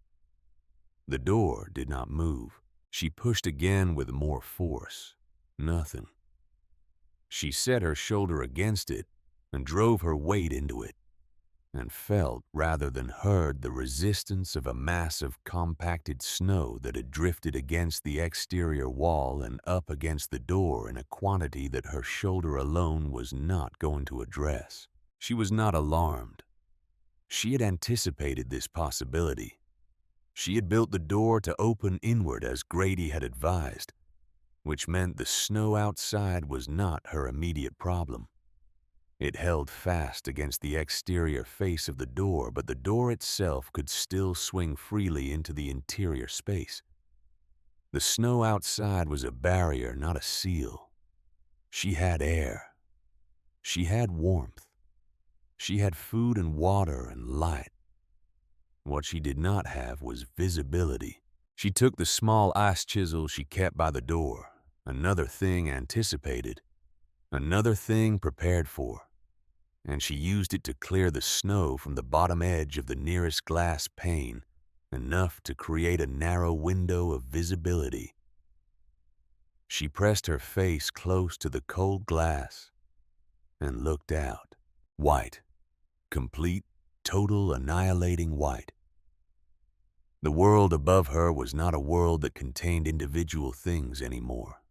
The door did not move. She pushed again with more force. Nothing. She set her shoulder against it and drove her weight into it, and felt rather than heard the resistance of a mass of compacted snow that had drifted against the exterior wall and up against the door in a quantity that her shoulder alone was not going to address. She was not alarmed. She had anticipated this possibility. She had built the door to open inward as Grady had advised, which meant the snow outside was not her immediate problem. It held fast against the exterior face of the door, but the door itself could still swing freely into the interior space. The snow outside was a barrier, not a seal. She had air. She had warmth. She had food and water and light. What she did not have was visibility. She took the small ice chisel she kept by the door, another thing anticipated, another thing prepared for, and she used it to clear the snow from the bottom edge of the nearest glass pane, enough to create a narrow window of visibility. She pressed her face close to the cold glass and looked out. White. Complete, total, annihilating white. The world above her was not a world that contained individual things anymore.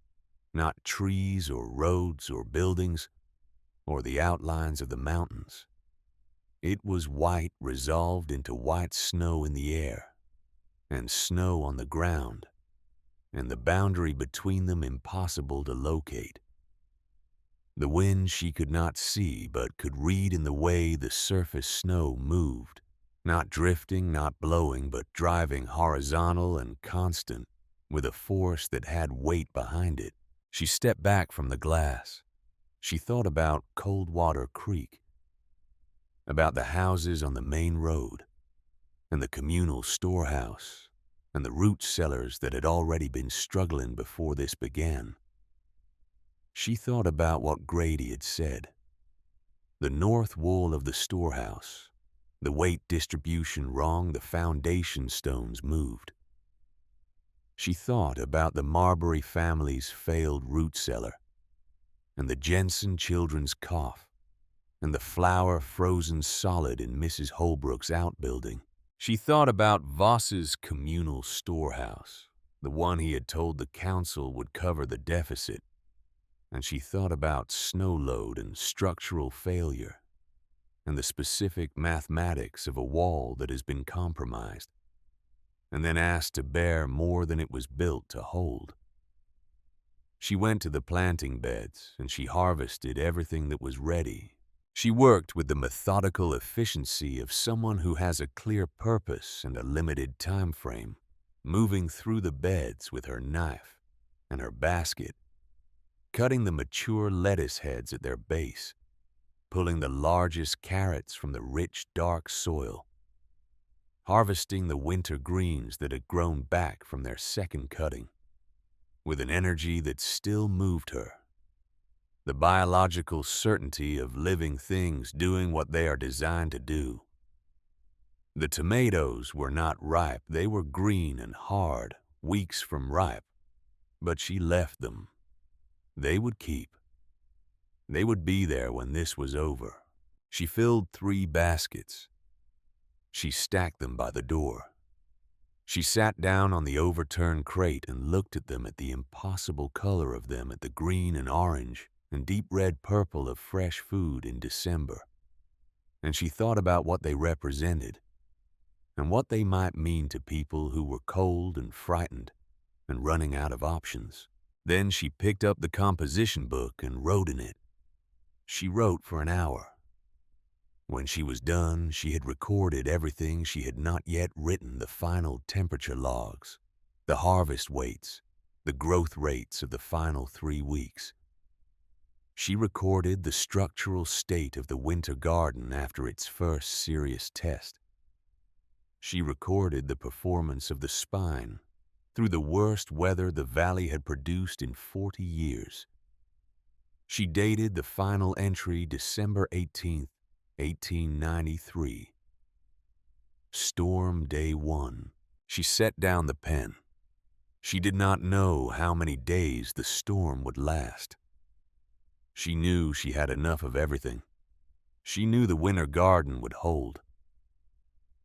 Not trees or roads or buildings or the outlines of the mountains. It was white resolved into white snow in the air, and snow on the ground, and the boundary between them impossible to locate. The wind she could not see, but could read in the way the surface snow moved, not drifting, not blowing, but driving horizontal and constant, with a force that had weight behind it. She stepped back from the glass. She thought about Coldwater Creek, about the houses on the main road, and the communal storehouse, and the root cellars that had already been struggling before this began. She thought about what Grady had said. The north wall of the storehouse, the weight distribution wrong, the foundation stones moved. She thought about the Marbury family's failed root cellar, and the Jensen children's cough, and the flour frozen solid in Mrs. Holbrook's outbuilding. She thought about Voss's communal storehouse, the one he had told the council would cover the deficit, and she thought about snow load and structural failure, and the specific mathematics of a wall that has been compromised, and then asked to bear more than it was built to hold. She went to the planting beds, and she harvested everything that was ready. She worked with the methodical efficiency of someone who has a clear purpose and a limited time frame, moving through the beds with her knife and her basket, cutting the mature lettuce heads at their base, pulling the largest carrots from the rich, dark soil, harvesting the winter greens that had grown back from their second cutting, with an energy that still moved her. The biological certainty of living things doing what they are designed to do. The tomatoes were not ripe. They were green and hard, weeks from ripe. But she left them. They would keep. They would be there when this was over. She filled 3 baskets. She stacked them by the door. She sat down on the overturned crate and looked at them, at the impossible color of them, at the green and orange and deep red purple of fresh food in December. And she thought about what they represented and what they might mean to people who were cold and frightened and running out of options. Then she picked up the composition book and wrote in it. She wrote for an hour. When she was done, she had recorded everything she had not yet written: the final temperature logs, the harvest weights, the growth rates of the final 3 weeks. She recorded the structural state of the winter garden after its first serious test. She recorded the performance of the spine through the worst weather the valley had produced in 40 years. She dated the final entry December 18th, 1893. Storm Day 1. She set down the pen. She did not know how many days the storm would last. She knew she had enough of everything. She knew the winter garden would hold.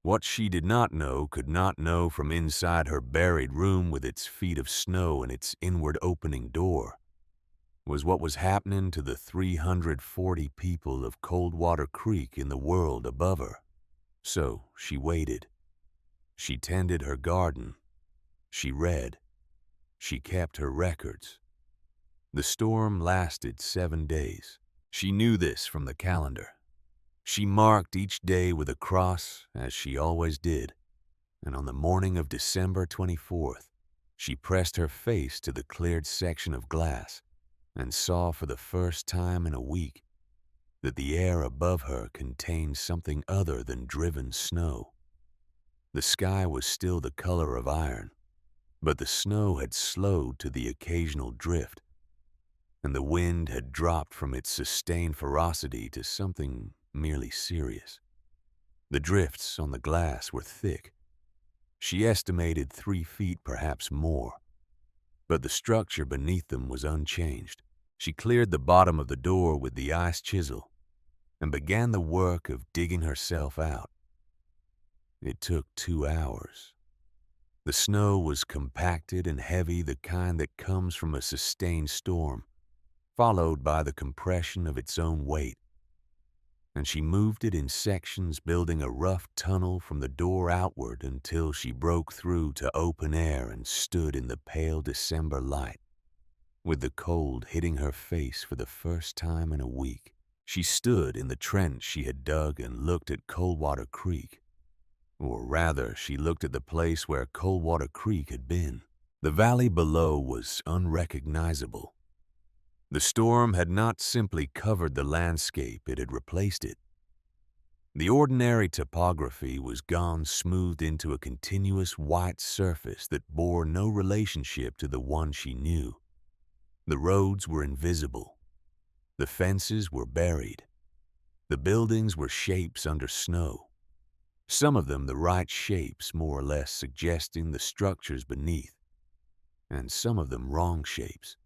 What she did not know, could not know from inside her buried room with its feet of snow and its inward opening door, was what was happening to the 340 people of Coldwater Creek in the world above her. So she waited. She tended her garden. She read. She kept her records. The storm lasted 7 days. She knew this from the calendar. She marked each day with a cross, as she always did, and on the morning of December 24th, she pressed her face to the cleared section of glass and saw for the first time in a week that the air above her contained something other than driven snow. The sky was still the color of iron, but the snow had slowed to the occasional drift, and the wind had dropped from its sustained ferocity to something merely serious. The drifts on the glass were thick. She estimated 3 feet, perhaps more, but the structure beneath them was unchanged. She cleared the bottom of the door with the ice chisel and began the work of digging herself out. It took 2 hours. The snow was compacted and heavy, the kind that comes from a sustained storm, followed by the compression of its own weight. And she moved it in sections, building a rough tunnel from the door outward until she broke through to open air and stood in the pale December light. With the cold hitting her face for the first time in a week, she stood in the trench she had dug and looked at Coldwater Creek. Or rather, she looked at the place where Coldwater Creek had been. The valley below was unrecognizable. The storm had not simply covered the landscape, it had replaced it. The ordinary topography was gone, smoothed into a continuous white surface that bore no relationship to the one she knew. The roads were invisible. The fences were buried. The buildings were shapes under snow. Some of them the right shapes, more or less suggesting the structures beneath, and some of them wrong shapes.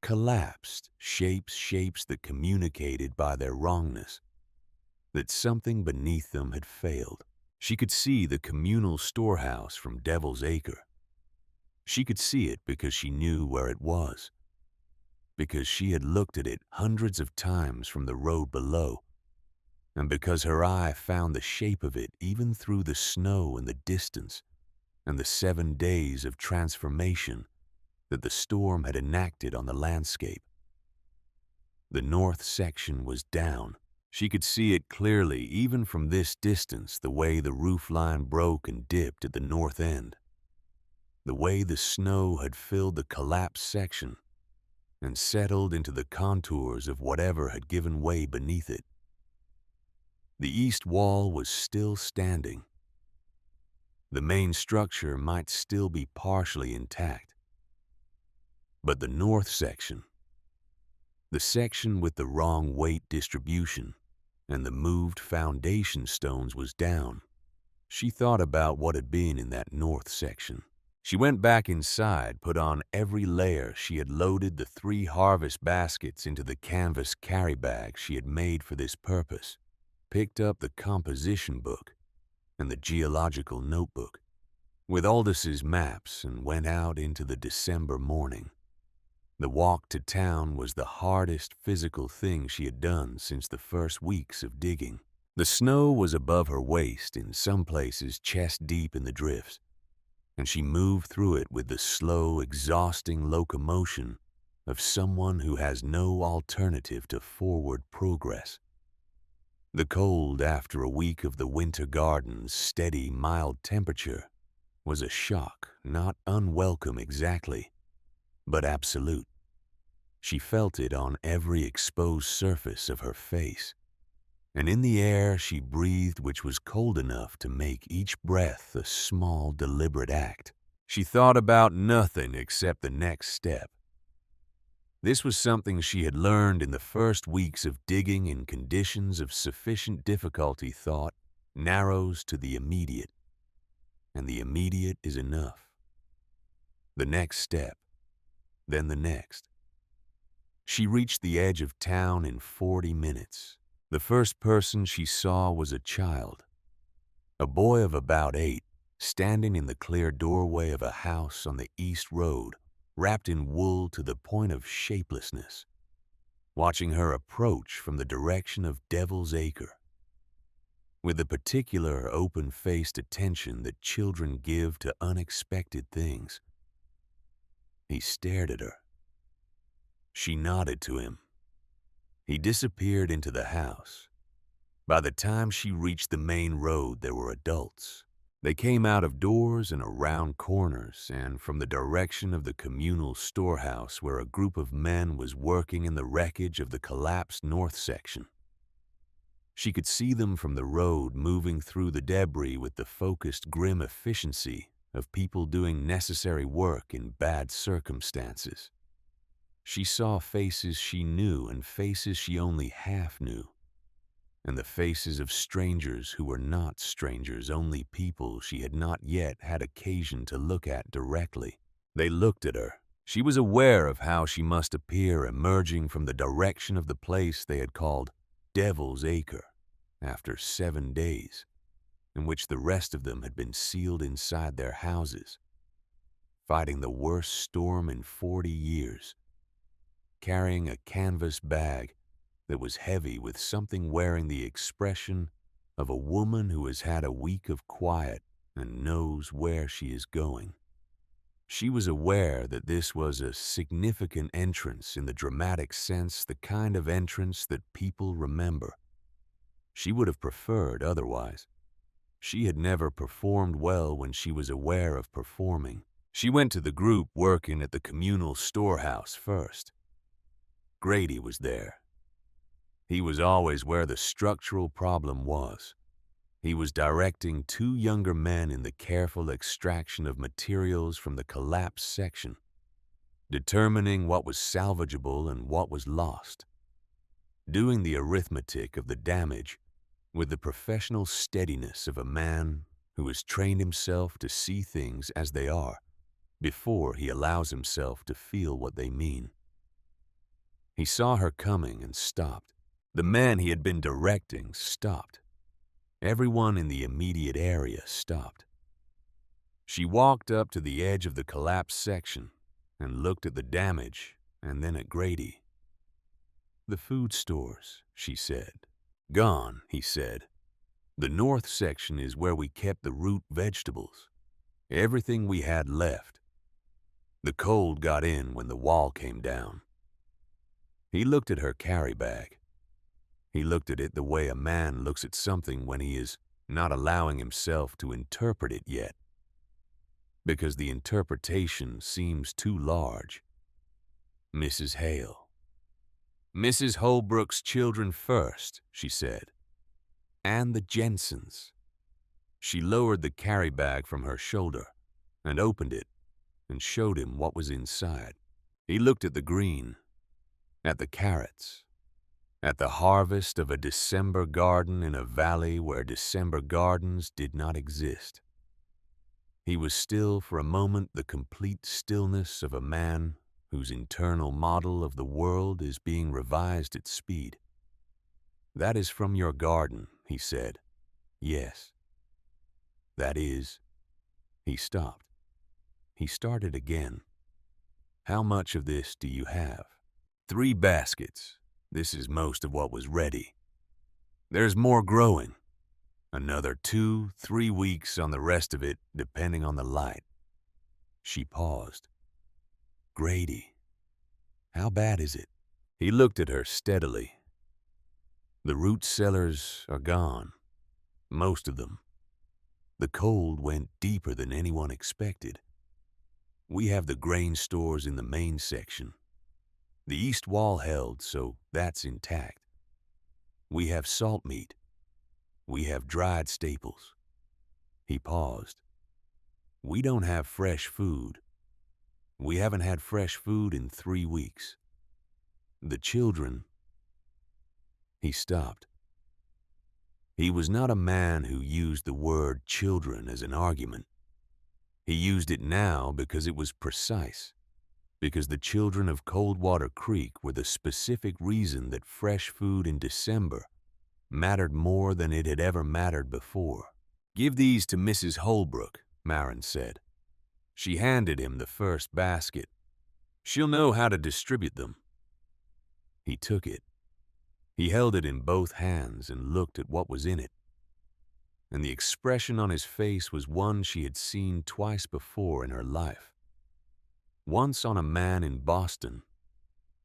Collapsed shapes that communicated by their wrongness that something beneath them had failed. She could see the communal storehouse from Devil's Acre. She could see it because she knew where it was, because she had looked at it hundreds of times from the road below, and because her eye found the shape of it even through the snow and the distance and the 7 days of transformation that the storm had enacted on the landscape. The north section was down. She could see it clearly even from this distance, the way the roof line broke and dipped at the north end, the way the snow had filled the collapsed section and settled into the contours of whatever had given way beneath it. The east wall was still standing. The main structure might still be partially intact. But the north section, the section with the wrong weight distribution and the moved foundation stones, was down. She thought about what had been in that north section. She went back inside, put on every layer. She had loaded the 3 harvest baskets into the canvas carry bag she had made for this purpose, picked up the composition book and the geological notebook with Aldous' maps, and went out into the December morning. The walk to town was the hardest physical thing she had done since the first weeks of digging. The snow was above her waist, in some places chest deep in the drifts, and she moved through it with the slow, exhausting locomotion of someone who has no alternative to forward progress. The cold after a week of the winter garden's steady, mild temperature was a shock, not unwelcome exactly, but absolute. She felt it on every exposed surface of her face, and in the air she breathed, which was cold enough to make each breath a small, deliberate act. She thought about nothing except the next step. This was something she had learned in the first weeks of digging in conditions of sufficient difficulty. Thought narrows to the immediate, and the immediate is enough. The next step, then the next. She reached the edge of town in 40 minutes. The first person she saw was a child, a boy of about 8, standing in the clear doorway of a house on the east road, wrapped in wool to the point of shapelessness, watching her approach from the direction of Devil's Acre. With the particular open-faced attention that children give to unexpected things, he stared at her. She nodded to him. He disappeared into the house. By the time she reached the main road, there were adults. They came out of doors and around corners, and from the direction of the communal storehouse where a group of men was working in the wreckage of the collapsed north section. She could see them from the road, moving through the debris with the focused, grim efficiency of people doing necessary work in bad circumstances. She saw faces she knew and faces she only half knew, and the faces of strangers who were not strangers, only people she had not yet had occasion to look at directly. They looked at her, She was aware of how she must appear emerging from the direction of the place they had called Devil's Acre after 7 days, in which the rest of them had been sealed inside their houses, fighting the worst storm in 40 years, carrying a canvas bag that was heavy with something wearing the expression of a woman who has had a week of quiet and knows where she is going. She was aware that this was a significant entrance in the dramatic sense, the kind of entrance that people remember. She would have preferred otherwise. She had never performed well when she was aware of performing. She went to the group working at the communal storehouse first. Grady was there. He was always where the structural problem was. He was directing 2 younger men in the careful extraction of materials from the collapsed section, determining what was salvageable and what was lost, doing the arithmetic of the damage with the professional steadiness of a man who has trained himself to see things as they are before he allows himself to feel what they mean. He saw her coming and stopped. The man he had been directing stopped. Everyone in the immediate area stopped. She walked up to the edge of the collapsed section and looked at the damage and then at Grady. "The food stores," she said. "Gone," he said. "The north section is where we kept the root vegetables. Everything we had left. The cold got in when the wall came down." He looked at her carry bag. He looked at it the way a man looks at something when he is not allowing himself to interpret it yet, because the interpretation seems too large. "Mrs. Hale." "Mrs. Holbrook's children first," she said. "And the Jensens." She lowered the carry bag from her shoulder and opened it and showed him what was inside. He looked at the green, at the carrots, at the harvest of a December garden in a valley where December gardens did not exist. He was still for a moment, the complete stillness of a man whose internal model of the world is being revised at speed. "That is from your garden," he said. "Yes." "That is—" He stopped. He started again. "How much of this do you have?" "3 baskets. This is most of what was ready. There's more growing. Another 2-3 weeks on the rest of it, depending on the light." She paused. "Grady, how bad is it?" He looked at her steadily. "The root cellars are gone. Most of them. The cold went deeper than anyone expected. We have the grain stores in the main section. The east wall held, so that's intact. We have salt meat. We have dried staples." He paused. "We don't have fresh food. We haven't had fresh food in 3 weeks. The children—" He stopped. He was not a man who used the word children as an argument. He used it now because it was precise, because the children of Coldwater Creek were the specific reason that fresh food in December mattered more than it had ever mattered before. "Give these to Mrs. Holbrook," Marin said. She handed him the first basket. "She'll know how to distribute them." He took it. He held it in both hands and looked at what was in it. And the expression on his face was one she had seen twice before in her life. Once on a man in Boston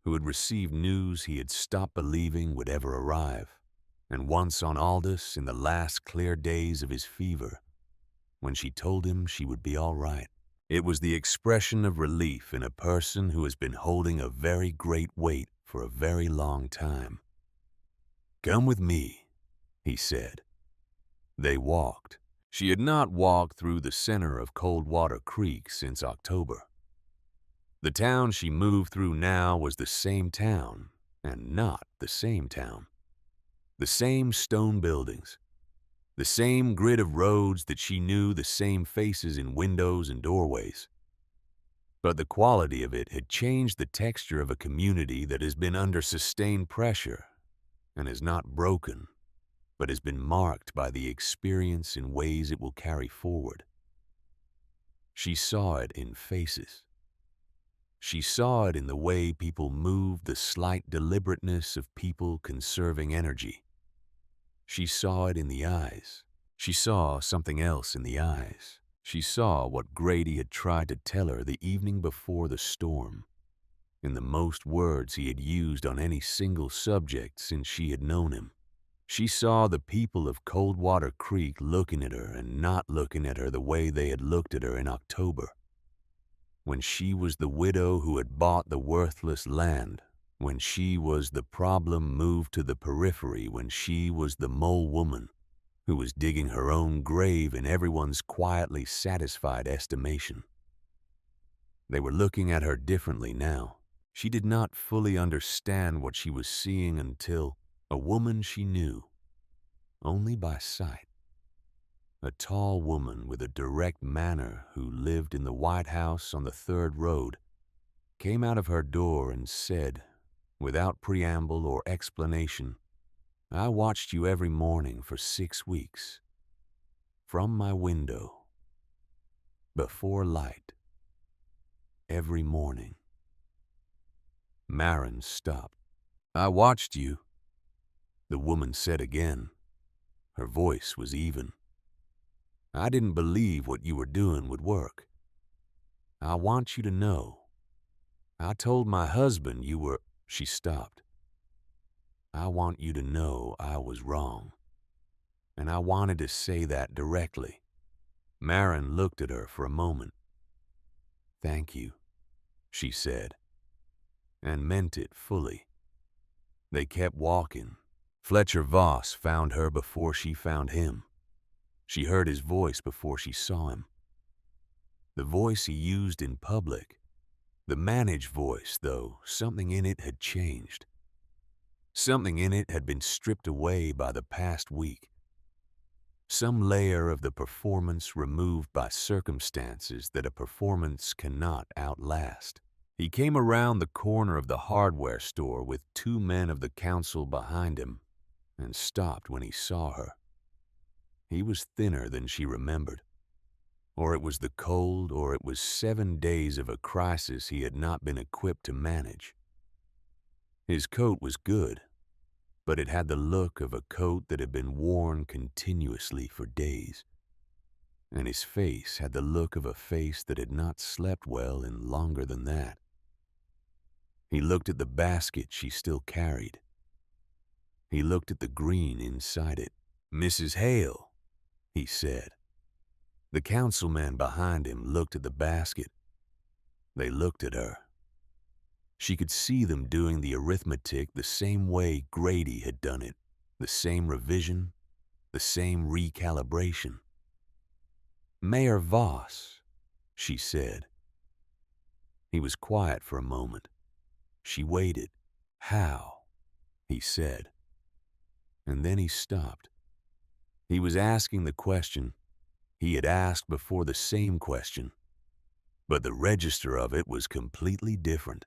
who had received news he had stopped believing would ever arrive, and once on Aldous in the last clear days of his fever, when she told him she would be all right. It was the expression of relief in a person who has been holding a very great weight for a very long time. "Come with me," he said. They walked. She had not walked through the center of Coldwater Creek since October. The town she moved through now was the same town, and not the same town. The same stone buildings, the same grid of roads that she knew, the same faces in windows and doorways. But the quality of it had changed the texture of a community that has been under sustained pressure and is not broken, but has been marked by the experience in ways it will carry forward. She saw it in faces. She saw it in the way people moved, the slight deliberateness of people conserving energy. She saw it in the eyes. She saw something else in the eyes. She saw what Grady had tried to tell her the evening before the storm, in the most words he had used on any single subject since she had known him. She saw the people of Coldwater Creek looking at her and not looking at her the way they had looked at her in October, when she was the widow who had bought the worthless land, when she was the problem moved to the periphery, when she was the mole woman who was digging her own grave in everyone's quietly satisfied estimation. They were looking at her differently now. She did not fully understand what she was seeing until a woman she knew, only by sight, a tall woman with a direct manner who lived in the White House on the 3rd Road, came out of her door and said, without preamble or explanation, "I watched you every morning for 6 weeks, from my window, before light, every morning." Marin stopped. "I watched you," the woman said again. Her voice was even. "I didn't believe what you were doing would work. I want you to know. I told my husband you were—" She stopped. "I want you to know I was wrong. And I wanted to say that directly." Marin looked at her for a moment. "Thank you," she said, and meant it fully. They kept walking. Fletcher Voss found her before she found him. She heard his voice before she saw him. The voice he used in public. The managed voice, though, something in it had changed. Something in it had been stripped away by the past week. Some layer of the performance removed by circumstances that a performance cannot outlast. He came around the corner of the hardware store with 2 men of the council behind him and stopped when he saw her. He was thinner than she remembered. Or it was the cold, or it was 7 days of a crisis he had not been equipped to manage. His coat was good, but it had the look of a coat that had been worn continuously for days. And his face had the look of a face that had not slept well in longer than that. He looked at the basket she still carried. He looked at the green inside it. "Mrs. Hale," he said. The councilman behind him looked at the basket. They looked at her. She could see them doing the arithmetic the same way Grady had done it, the same revision, the same recalibration. "Mayor Voss," she said. He was quiet for a moment. She waited. "How?" he said. And then he stopped. He was asking the question he had asked before, the same question, but the register of it was completely different.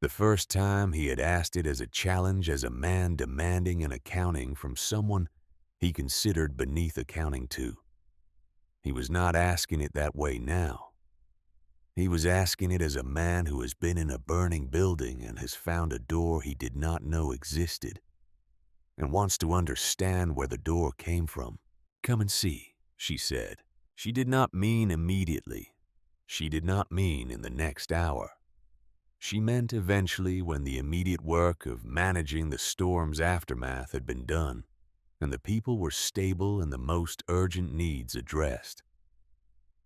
The first time he had asked it as a challenge, as a man demanding an accounting from someone he considered beneath accounting to. He was not asking it that way now. He was asking it as a man who has been in a burning building and has found a door he did not know existed, and wants to understand where the door came from. "Come and see," she said. She did not mean immediately. She did not mean in the next hour. She meant eventually, when the immediate work of managing the storm's aftermath had been done, and the people were stable and the most urgent needs addressed.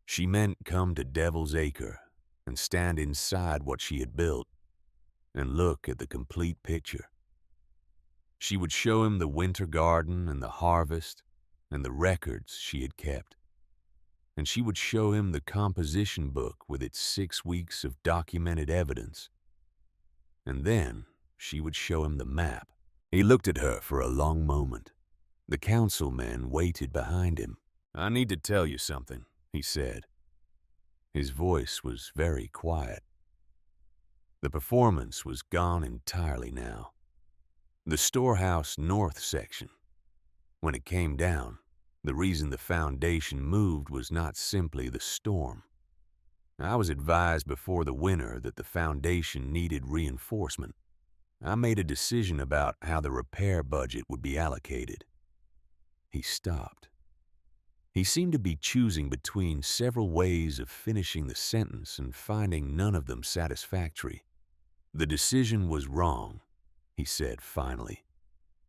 She meant come to Devil's Acre and stand inside what she had built and look at the complete picture. She would show him the winter garden and the harvest and the records she had kept. And she would show him the composition book with its 6 weeks of documented evidence. And then she would show him the map. He looked at her for a long moment. The councilman waited behind him. "I need to tell you something," he said. His voice was very quiet. The performance was gone entirely now. The storehouse north section. When it came down, the reason the foundation moved was not simply the storm. I was advised before the winter that the foundation needed reinforcement. I made a decision about how the repair budget would be allocated. He stopped. He seemed to be choosing between several ways of finishing the sentence and finding none of them satisfactory. The decision was wrong, he said finally.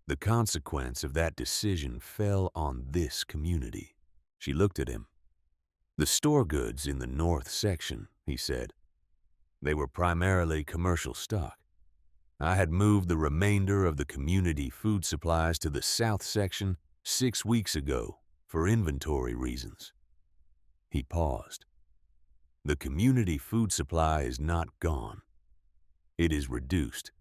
The consequence of that decision fell on this community. She looked at him. The store goods in the north section, he said. They were primarily commercial stock. I had moved the remainder of the community food supplies to the south section 6 weeks ago for inventory reasons. He paused. The community food supply is not gone. It is reduced,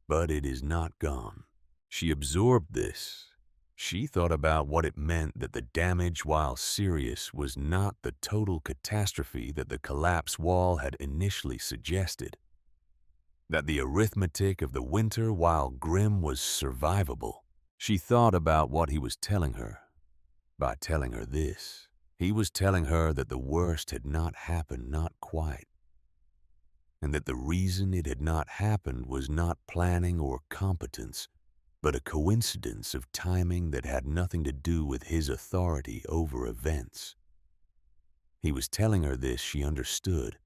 but it is not gone. She absorbed this. She thought about what it meant that the damage, while serious, was not the total catastrophe that the collapse wall had initially suggested. That the arithmetic of the winter, while grim, was survivable. She thought about what he was telling her. By telling her this, he was telling her that the worst had not happened, not quite. And that the reason it had not happened was not planning or competence, but a coincidence of timing that had nothing to do with his authority over events. He was telling her this, she understood,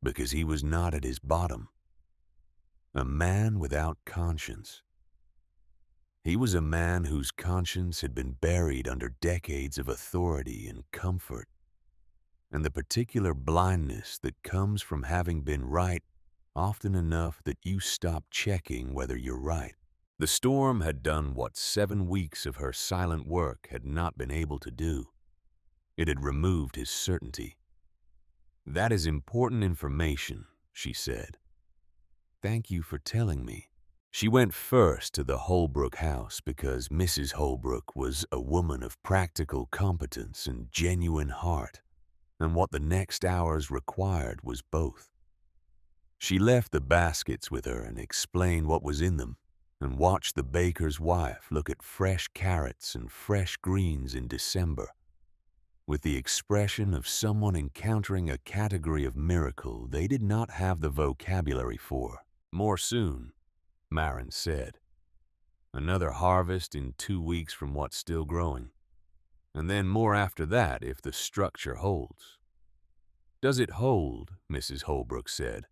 because he was not at his bottom. A man without conscience. He was a man whose conscience had been buried under decades of authority and comfort, and the particular blindness that comes from having been right often enough that you stop checking whether you're right. The storm had done what 7 weeks of her silent work had not been able to do. It had removed his certainty. That is important information, she said. Thank you for telling me. She went first to the Holbrook house because Mrs. Holbrook was a woman of practical competence and genuine heart, and what the next hours required was both. She left the baskets with her and explained what was in them, and watched the baker's wife look at fresh carrots and fresh greens in December, with the expression of someone encountering a category of miracle they did not have the vocabulary for. More soon, Marin said. Another harvest in 2 weeks from what's still growing, and then more after that if the structure holds. Does it hold? Mrs. Holbrook said.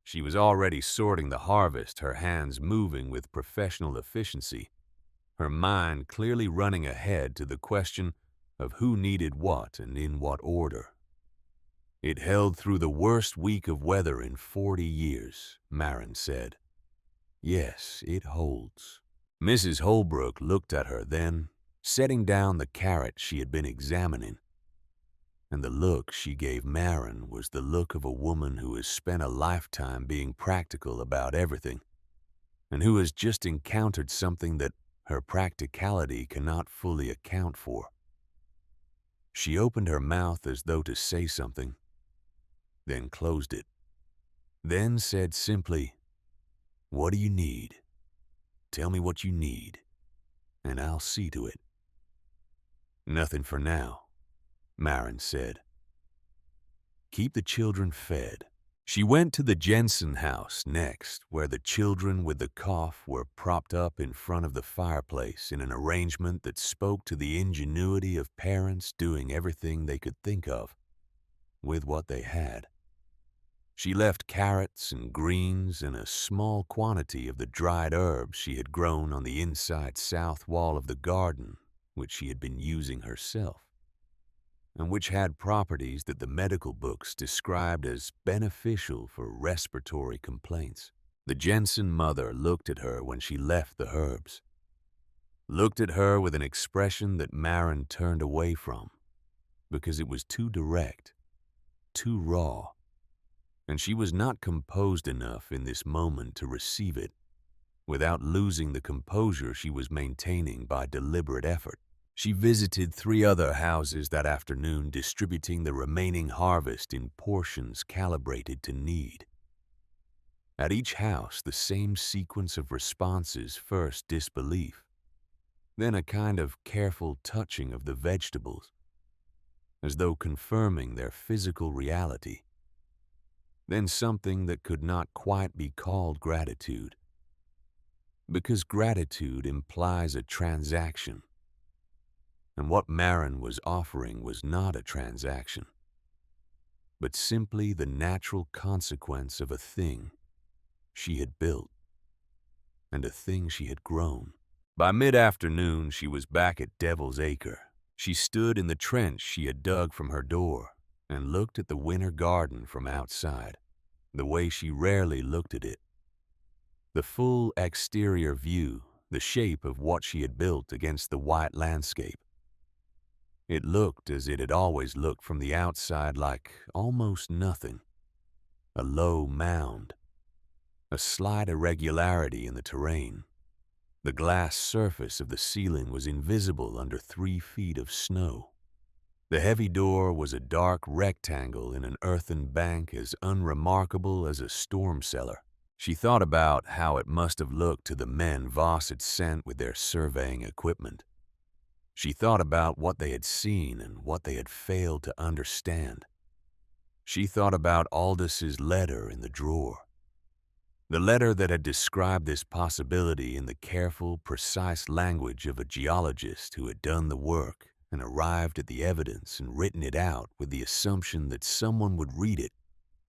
She was already sorting the harvest, her hands moving with professional efficiency, her mind clearly running ahead to the question of who needed what and in what order. It held through the worst week of weather in 40 years, Marin said. Yes, it holds. Mrs. Holbrook looked at her then, setting down the carrot she had been examining. And the look she gave Marin was the look of a woman who has spent a lifetime being practical about everything, and who has just encountered something that her practicality cannot fully account for. She opened her mouth as though to say something, then closed it, then said simply, "What do you need? Tell me what you need, and I'll see to it." "Nothing for now," Marin said. "Keep the children fed." She went to the Jensen house next, where the children with the cough were propped up in front of the fireplace in an arrangement that spoke to the ingenuity of parents doing everything they could think of with what they had. She left carrots and greens and a small quantity of the dried herbs she had grown on the inside south wall of the garden, which she had been using herself, and which had properties that the medical books described as beneficial for respiratory complaints. The Jensen mother looked at her when she left the herbs, looked at her with an expression that Marin turned away from, because it was too direct, too raw, and she was not composed enough in this moment to receive it without losing the composure she was maintaining by deliberate effort. She visited 3 other houses that afternoon, distributing the remaining harvest in portions calibrated to need. At each house, the same sequence of responses: first disbelief, then a kind of careful touching of the vegetables, as though confirming their physical reality, then something that could not quite be called gratitude, because gratitude implies a transaction, and what Marin was offering was not a transaction, but simply the natural consequence of a thing she had built and a thing she had grown. By mid-afternoon, she was back at Devil's Acre. She stood in the trench she had dug from her door and looked at the winter garden from outside, the way she rarely looked at it. The full exterior view, the shape of what she had built against the white landscape. It looked as it had always looked from the outside, like almost nothing. A low mound, a slight irregularity in the terrain. The glass surface of the ceiling was invisible under 3 feet of snow. The heavy door was a dark rectangle in an earthen bank as unremarkable as a storm cellar. She thought about how it must have looked to the men Voss had sent with their surveying equipment. She thought about what they had seen and what they had failed to understand. She thought about Aldous' letter in the drawer. The letter that had described this possibility in the careful, precise language of a geologist who had done the work and arrived at the evidence and written it out with the assumption that someone would read it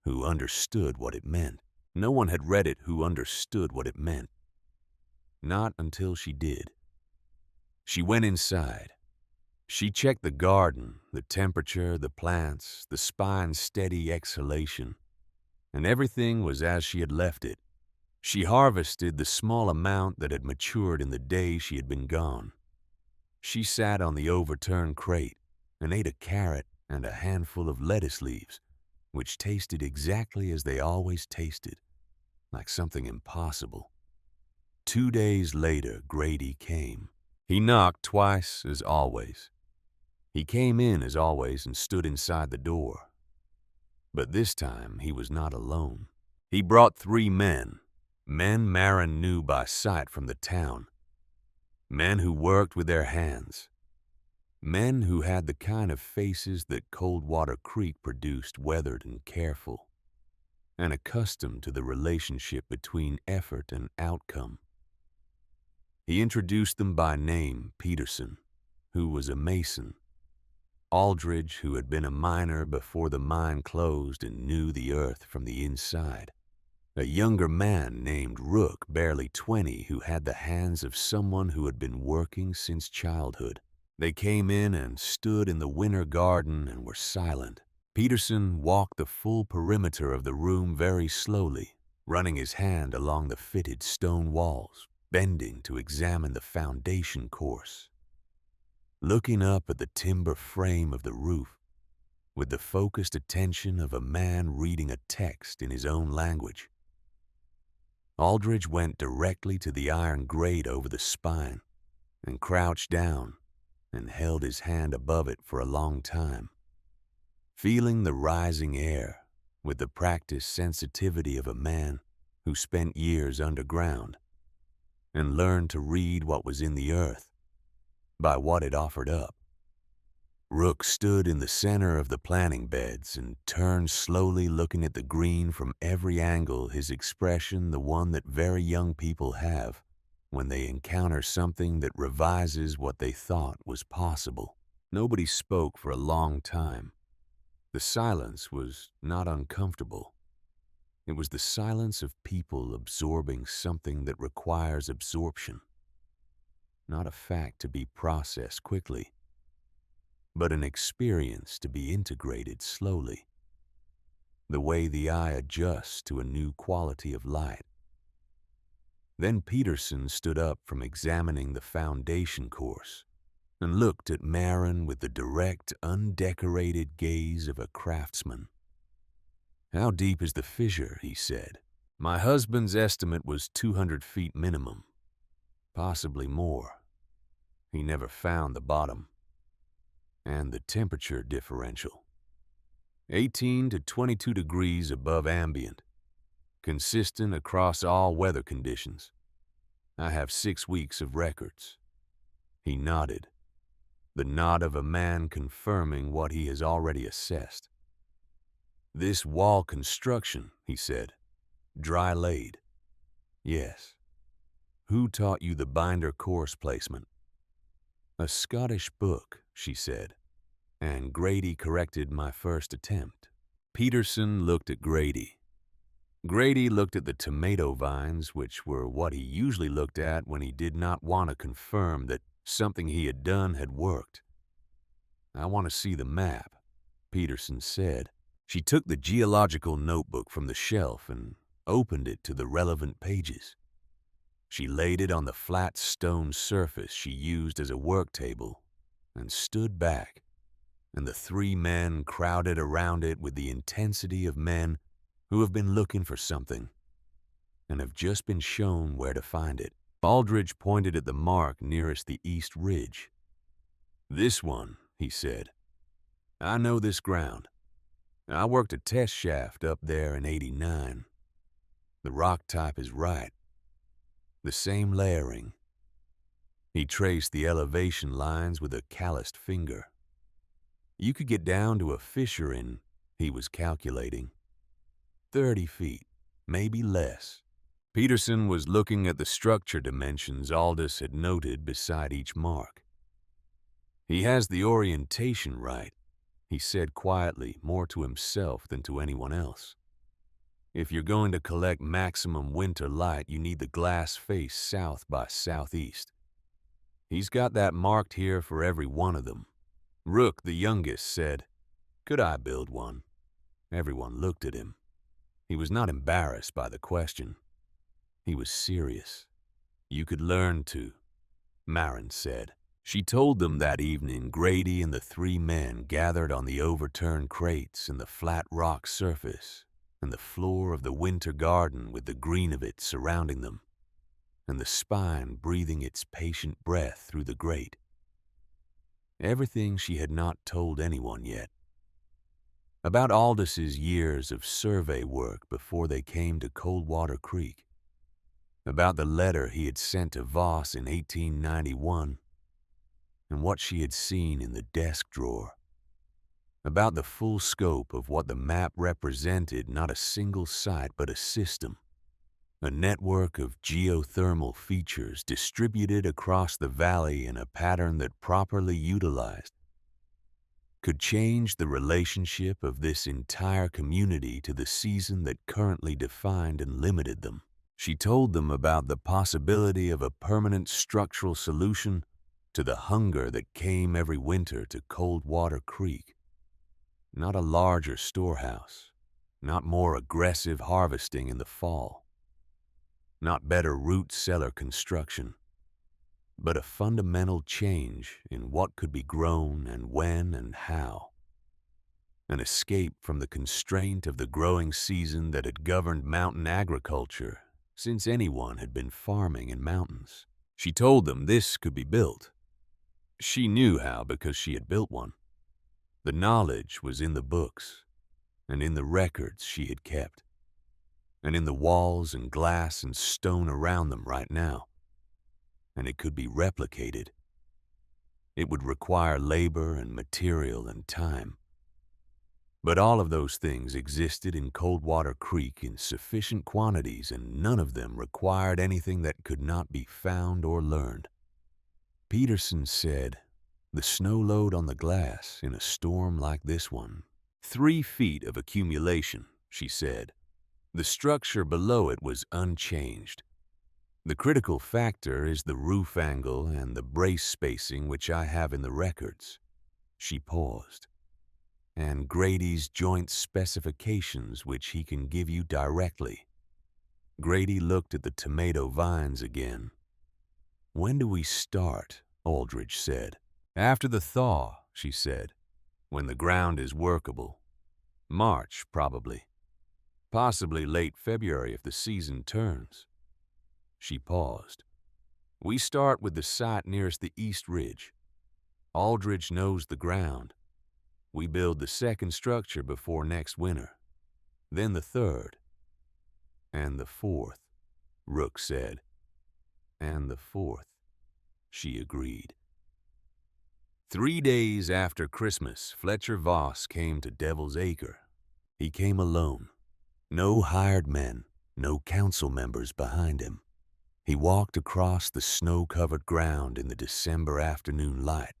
who understood what it meant. No one had read it who understood what it meant. Not until she did. She went inside. She checked the garden, the temperature, the plants, the spine's steady exhalation, and everything was as she had left it. She harvested the small amount that had matured in the day she had been gone. She sat on the overturned crate and ate a carrot and a handful of lettuce leaves, which tasted exactly as they always tasted, like something impossible. 2 days later, Grady came. He knocked twice, as always. He came in, as always, and stood inside the door. But this time, he was not alone. He brought 3 men Marin knew by sight from the town. Men who worked with their hands. Men who had the kind of faces that Coldwater Creek produced, weathered and careful, and accustomed to the relationship between effort and outcome. He introduced them by name: Peterson, who was a mason; Aldridge, who had been a miner before the mine closed and knew the earth from the inside; a younger man named Rook, barely 20, who had the hands of someone who had been working since childhood. They came in and stood in the winter garden and were silent. Peterson walked the full perimeter of the room very slowly, running his hand along the fitted stone walls, bending to examine the foundation course, looking up at the timber frame of the roof with the focused attention of a man reading a text in his own language. Aldridge went directly to the iron grate over the spine and crouched down and held his hand above it for a long time, feeling the rising air with the practiced sensitivity of a man who spent years underground and learned to read what was in the earth by what it offered up. Rook stood in the center of the planting beds and turned slowly, looking at the green from every angle, his expression the one that very young people have when they encounter something that revises what they thought was possible. Nobody spoke for a long time. The silence was not uncomfortable. It was the silence of people absorbing something that requires absorption, not a fact to be processed quickly, but an experience to be integrated slowly, the way the eye adjusts to a new quality of light. Then Peterson stood up from examining the foundation course and looked at Marin with the direct, undecorated gaze of a craftsman. "How deep is the fissure?" he said. "My husband's estimate was 200 feet minimum, possibly more." he never found the bottom. And the temperature differential. 18 to 22 degrees above ambient, consistent across all weather conditions. I have 6 weeks of records. He nodded, the nod of a man confirming what he has already assessed. This wall construction, he said, dry laid. Yes. Who taught you the binder course placement? A Scottish book, she said, and Grady corrected my first attempt. Peterson looked at Grady. Grady looked at the tomato vines, which were what he usually looked at when he did not want to confirm that something he had done had worked. I want to see the map, Peterson said. She took the geological notebook from the shelf and opened it to the relevant pages. She laid it on the flat stone surface she used as a work table and stood back, and the 3 men crowded around it with the intensity of men who have been looking for something and have just been shown where to find it. Aldridge pointed at the mark nearest the east ridge. This one, he said. I know this ground. I worked a test shaft up there in '89. The rock type is right. The same layering. He traced the elevation lines with a calloused finger. You could get down to a fissure in, he was calculating, 30 feet, maybe less. Peterson was looking at the structure dimensions Aldous had noted beside each mark. He has the orientation right, he said quietly, more to himself than to anyone else. If you're going to collect maximum winter light, you need the glass face south by southeast. He's got that marked here for every one of them. Rook, the youngest, said, "Could I build one?" Everyone looked at him. He was not embarrassed by the question. He was serious. You could learn to, Marin said. She told them that evening Grady and the 3 men gathered on the overturned crates and the flat rock surface and the floor of the winter garden with the green of it surrounding them, and the spine breathing its patient breath through the grate. Everything she had not told anyone yet. About Aldis's years of survey work before they came to Coldwater Creek. About the letter he had sent to Voss in 1891, and what she had seen in the desk drawer. About the full scope of what the map represented, not a single site but a system, a network of geothermal features distributed across the valley in a pattern that, properly utilized, could change the relationship of this entire community to the season that currently defined and limited them. She told them about the possibility of a permanent structural solution to the hunger that came every winter to Coldwater Creek. Not a larger storehouse, not more aggressive harvesting in the fall, not better root cellar construction, but a fundamental change in what could be grown and when and how. An escape from the constraint of the growing season that had governed mountain agriculture since anyone had been farming in mountains. She told them this could be built. She knew how because she had built one. The knowledge was in the books, and in the records she had kept, and in the walls and glass and stone around them right now. And it could be replicated. It would require labor and material and time. But all of those things existed in Coldwater Creek in sufficient quantities, and none of them required anything that could not be found or learned. Peterson said, the snow load on the glass in a storm like this one, 3 feet of accumulation, she said. The structure below it was unchanged. The critical factor is the roof angle and the brace spacing which I have in the records. She paused. And Grady's joint specifications which he can give you directly. Grady looked at the tomato vines again. When do we start? Aldridge said. After the thaw, she said, when the ground is workable. March, probably. Possibly late February if the season turns. She paused. We start with the site nearest the east ridge. Aldridge knows the ground. We build the second structure before next winter, then the third, and the fourth, Rook said. And the fourth, she agreed. 3 days after Christmas, Fletcher Voss came to Devil's Acre. He came alone. No hired men, no council members behind him. He walked across the snow-covered ground in the December afternoon light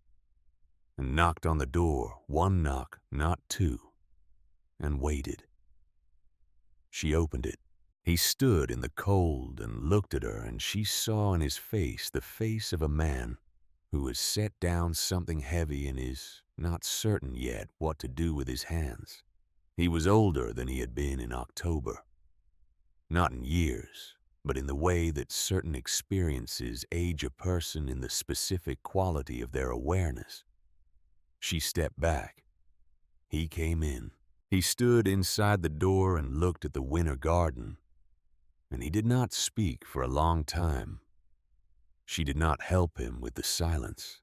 and knocked on the door, one knock, not two, and waited. She opened it. He stood in the cold and looked at her, and she saw in his face the face of a man who has set down something heavy and is not certain yet what to do with his hands. He was older than he had been in October. Not in years, but in the way that certain experiences age a person in the specific quality of their awareness. She stepped back. He came in. He stood inside the door and looked at the winter garden, and he did not speak for a long time. She did not help him with the silence.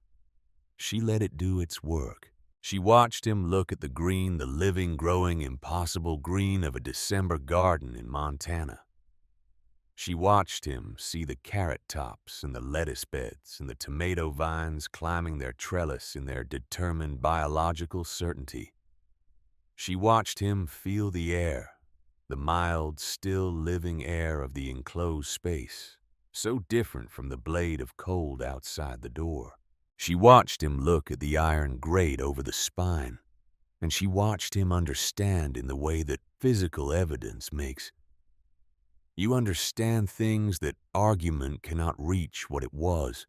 She let it do its work. She watched him look at the green, the living, growing, impossible green of a December garden in Montana. She watched him see the carrot tops and the lettuce beds and the tomato vines climbing their trellis in their determined biological certainty. She watched him feel the air, the mild, still living air of the enclosed space, so different from the blade of cold outside the door. She watched him look at the iron grate over the spine, and she watched him understand in the way that physical evidence makes. You understand things that argument cannot reach what it was,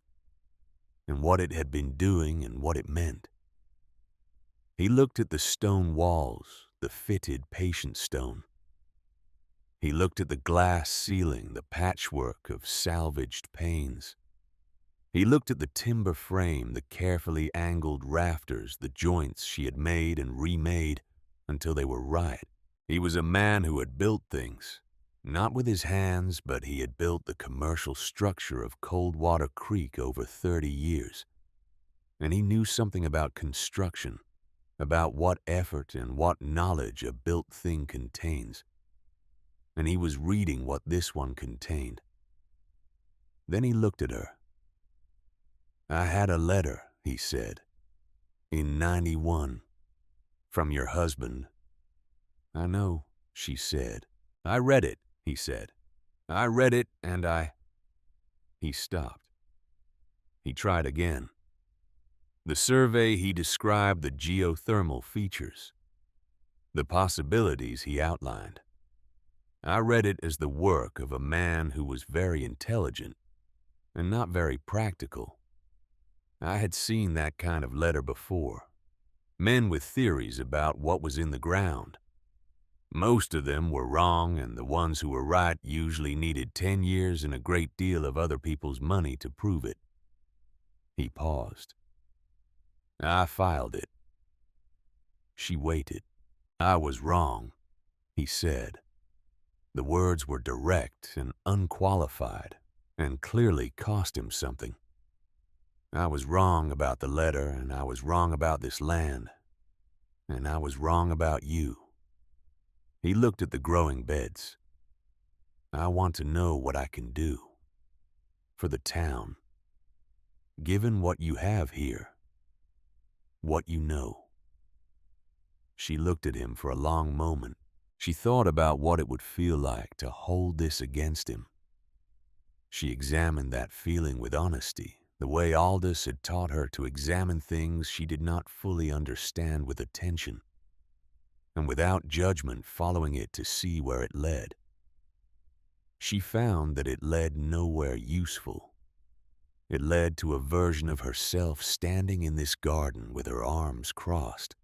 and what it had been doing and what it meant. He looked at the stone walls, the fitted patient stone. He looked at the glass ceiling, the patchwork of salvaged panes. He looked at the timber frame, the carefully angled rafters, the joints she had made and remade until they were right. He was a man who had built things, not with his hands, but he had built the commercial structure of Coldwater Creek over 30 years. And he knew something about construction, about what effort and what knowledge a built thing contains. And he was reading what this one contained. Then he looked at her. "I had a letter," he said, "in 91, from your husband." "I know," she said. "I read it," he said. "I read it and I—" He stopped. He tried again. The survey he described the geothermal features, the possibilities he outlined. I read it as the work of a man who was very intelligent and not very practical. I had seen that kind of letter before. Men with theories about what was in the ground. Most of them were wrong, and the ones who were right usually needed 10 years and a great deal of other people's money to prove it. He paused. I filed it. She waited. I was wrong, he said. The words were direct and unqualified, and clearly cost him something. I was wrong about the letter, and I was wrong about this land, and I was wrong about you. He looked at the growing beds. I want to know what I can do for the town, given what you have here, what you know. She looked at him for a long moment. She thought about what it would feel like to hold this against him. She examined that feeling with honesty, the way Aldous had taught her to examine things she did not fully understand with attention, and without judgment following it to see where it led. She found that it led nowhere useful. It led to a version of herself standing in this garden with her arms crossed,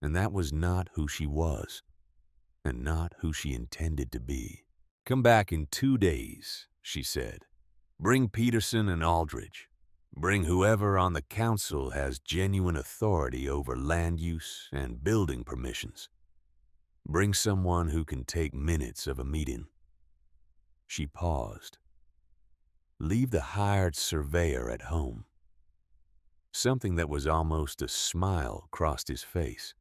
and that was not who she was, and not who she intended to be. "Come back in 2 days," she said. "Bring Peterson and Aldridge. Bring whoever on the council has genuine authority over land use and building permissions. Bring someone who can take minutes of a meeting." She paused. leave the hired surveyor at home. Something that was almost a smile crossed his face.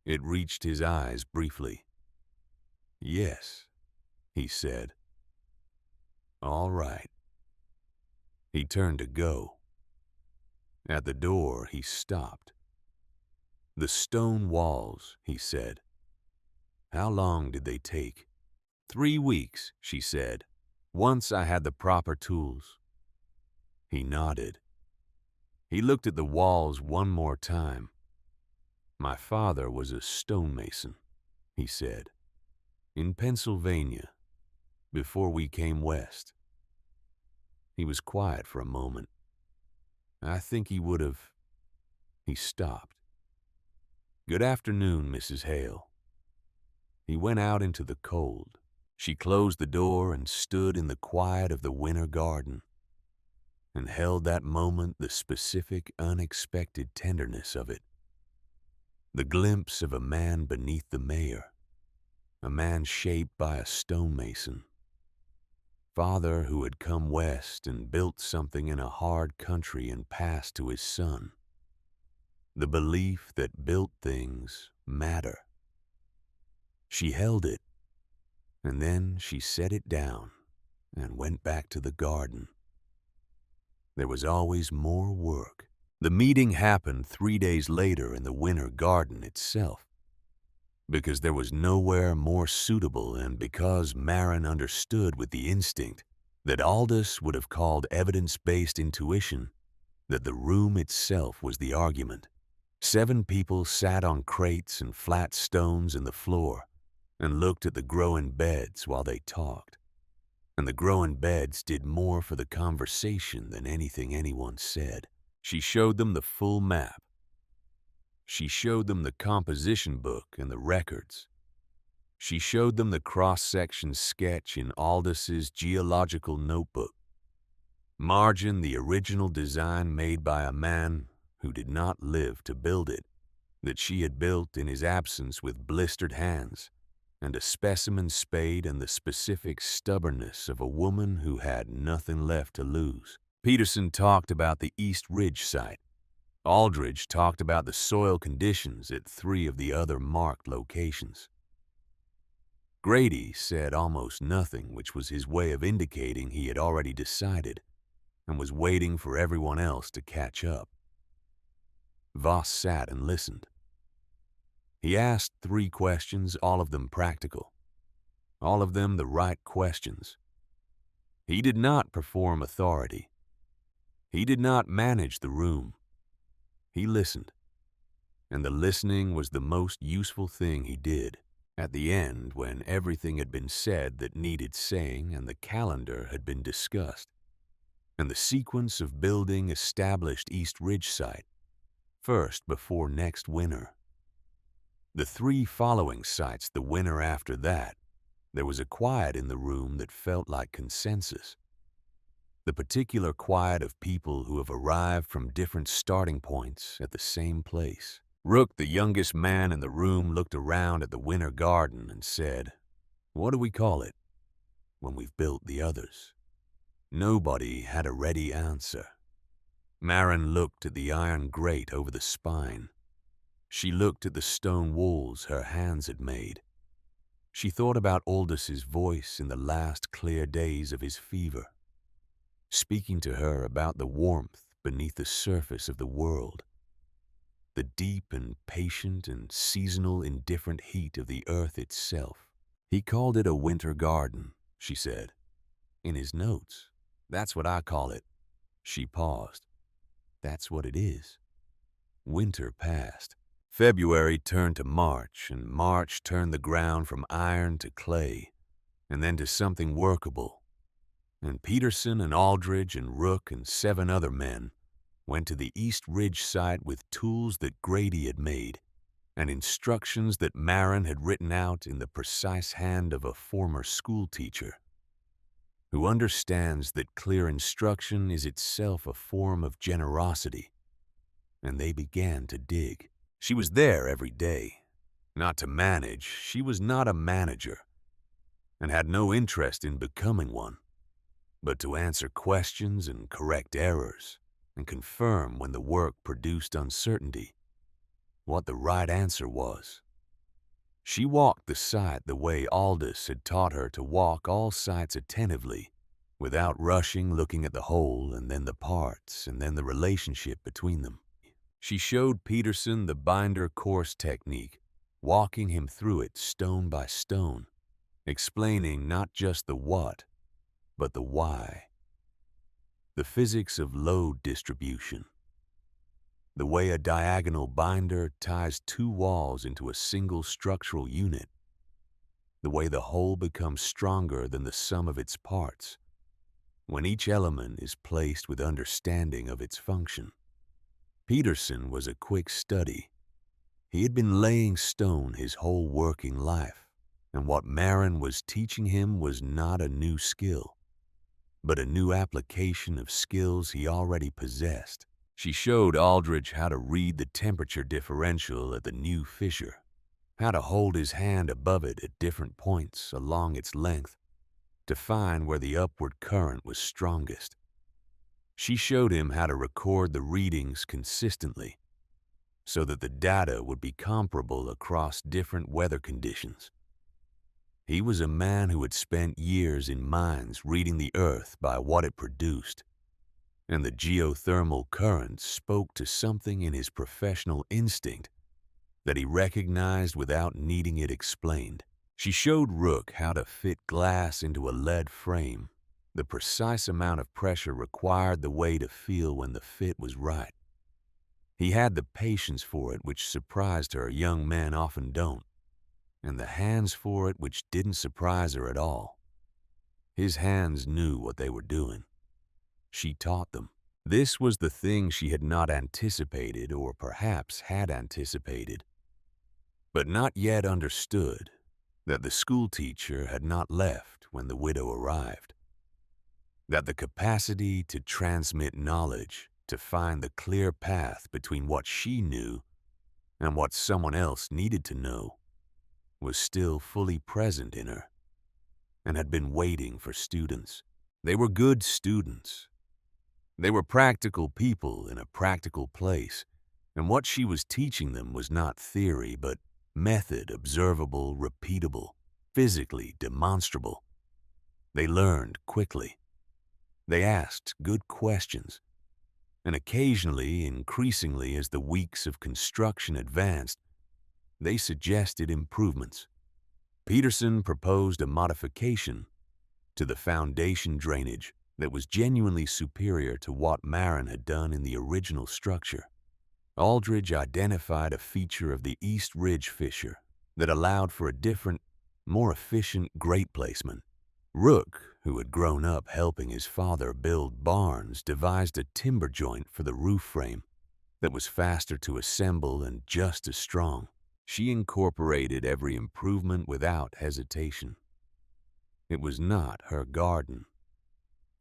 It reached his eyes briefly. "Yes," he said. "All right." He turned to go. At the door, he stopped. "The stone walls," he said. "How long did they take?" 3 weeks, she said, "once I had the proper tools." He nodded. He looked at the walls one more time. "My father was a stonemason," he said, "in Pennsylvania, before we came west." He was quiet for a moment. "I think he would have—" He stopped. "Good afternoon, Mrs. Hale." He went out into the cold. She closed the door and stood in the quiet of the winter garden and held that moment, the specific, unexpected tenderness of it. The glimpse of a man beneath the mayor, a man shaped by a stonemason. Father who had come west and built something in a hard country and passed to his son. The belief that built things matter. She held it, and then she set it down and went back to the garden. There was always more work. The meeting happened 3 days later in the winter garden itself, because there was nowhere more suitable and because Marin understood with the instinct that Aldous would have called evidence-based intuition that the room itself was the argument. 7 people sat on crates and flat stones in the floor and looked at the growing beds while they talked. And the growing beds did more for the conversation than anything anyone said. She showed them the full map. She showed them the composition book and the records. She showed them the cross-section sketch in Aldous' geological notebook. Margin, the original design made by a man who did not live to build it, that she had built in his absence with blistered hands, and a specimen spade and the specific stubbornness of a woman who had nothing left to lose. Peterson talked about the East Ridge site. Aldridge talked about the soil conditions at 3 of the other marked locations. Grady said almost nothing, which was his way of indicating he had already decided and was waiting for everyone else to catch up. Voss sat and listened. He asked 3 questions, all of them practical, all of them the right questions. He did not perform authority. He did not manage the room. He listened, and the listening was the most useful thing he did. At the end, when everything had been said that needed saying and the calendar had been discussed, and the sequence of building established East Ridge site, first before next winter. The 3 following sites the winter after that, there was a quiet in the room that felt like consensus. The particular quiet of people who have arrived from different starting points at the same place. Rook, the youngest man in the room, looked around at the winter garden and said, "What do we call it when we've built the others?" Nobody had a ready answer. Marin looked at the iron grate over the spine. She looked at the stone walls her hands had made. She thought about Aldous' voice in the last clear days of his fever, speaking to her about the warmth beneath the surface of the world, the deep and patient and seasonal indifferent heat of the earth itself. "He called it a winter garden," she said. "In his notes. That's what I call it." She paused. "That's what it is." Winter passed. February turned to March, and March turned the ground from iron to clay, and then to something workable. And Peterson and Aldridge and Rook and 7 other men went to the East Ridge site with tools that Grady had made and instructions that Marin had written out in the precise hand of a former school teacher who understands that clear instruction is itself a form of generosity. And they began to dig. She was there every day. Not to manage, she was not a manager, and had no interest in becoming one. but to answer questions and correct errors and confirm when the work produced uncertainty what the right answer was. She walked the site the way Aldous had taught her to walk all sites attentively, without rushing, looking at the whole and then the parts and then the relationship between them. She showed Peterson the binder course technique, walking him through it stone by stone, explaining not just the what, but the why. The physics of load distribution. The way a diagonal binder ties two walls into a single structural unit. The way the whole becomes stronger than the sum of its parts, when each element is placed with understanding of its function. Peterson was a quick study. He had been laying stone his whole working life, and what Marin was teaching him was not a new skill, but a new application of skills he already possessed. She showed Aldridge how to read the temperature differential at the new fissure, how to hold his hand above it at different points along its length to find where the upward current was strongest. She showed him how to record the readings consistently so that the data would be comparable across different weather conditions. He was a man who had spent years in mines reading the earth by what it produced, and the geothermal currents spoke to something in his professional instinct that he recognized without needing it explained. She showed Rook how to fit glass into a lead frame, the precise amount of pressure required, the way to feel when the fit was right. He had the patience for it which surprised her young men often don't, and the hands for it which didn't surprise her at all. His hands knew what they were doing. She taught them. This was the thing she had not anticipated, or perhaps had anticipated, but not yet understood, that the schoolteacher had not left when the widow arrived, that the capacity to transmit knowledge, to find the clear path between what she knew and what someone else needed to know, was still fully present in her, and had been waiting for students. They were good students. They were practical people in a practical place, and what she was teaching them was not theory, but method, observable, repeatable, physically demonstrable. They learned quickly. They asked good questions, and occasionally, increasingly as the weeks of construction advanced, they suggested improvements. Peterson proposed a modification to the foundation drainage that was genuinely superior to what Marin had done in the original structure. Aldridge identified a feature of the East Ridge fissure that allowed for a different, more efficient grate placement. Rook, who had grown up helping his father build barns, devised a timber joint for the roof frame that was faster to assemble and just as strong. She incorporated every improvement without hesitation. It was not her garden.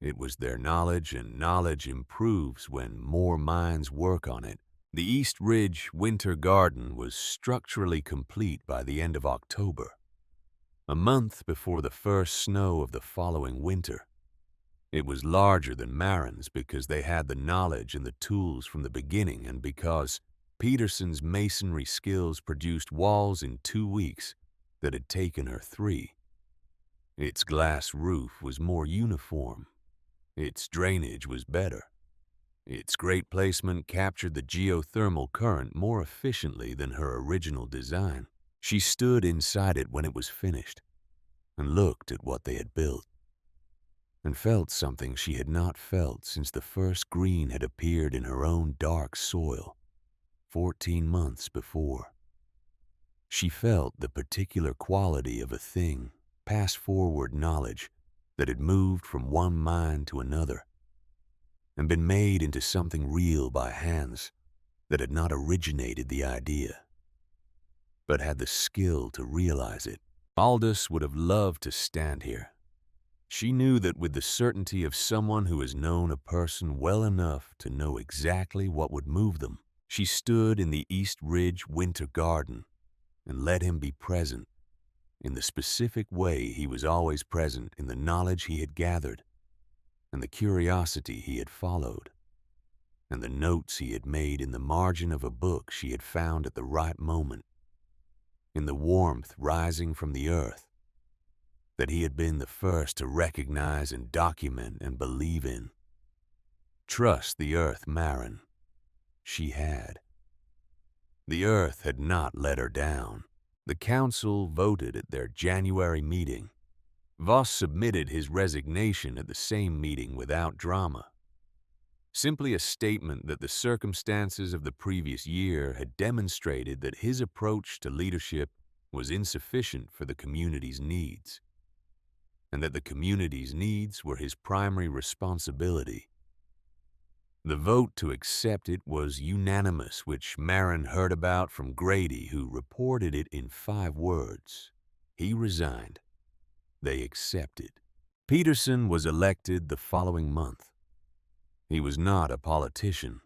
It was their knowledge, and knowledge improves when more minds work on it. The East Ridge winter garden was structurally complete by the end of October, a month before the first snow of the following winter. It was larger than Marin's because they had the knowledge and the tools from the beginning, and because Peterson's masonry skills produced walls in 2 weeks that had taken her 3. Its glass roof was more uniform. Its drainage was better. Its grate placement captured the geothermal current more efficiently than her original design. She stood inside it when it was finished and looked at what they had built, and felt something she had not felt since the first green had appeared in her own dark soil 14 months before. She felt the particular quality of a thing, pass-forward knowledge that had moved from one mind to another and been made into something real by hands that had not originated the idea, but had the skill to realize it. Aldous would have loved to stand here. She knew that with the certainty of someone who has known a person well enough to know exactly what would move them. She stood in the East Ridge winter garden and let him be present in the specific way he was always present in the knowledge he had gathered, and the curiosity he had followed, and the notes he had made in the margin of a book she had found at the right moment, in the warmth rising from the earth, that he had been the first to recognize and document and believe in. Trust the earth, Maren. She had. The earth had not let her down. The council voted at their January meeting. Voss submitted his resignation at the same meeting without drama. Simply a statement that the circumstances of the previous year had demonstrated that his approach to leadership was insufficient for the community's needs, and that the community's needs were his primary responsibility. The vote to accept it was unanimous, which Maren heard about from Grady, who reported it in 5 words. He resigned. They accepted. Peterson was elected the following month. He was not a politician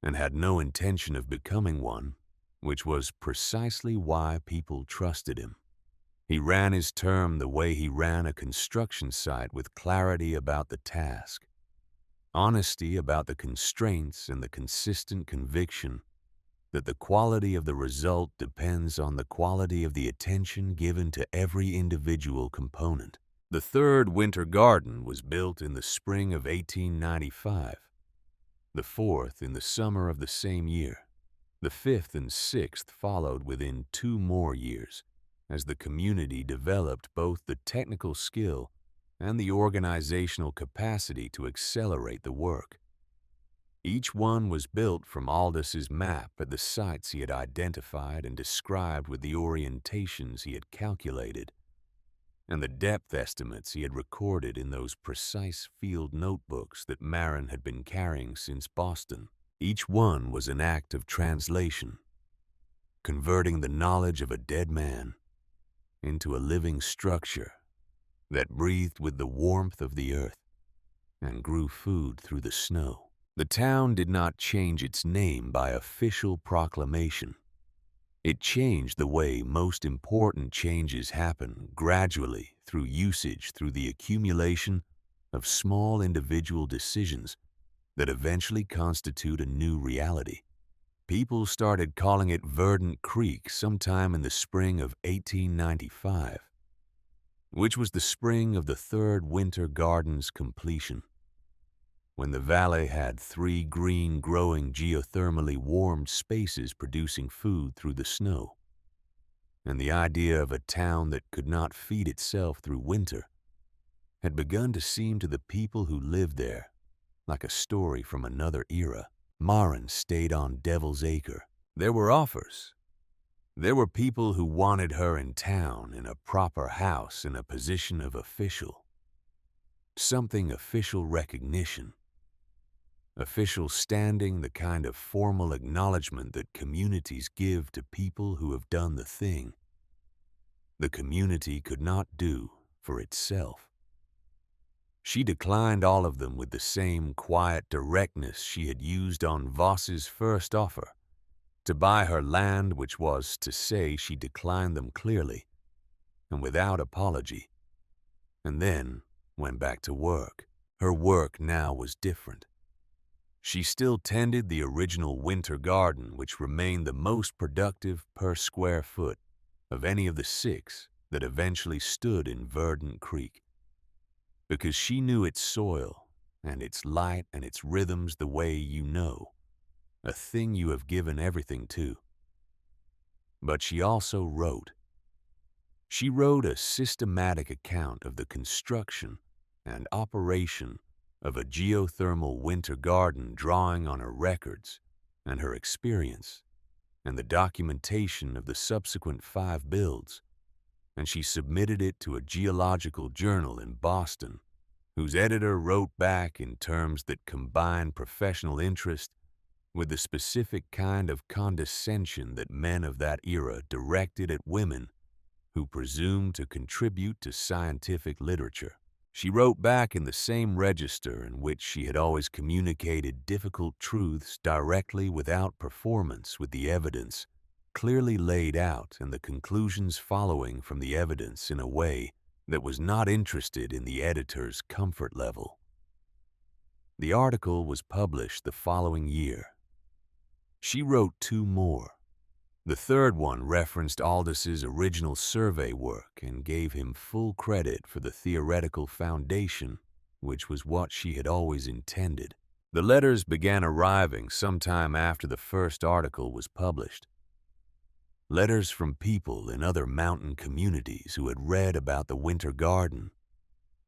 and had no intention of becoming one, which was precisely why people trusted him. He ran his term the way he ran a construction site, with clarity about the task, honesty about the constraints, and the consistent conviction that the quality of the result depends on the quality of the attention given to every individual component. The 3rd winter garden was built in the spring of 1895, the 4th in the summer of the same year. The 5th and 6th followed within 2 more years, as the community developed both the technical skill and the organizational capacity to accelerate the work. Each one was built from Aldous' map at the sites he had identified and described with the orientations he had calculated, and the depth estimates he had recorded in those precise field notebooks that Maren had been carrying since Boston. Each one was an act of translation, converting the knowledge of a dead man into a living structure that breathed with the warmth of the earth and grew food through the snow. The town did not change its name by official proclamation. It changed the way most important changes happen, gradually, through usage, through the accumulation of small individual decisions that eventually constitute a new reality. People started calling it Verdant Creek sometime in the spring of 1895, which was the spring of the 3rd winter garden's completion, when the valley had 3 green, growing, geothermally warmed spaces producing food through the snow. And the idea of a town that could not feed itself through winter had begun to seem to the people who lived there like a story from another era. Maren stayed on Devil's Acre. There were offers. There were people who wanted her in town, in a proper house, in a position of official. Something official recognition. Official standing, the kind of formal acknowledgement that communities give to people who have done the thing the community could not do for itself. She declined all of them with the same quiet directness she had used on Voss's first offer to buy her land, which was to say she declined them clearly and without apology, and then went back to work. Her work now was different. She still tended the original winter garden, which remained the most productive per square foot of any of the 6 that eventually stood in Verdant Creek, because she knew its soil and its light and its rhythms the way you know, a thing you have given everything to. But she also wrote. She wrote a systematic account of the construction and operation of a geothermal winter garden, drawing on her records and her experience and the documentation of the subsequent 5 builds, and she submitted it to a geological journal in Boston, whose editor wrote back in terms that combined professional interest with the specific kind of condescension that men of that era directed at women who presumed to contribute to scientific literature. She wrote back in the same register in which she had always communicated difficult truths directly, without performance, with the evidence clearly laid out and the conclusions following from the evidence in a way that was not interested in the editor's comfort level. The article was published the following year. She wrote two more. The third one referenced Aldous' original survey work and gave him full credit for the theoretical foundation, which was what she had always intended. The letters began arriving sometime after the first article was published. Letters from people in other mountain communities who had read about the winter garden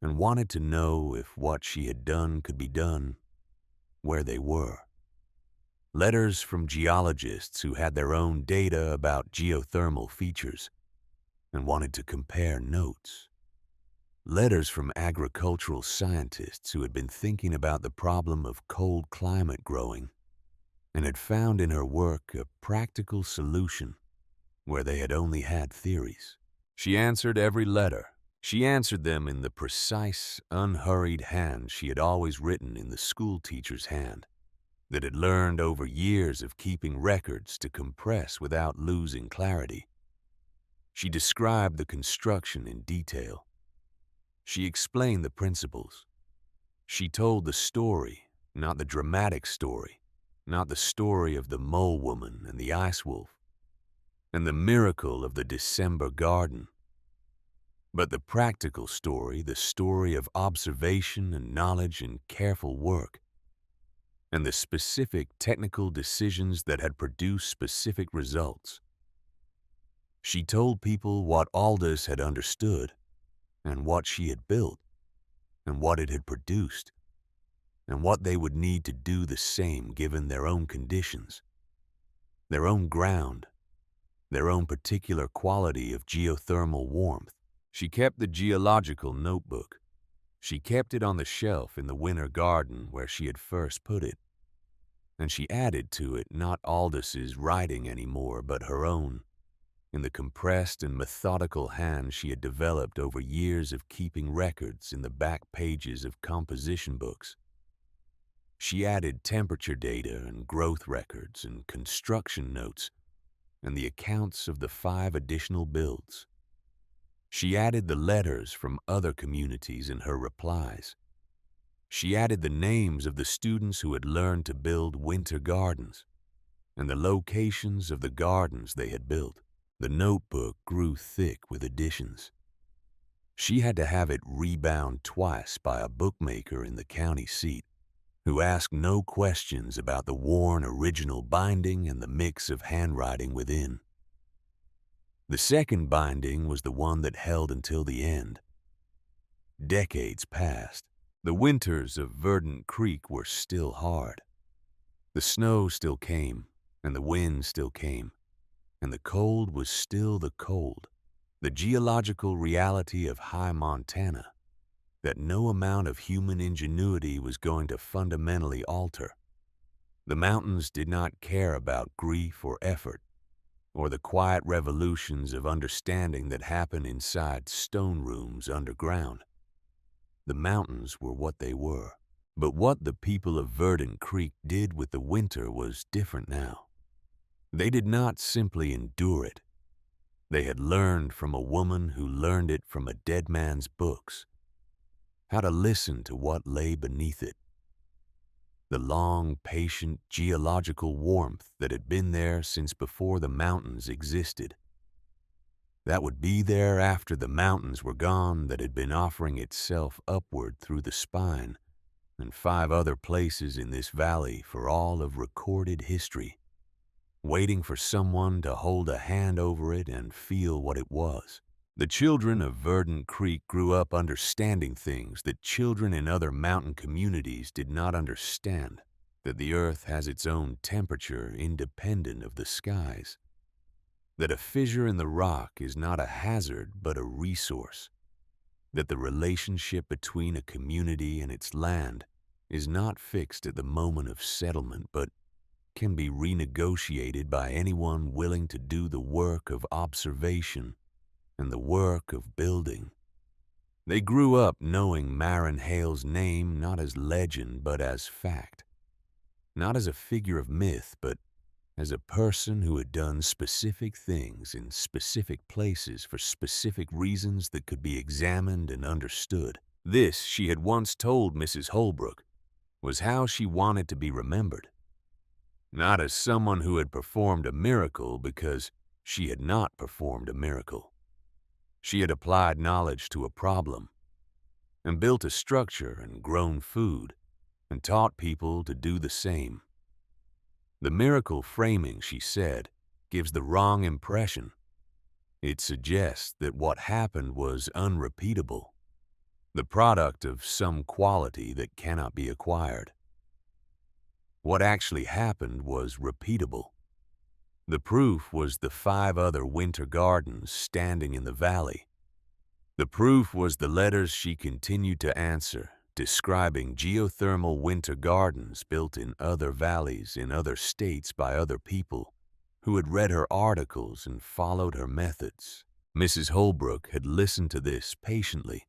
and wanted to know if what she had done could be done where they were. Letters from geologists who had their own data about geothermal features and wanted to compare notes. Letters from agricultural scientists who had been thinking about the problem of cold climate growing and had found in her work a practical solution where they had only had theories. She answered every letter. She answered them in the precise, unhurried hand she had always written in the schoolteacher's hand, that had learned over years of keeping records to compress without losing clarity. She described the construction in detail. She explained the principles. She told the story, not the dramatic story, not the story of the mole woman and the ice wolf, and the miracle of the December garden, but the practical story, the story of observation and knowledge and careful work, and the specific technical decisions that had produced specific results. She told people what Aldous had understood, and what she had built, and what it had produced, and what they would need to do the same given their own conditions, their own ground, their own particular quality of geothermal warmth. She kept the geological notebook. She kept it on the shelf in the winter garden where she had first put it. And she added to it not Aldous' writing anymore, but her own, in the compressed and methodical hand she had developed over years of keeping records in the back pages of composition books. She added temperature data and growth records and construction notes and the accounts of the 5 additional builds. She added the letters from other communities in her replies. She added the names of the students who had learned to build winter gardens and the locations of the gardens they had built. The notebook grew thick with additions. She had to have it rebound twice by a bookmaker in the county seat, who asked no questions about the worn original binding and the mix of handwriting within. The second binding was the one that held until the end. Decades passed. The winters of Verdant Creek were still hard. The snow still came, and the wind still came, and the cold was still the cold, the geological reality of high Montana that no amount of human ingenuity was going to fundamentally alter. The mountains did not care about grief or effort, or the quiet revolutions of understanding that happen inside stone rooms underground. The mountains were what they were. But what the people of Verdant Creek did with the winter was different now. They did not simply endure it. They had learned from a woman who learned it from a dead man's books, how to listen to what lay beneath it. The long, patient geological warmth that had been there since before the mountains existed. That would be there after the mountains were gone, that had been offering itself upward through the spine and 5 other places in this valley for all of recorded history, waiting for someone to hold a hand over it and feel what it was. The children of Verdant Creek grew up understanding things that children in other mountain communities did not understand, that the earth has its own temperature independent of the skies, that a fissure in the rock is not a hazard but a resource, that the relationship between a community and its land is not fixed at the moment of settlement but can be renegotiated by anyone willing to do the work of observation and the work of building. They grew up knowing Marin Hale's name not as legend but as fact, not as a figure of myth but as a person who had done specific things in specific places for specific reasons that could be examined and understood. This she had once told Mrs. Holbrook, was how she wanted to be remembered. Not as someone who had performed a miracle, because she had not performed a miracle. She had applied knowledge to a problem, and built a structure and grown food, and taught people to do the same. The miracle framing, she said, gives the wrong impression. It suggests that what happened was unrepeatable, the product of some quality that cannot be acquired. What actually happened was repeatable. The proof was the 5 other winter gardens standing in the valley. The proof was the letters she continued to answer, describing geothermal winter gardens built in other valleys in other states by other people who had read her articles and followed her methods. Mrs. Holbrook had listened to this patiently,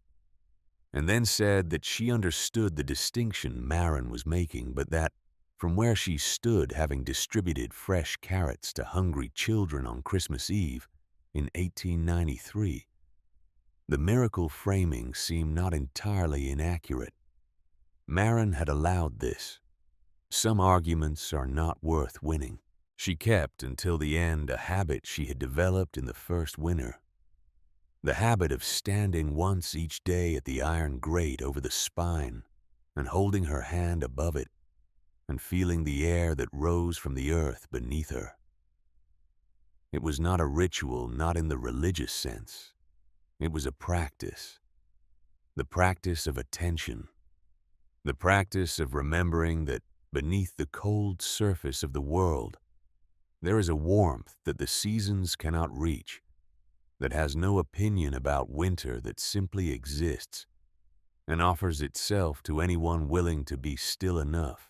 and then said that she understood the distinction Marin was making, but that, from where she stood, having distributed fresh carrots to hungry children on Christmas Eve in 1893, the miracle framing seemed not entirely inaccurate. Marin had allowed this. Some arguments are not worth winning. She kept until the end a habit she had developed in the first winter. The habit of standing once each day at the iron grate over the spine and holding her hand above it and feeling the air that rose from the earth beneath her. It was not a ritual, not in the religious sense. It was a practice. The practice of attention. The practice of remembering that beneath the cold surface of the world, there is a warmth that the seasons cannot reach, that has no opinion about winter, that simply exists and offers itself to anyone willing to be still enough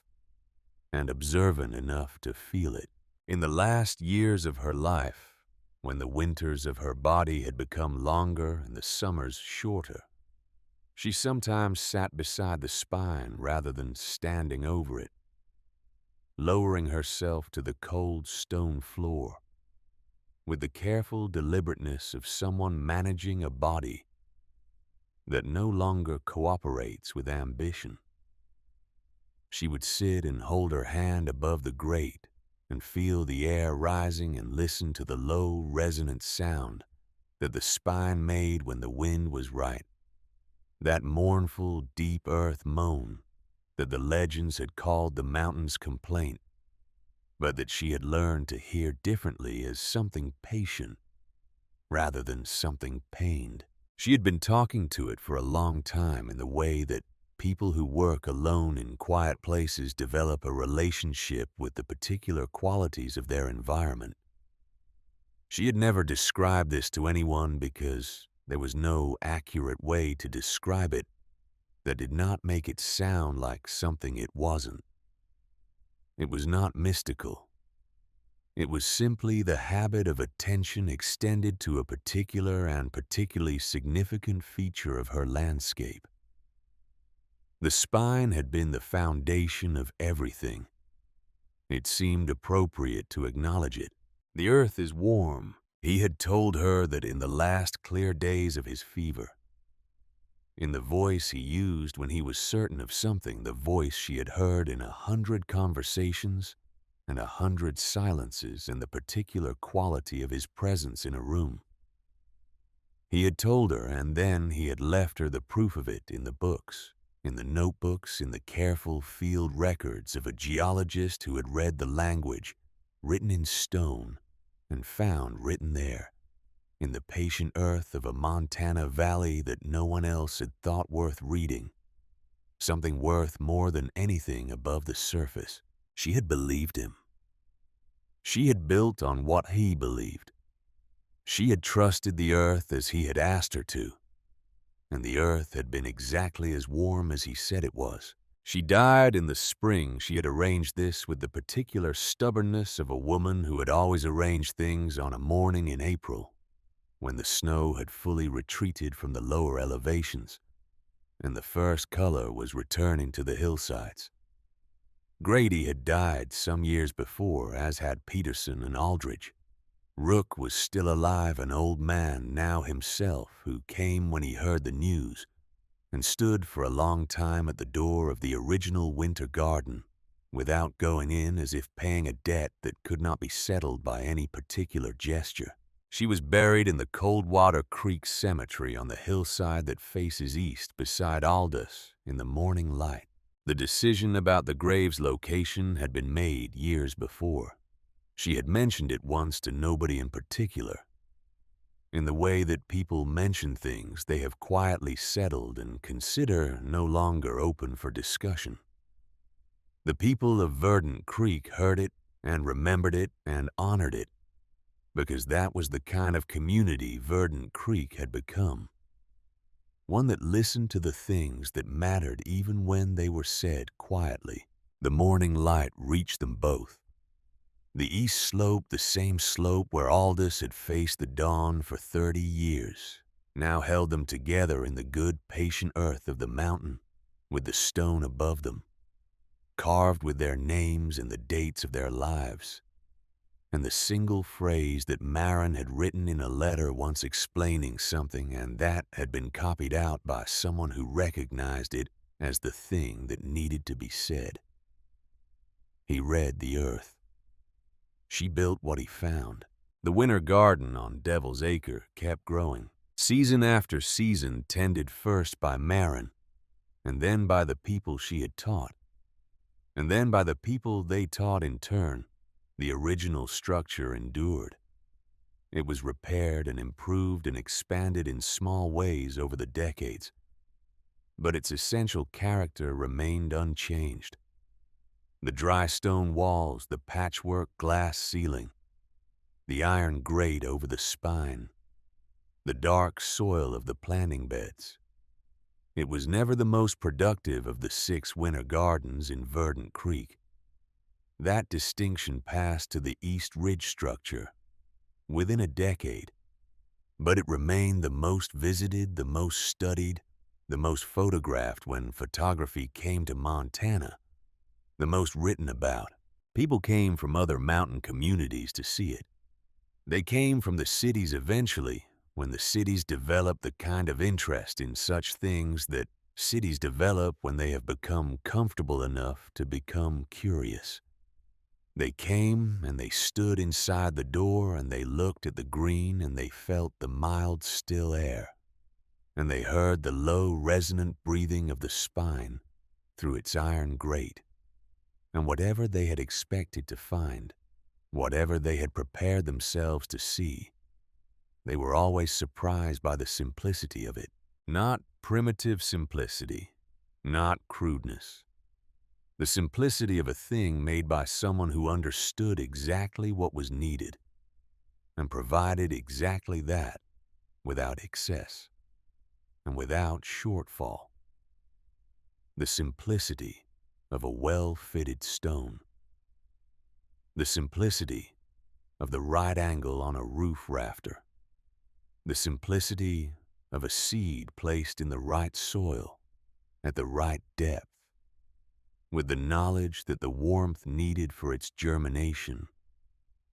and observant enough to feel it. In the last years of her life, when the winters of her body had become longer and the summers shorter, she sometimes sat beside the spine rather than standing over it, lowering herself to the cold stone floor with the careful deliberateness of someone managing a body that no longer cooperates with ambition. She would sit and hold her hand above the grate and feel the air rising and listen to the low, resonant sound that the spine made when the wind was right, that mournful, deep earth moan that the legends had called the mountain's complaint, but that she had learned to hear differently as something patient rather than something pained. She had been talking to it for a long time in the way that people who work alone in quiet places develop a relationship with the particular qualities of their environment. She had never described this to anyone because there was no accurate way to describe it that did not make it sound like something it wasn't. It was not mystical. It was simply the habit of attention extended to a particular and particularly significant feature of her landscape. The spine had been the foundation of everything. It seemed appropriate to acknowledge it. The earth is warm, he had told her that in the last clear days of his fever. In the voice he used when he was certain of something, the voice she had heard in 100 conversations and 100 silences, and the particular quality of his presence in a room. He had told her, and then he had left her the proof of it in the books, in the notebooks, in the careful field records of a geologist who had read the language written in stone and found written there, in the patient earth of a Montana valley, that no one else had thought worth reading, something worth more than anything above the surface. She had believed him. She had built on what he believed. She had trusted the earth as he had asked her to, and the earth had been exactly as warm as he said it was. She died in the spring. She had arranged this with the particular stubbornness of a woman who had always arranged things on a morning in April, when the snow had fully retreated from the lower elevations, and the first color was returning to the hillsides. Grady had died some years before, as had Peterson and Aldridge. Rook was still alive, an old man now himself, who came when he heard the news, and stood for a long time at the door of the original winter garden, without going in, as if paying a debt that could not be settled by any particular gesture. She was buried in the Coldwater Creek Cemetery on the hillside that faces east beside Aldous in the morning light. The decision about the grave's location had been made years before. She had mentioned it once to nobody in particular, in the way that people mention things they have quietly settled and consider no longer open for discussion. The people of Verdant Creek heard it and remembered it and honored it, because that was the kind of community Verdant Creek had become. One that listened to the things that mattered even when they were said quietly. The morning light reached them both. The east slope, the same slope where Aldous had faced the dawn for 30 years, now held them together in the good, patient earth of the mountain, with the stone above them, carved with their names and the dates of their lives, and the single phrase that Marin had written in a letter once explaining something, and that had been copied out by someone who recognized it as the thing that needed to be said. He read the earth. She built what he found. The winter garden on Devil's Acre kept growing, season after season, tended first by Marin, and then by the people she had taught, and then by the people they taught in turn. The original structure endured. It was repaired and improved and expanded in small ways over the decades, but its essential character remained unchanged. The dry stone walls, the patchwork glass ceiling, the iron grate over the spine, the dark soil of the planting beds. It was never the most productive of the 6 winter gardens in Verdant Creek. That distinction passed to the East Ridge structure within a decade, but it remained the most visited, the most studied, the most photographed when photography came to Montana, the most written about. People came from other mountain communities to see it. They came from the cities eventually, when the cities develop the kind of interest in such things that cities develop when they have become comfortable enough to become curious. They came and they stood inside the door and they looked at the green and they felt the mild, still air, and they heard the low, resonant breathing of the spine through its iron grate. And whatever they had expected to find, whatever they had prepared themselves to see, they were always surprised by the simplicity of it. Not primitive simplicity, not crudeness. The simplicity of a thing made by someone who understood exactly what was needed and provided exactly that without excess and without shortfall. The simplicity of a well-fitted stone. The simplicity of the right angle on a roof rafter. The simplicity of a seed placed in the right soil at the right depth, with the knowledge that the warmth needed for its germination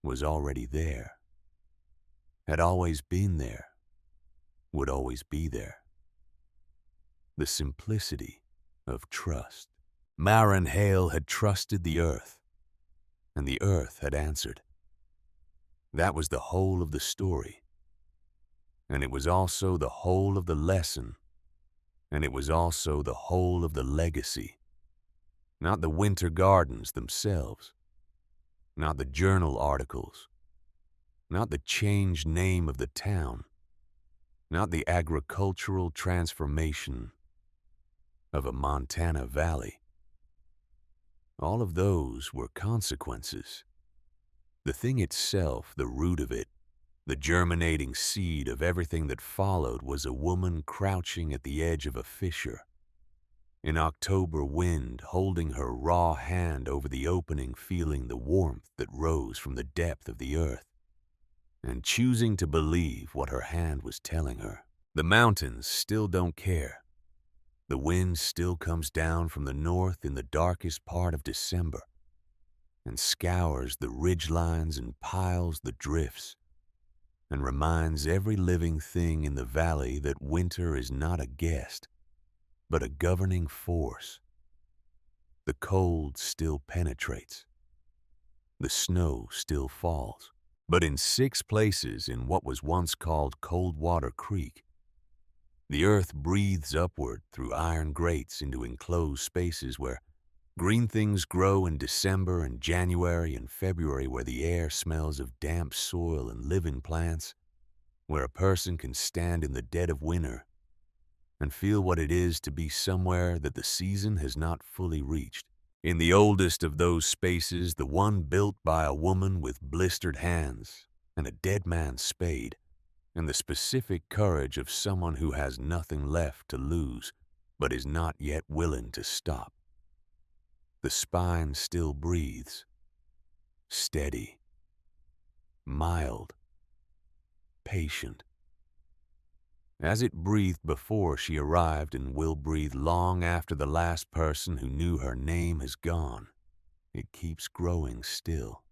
was already there, had always been there, would always be there. The simplicity of trust. Marin Hale had trusted the earth, and the earth had answered. That was the whole of the story, and it was also the whole of the lesson, and it was also the whole of the legacy. Not the winter gardens themselves, not the journal articles, not the changed name of the town, not the agricultural transformation of a Montana valley. All of those were consequences. The thing itself, the root of it, the germinating seed of everything that followed, was a woman crouching at the edge of a fissure, in October wind, holding her raw hand over the opening, feeling the warmth that rose from the depth of the earth, and choosing to believe what her hand was telling her. The mountains still don't care. The wind still comes down from the north in the darkest part of December and scours the ridgelines and piles the drifts and reminds every living thing in the valley that winter is not a guest, but a governing force. The cold still penetrates. The snow still falls. But in 6 places in what was once called Coldwater Creek, the earth breathes upward through iron grates into enclosed spaces where green things grow in December and January and February, where the air smells of damp soil and living plants, where a person can stand in the dead of winter and feel what it is to be somewhere that the season has not fully reached. In the oldest of those spaces, the one built by a woman with blistered hands and a dead man's spade, and the specific courage of someone who has nothing left to lose but is not yet willing to stop. The spine still breathes, steady, mild, patient. As it breathed before she arrived and will breathe long after the last person who knew her name has gone, it keeps growing still.